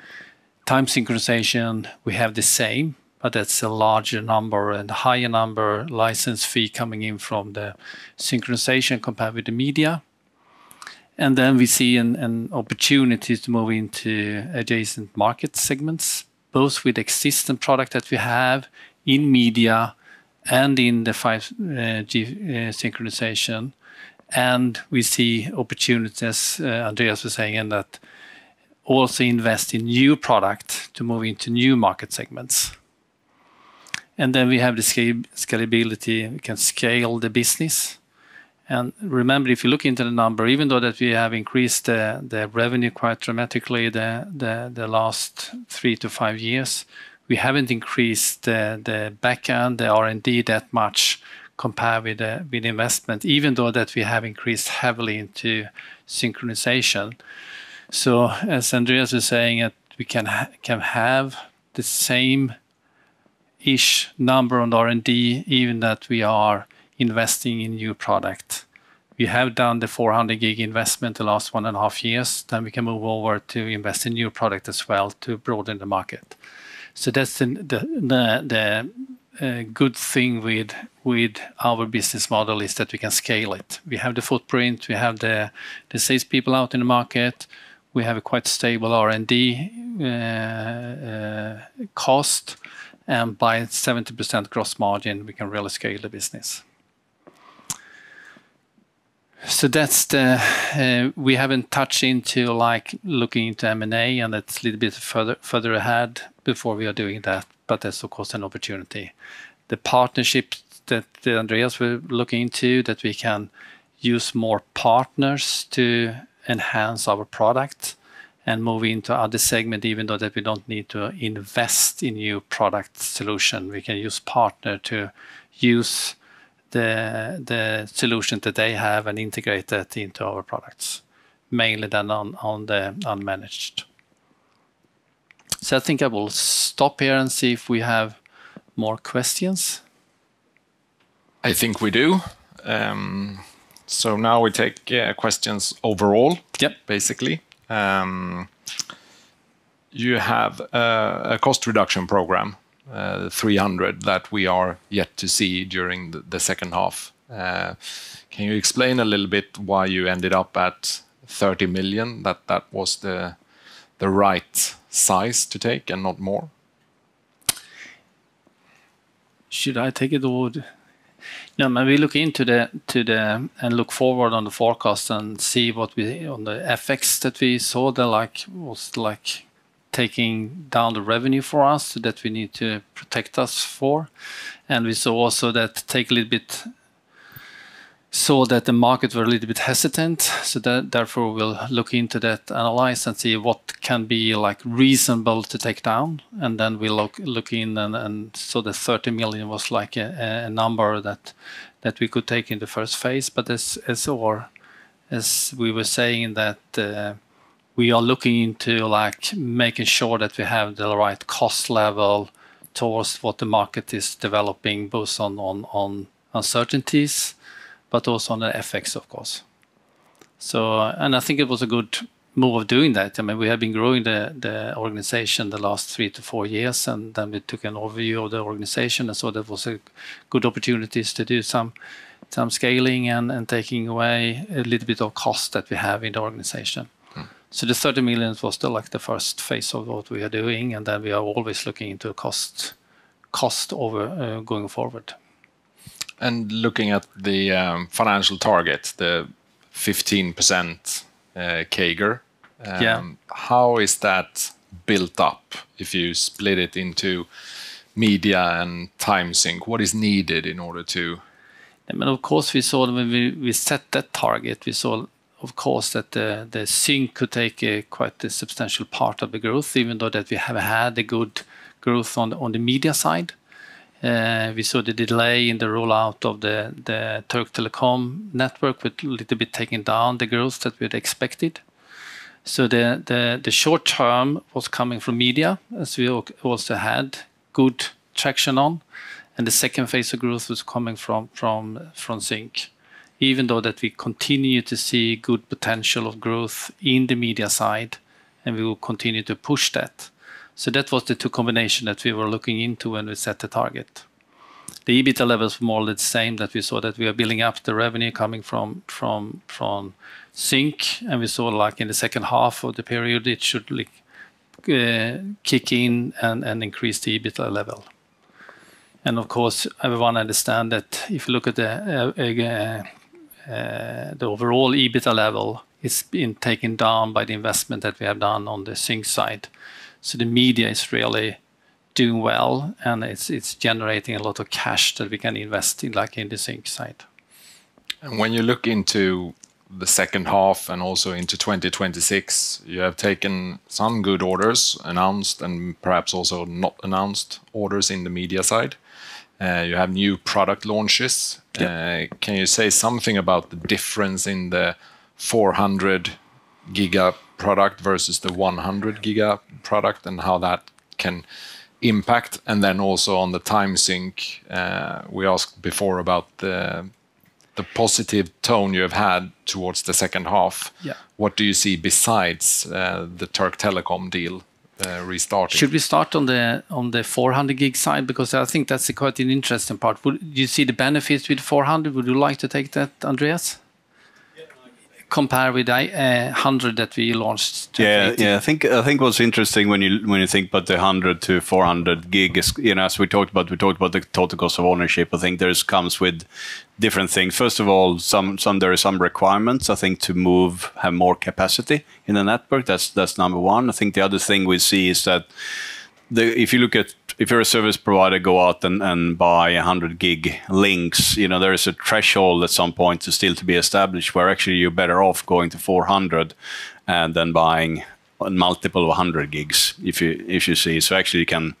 S2: time synchronization, we have the same, but that's a larger number and higher number license fee coming in from the synchronization compared with the media. And then we see an opportunity to move into adjacent market segments, both with existing product that we have in media and in the 5G synchronization. And we see opportunities, Andreas was saying, and that also invest in new product to move into new market segments. And then we have the scalability. We can scale the business. And remember, if you look into the number, even though that we have increased the revenue quite dramatically the last 3 to 5 years, we haven't increased the back end, the R&D that much compared with the investment, even though that we have increased heavily into synchronization. So as Andreas was saying, that we can have the same ish number on R&D, even that we are investing in new product. We have done the 400 gig investment the last 1.5 years. Then we can move over to invest in new product as well to broaden the market. So that's the good thing with our business model is that we can scale it. We have the footprint, we have the sales people out in the market, we have a quite stable R&D cost, and by 70% gross margin, we can really scale the business. So that's we haven't touched into like looking into M&A, and that's a little bit further ahead before we are doing that, but that's of course an opportunity. The partnerships that Andreas were looking into, that we can use more partners to enhance our product and move into other segment, even though that we don't need to invest in new product solution. We can use partner to use the solution that they have and integrate that into our products, mainly then on the unmanaged. So I think I will stop here and see if we have more questions.
S1: I think we do. So now we take questions overall.
S2: Yep.
S1: Basically. You have a cost reduction program, 300, that we are yet to see during the second half. Can you explain a little bit why you ended up at 30 million, that was the right size to take and not more?
S2: Should I take it or? No, man, we look into the and look forward on the forecast and see what we on the FX that we saw that was taking down the revenue for us that we need to protect us for, and we saw also that saw that the market were a little bit hesitant, so that therefore we'll look into that, analyze and see what can be like reasonable to take down, and then we look in and so the 30 million was like a number that we could take in the first phase. But as we were saying that we are looking into like making sure that we have the right cost level towards what the market is developing, both on uncertainties, but also on the FX, of course. So, and I think it was a good move of doing that. I mean, we have been growing the organization the last 3 to 4 years, and then we took an overview of the organization, and so that was a good opportunities to do some scaling and taking away a little bit of cost that we have in the organization. So the 30 million was still like the first phase of what we are doing, and then we are always looking into cost over going forward.
S1: And looking at the financial target, the 15% CAGR, how is that built up? If you split it into media and time sync, what is needed in order to
S2: And of course, we saw when we set that target, we saw, of course, that the sync could take quite a substantial part of the growth, even though that we have had a good growth on the media side. We saw the delay in the rollout of the Turk Telecom network, with a little bit taking down the growth that we had expected. So the short term was coming from media, as we also had good traction on, and the second phase of growth was coming from sync. Even though that we continue to see good potential of growth in the media side, and we will continue to push that. So that was the two combination that we were looking into when we set the target. The EBITDA levels were more or less the same, that we saw that we are building up the revenue coming from sync, and we saw like in the second half of the period it should like, kick in and increase the EBITDA level. And of course, everyone understand that if you look at the overall EBITDA level, it's been taken down by the investment that we have done on the sync side. So the media is really doing well, and it's generating a lot of cash that we can invest in, like in the sync side.
S1: And when you look into the second half and also into 2026, you have taken some good orders announced and perhaps also not announced orders in the media side. You have new product launches. Yep. Can you say something about the difference in the 400 giga product versus the 100 giga product, and how that can impact? And then also on the time sync, we asked before about the positive tone you have had towards the second half.
S2: Yeah.
S1: What do you see besides the Turk Telecom deal restarting?
S2: Should we start on the 400 gig side, because I think that's quite an interesting part. Would you see the benefits with 400? Would you like to take that, Andreas? Compare with 100 that we launched.
S4: Yeah. I think what's interesting when you think about the 100 to 400 gig is, as we talked about the total cost of ownership. I think comes with different things. First of all, there are some requirements, I think, to have more capacity in the network. That's number one. I think the other thing we see is that if you're a service provider, go out and buy 100 gig links, there is a threshold at some point to be established where actually you're better off going to 400 and then buying a multiple of 100 gigs, if you see. So actually you can,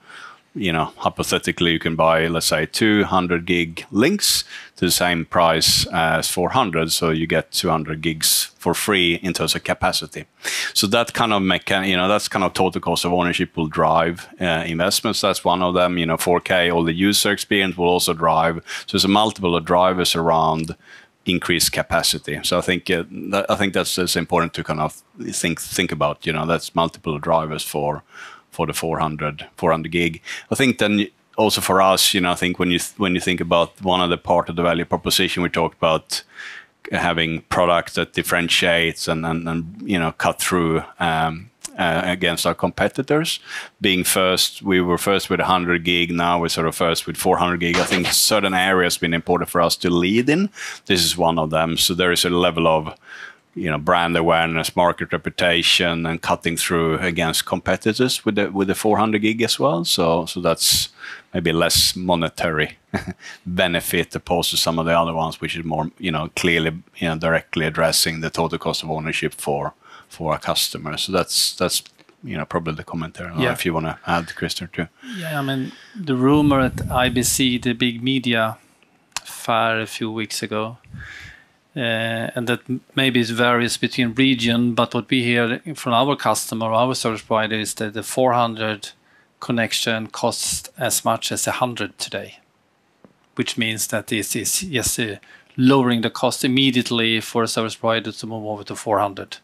S4: hypothetically, you can buy, let's say, 200 gig links to the same price as 400, so you get 200 gigs for free in terms of capacity. So that kind of that's kind of total cost of ownership will drive investments. That's one of them. 4K, all the user experience will also drive. So there's a multiple of drivers around increased capacity. So I think that's important to kind of think about. That's multiple of drivers for the 400 gig. I think then also for us, I think when you think about one of the part of the value proposition, we talked about having product that differentiates and cut through against our competitors. Being first, we were first with 100 gig. Now we're sort of first with 400 gig. I think certain areas have been important for us to lead in. This is one of them. So there is a level of brand awareness, market reputation, and cutting through against competitors with the 400 gig as well. So that's maybe less monetary benefit opposed to some of the other ones, which is more clearly directly addressing the total cost of ownership for our customers. So that's probably the commentary. Yeah. If you want to add, Crister, too.
S2: Yeah, I mean, the rumor at IBC, the big media fair a few weeks ago, and that maybe it varies between region, but what we hear from our customer, our service provider, is that the 400 connection costs as much as 100 today, which means that this is lowering the cost immediately for a service provider to move over to 400,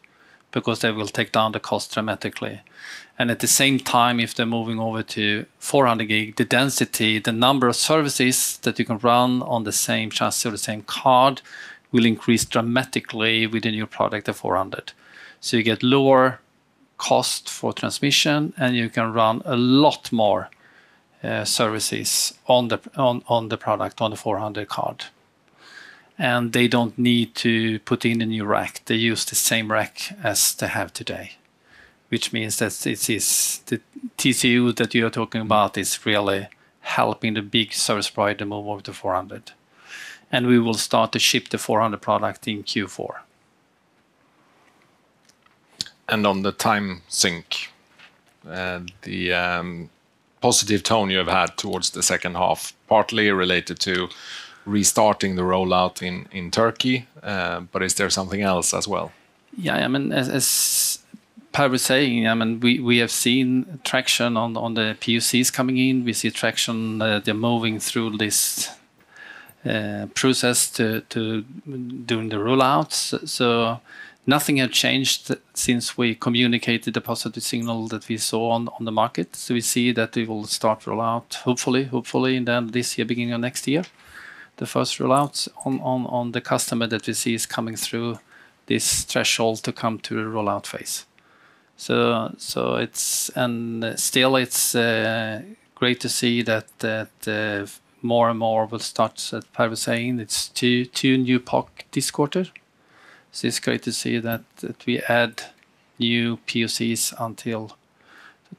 S2: because they will take down the cost dramatically. And at the same time, if they're moving over to 400 gig, the density, the number of services that you can run on the same chassis or the same card will increase dramatically with the new product at 400. So you get lower cost for transmission, and you can run a lot more services on the product, on the 400 card. And they don't need to put in a new rack. They use the same rack as they have today, which means that it is the TCU that you are talking about is really helping the big service provider move over to 400. and we will start to ship the 400 product in Q4.
S1: And on the time sync, the positive tone you have had towards the second half, partly related to restarting the rollout in Turkey, but is there something else as well?
S2: Yeah, I mean, as Per was saying, I mean, we have seen traction on the POCs coming in. We see traction, they're moving through this process to doing the rollouts. So nothing has changed since we communicated the positive signal that we saw on the market. So we see that we will start rollout, hopefully in the end of this year, beginning of next year. The first rollouts on the customer that we see is coming through this threshold to come to the rollout phase. So it's, and still it's great to see that more and more will start, as Per was saying, it's two new POC this quarter. So it's great to see that we add new POCs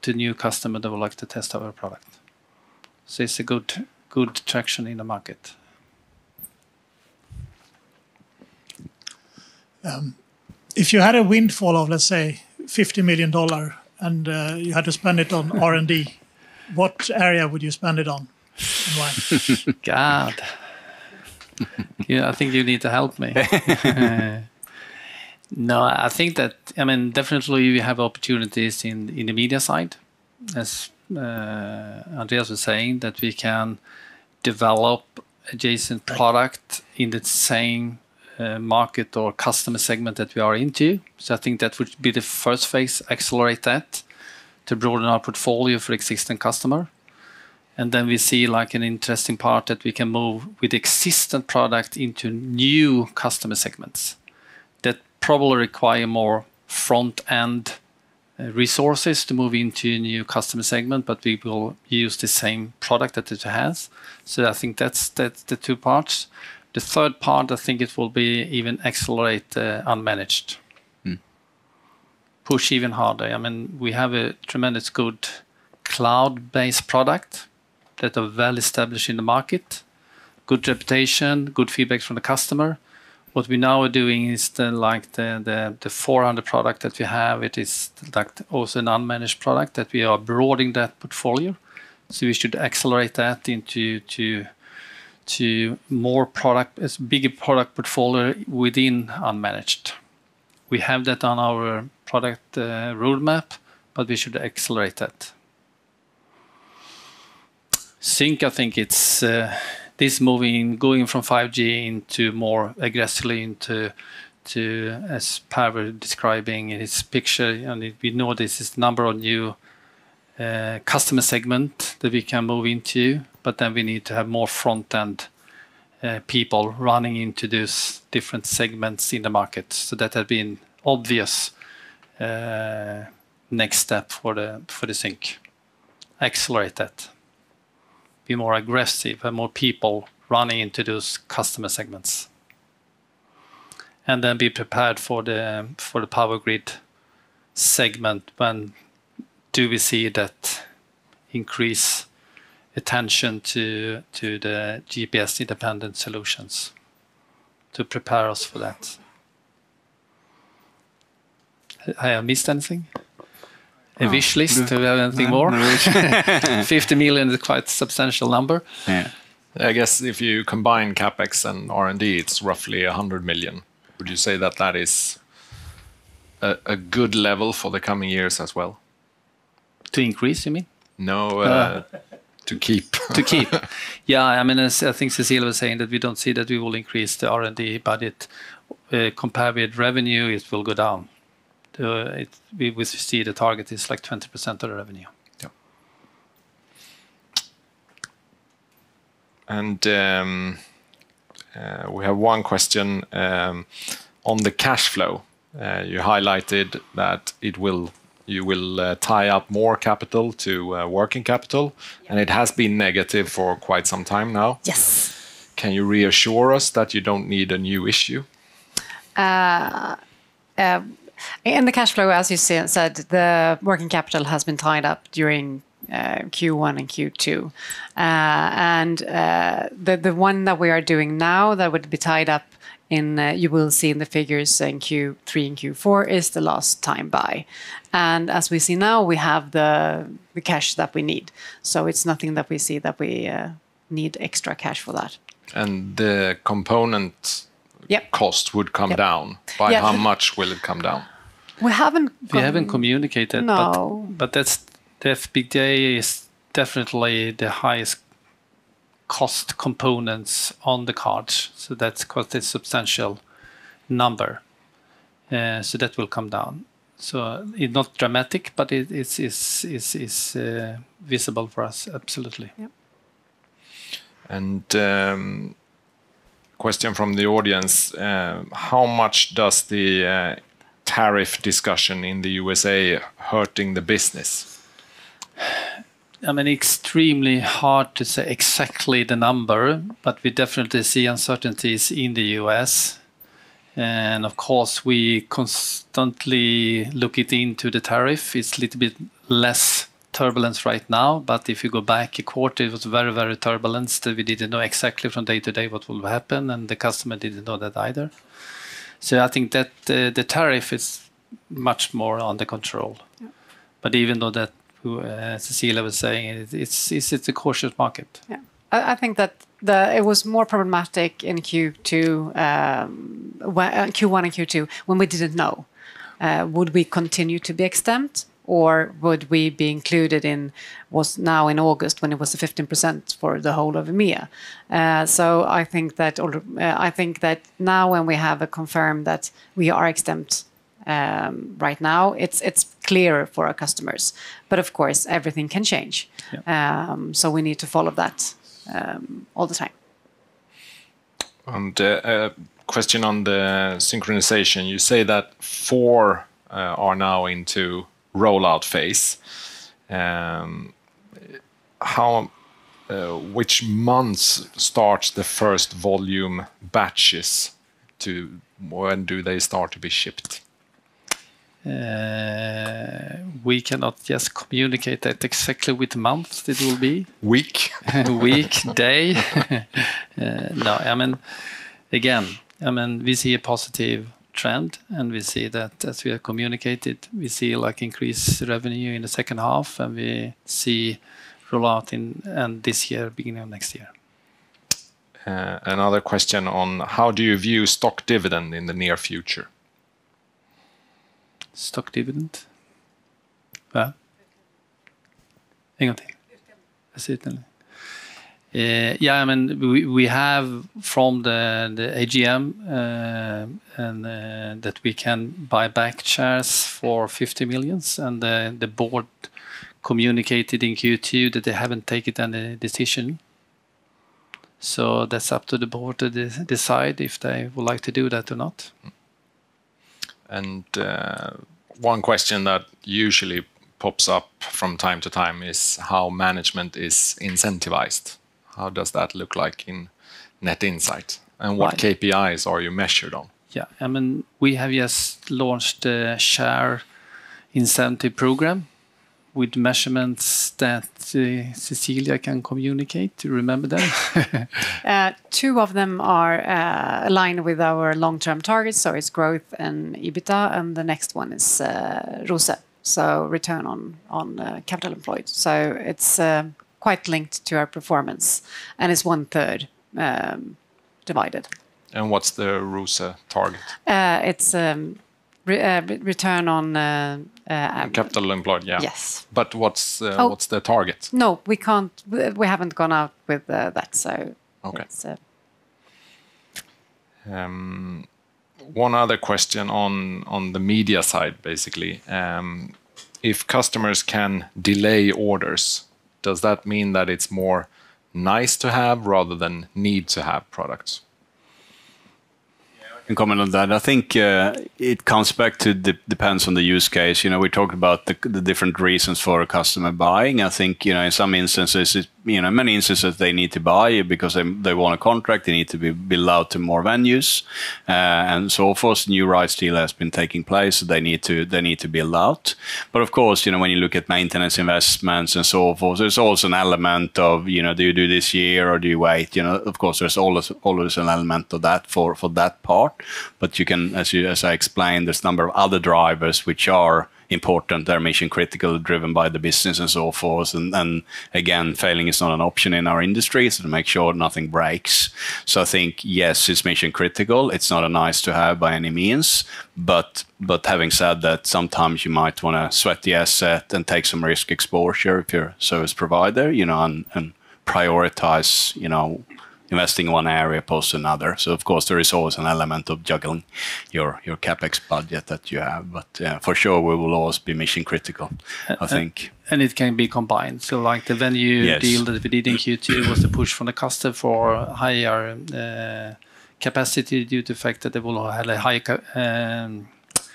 S2: to new customer that would like to test our product. So it's a good traction in the market.
S6: If you had a windfall of, let's say, $50 million and you had to spend it on R&D, what area would you spend it on and why?
S2: God. Yeah, I think you need to help me. No, I think that, I mean, definitely we have opportunities in the media side. As Andreas was saying, that we can develop adjacent product in the same market or customer segment that we are into. So I think that would be the first phase, accelerate that to broaden our portfolio for existing customer. And then we see like an interesting part that we can move with existing product into new customer segments that probably require more front-end resources to move into a new customer segment, but we will use the same product that it has. So I think that's the two parts. The third part, I think it will be even accelerate unmanaged. Push even harder. I mean, we have a tremendous good cloud-based product that are well established in the market, good reputation, good feedback from the customer. What we now are doing is the 400 product that we have. It is like also an unmanaged product that we are broadening that portfolio. So we should accelerate that into to more product, as bigger product portfolio within unmanaged. We have that on our product roadmap, but we should accelerate that. Sync, I think it's this moving, going from 5G into more aggressively into, as Per was describing in his picture, and we know this is number of new customer segment that we can move into, but then we need to have more front-end people running into those different segments in the market. So that has been obvious next step for the sync. Accelerate that. Be more aggressive, have more people running into those customer segments. And then be prepared for the power grid segment. When do we see that increase attention to the GPS independent solutions to prepare us for that? Have I missed anything? A wish list? Do we have anything more? 50 million is quite a substantial number.
S1: Yeah. I guess if you combine CapEx and R&D, it's roughly 100 million. Would you say that that is a good level for the coming years as well?
S2: To increase, you mean?
S1: No, to keep.
S2: To keep. Yeah, I mean, as I think Cecilia was saying, that we don't see that we will increase the R&D budget. Compared with revenue, it will go down. We see the target is like 20% of the revenue.
S1: Yeah. And we have one question on the cash flow. You highlighted that you will tie up more capital to working capital, and it has been negative for quite some time now.
S3: Yes.
S1: Can you reassure us that you don't need a new issue?
S3: In the cash flow, as you said, the working capital has been tied up during Q1 and Q2. And the one that we are doing now that would be tied up in, you will see in the figures in Q3 and Q4, is the last time buy. And as we see now, we have the cash that we need. So it's nothing that we see that we need extra cash for that.
S1: And the component cost would come down. By how much will it come down?
S2: We haven't communicated,
S3: no.
S2: but that's the FPGA is definitely the highest cost components on the cards. So that's quite a substantial number. So that will come down. So it's not dramatic, but it is visible for us, absolutely.
S3: Yep.
S1: And question from the audience, how much does the tariff discussion in the USA hurting the business?
S2: I mean, extremely hard to say exactly the number, but we definitely see uncertainties in the US. And of course, we constantly look into the tariff. It's a little bit less turbulence right now, but if you go back a quarter, it was very, very turbulent. We didn't know exactly from day to day what will happen, and the customer didn't know that either. So I think that the tariff is much more under control. Yeah. But even though that, Cecilia was saying, it's a cautious market.
S3: Yeah, I think that it was more problematic in Q1 and Q2 when we didn't know. Would we continue to be exempt, or would we be included in was now in August when it was 15% for the whole of EMEA? So I think that now when we have confirmed that we are exempt right now, it's clearer for our customers. But of course, everything can change. Yeah. So we need to follow that all the time.
S1: And a question on the synchronization. You say that 4 are now into rollout phase. Which months starts the first volume batches? When do they start to be shipped?
S2: We cannot just communicate that exactly which month it will be.
S1: Week?
S2: Week, day. No, I mean, again, we see a positive trend, and we see that as we have communicated, we see like increased revenue in the second half, and we see rollout in this year, beginning of next year.
S1: Another question on how do you view stock dividend in the near future?
S2: Stock dividend? Va? En gång till. Yeah, I mean, we have from the AGM and that we can buy back shares for 50 million, and the board communicated in Q2 that they haven't taken any decision. So that's up to the board to decide if they would like to do that or not.
S1: And one question that usually pops up from time to time is how management is incentivized. How does that look like in Net Insight? And what KPIs are you measured on?
S2: Yeah, I mean, we have just launched a share incentive program with measurements that Cecilia can communicate. Do you remember them?
S3: 2 of them are aligned with our long-term targets, so it's growth and EBITDA, and the next one is ROCE, so return on capital employed. So it's quite linked to our performance, and it's 1/3 divided.
S1: And what's the ROCE target?
S3: It's return on
S1: capital employed. Yeah.
S3: Yes.
S1: But what's the target?
S3: No, we can't. We haven't gone out with that. So
S1: okay. One other question on the media side, basically. If customers can delay orders, does that mean that it's more nice to have rather than need to have products?
S4: I can comment on that. I think it comes back to depends on the use case. We talked about the different reasons for a customer buying. I think in some instances many instances they need to buy because they want a contract, they need to be built out to more venues, and so forth. New rights deal has been taking place, so they need to build out. But of course, when you look at maintenance investments and so forth, there's also an element of, do you do this year or do you wait? Of course, there's always an element of that for that part. But you can, as I explained, there's a number of other drivers which are important. They're mission critical, driven by the business and so forth. And again, failing is not an option in our industry, so to make sure nothing breaks. So I think, yes, it's mission critical. It's not a nice to have by any means. But having said that, sometimes you might want to sweat the asset and take some risk exposure if you're a service provider, and prioritize, investing in one area opposed to another. So of course there is always an element of juggling your capex budget that you have, but for sure we will always be mission critical, I think.
S2: And it can be combined. So like the venue deal that we did in Q2 was the push from the customer for higher capacity due to the fact that they will have a high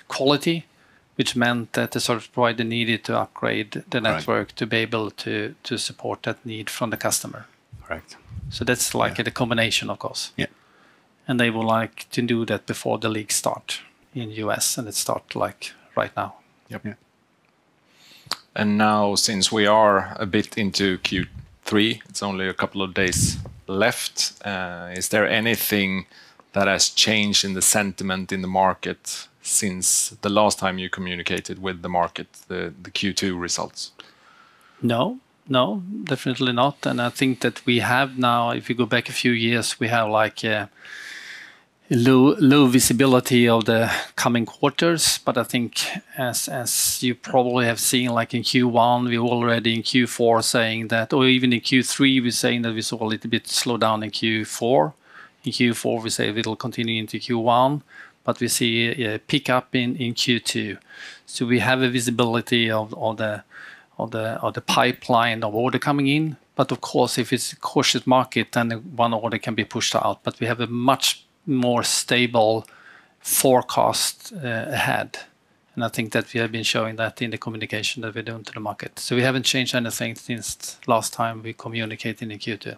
S2: quality, which meant that the service provider needed to upgrade the network to be able to support that need from the customer.
S4: Correct.
S2: So that's like the combination, of course.
S4: Yeah.
S2: And they would like to do that before the league start in US, and it start like right now.
S1: Yep. Yeah. And now, since we are a bit into Q3, it's only a couple of days left. Is there anything that has changed in the sentiment in the market since the last time you communicated with the market, the Q2 results?
S2: No, definitely not. And I think that we have now, if you go back a few years, we have like a low visibility of the coming quarters. But I think as you probably have seen, like in Q1, we already in Q4 saying that, or even in Q3, we're saying that we saw a little bit slow down in Q4. In Q4, we say it'll continue into Q1, but we see a pickup in Q2. So we have a visibility of the pipeline of order coming in. But of course, if it's a cautious market, then one order can be pushed out. But we have a much more stable forecast ahead. And I think that we have been showing that in the communication that we're doing to the market. So we haven't changed anything since last time we communicated in Q2.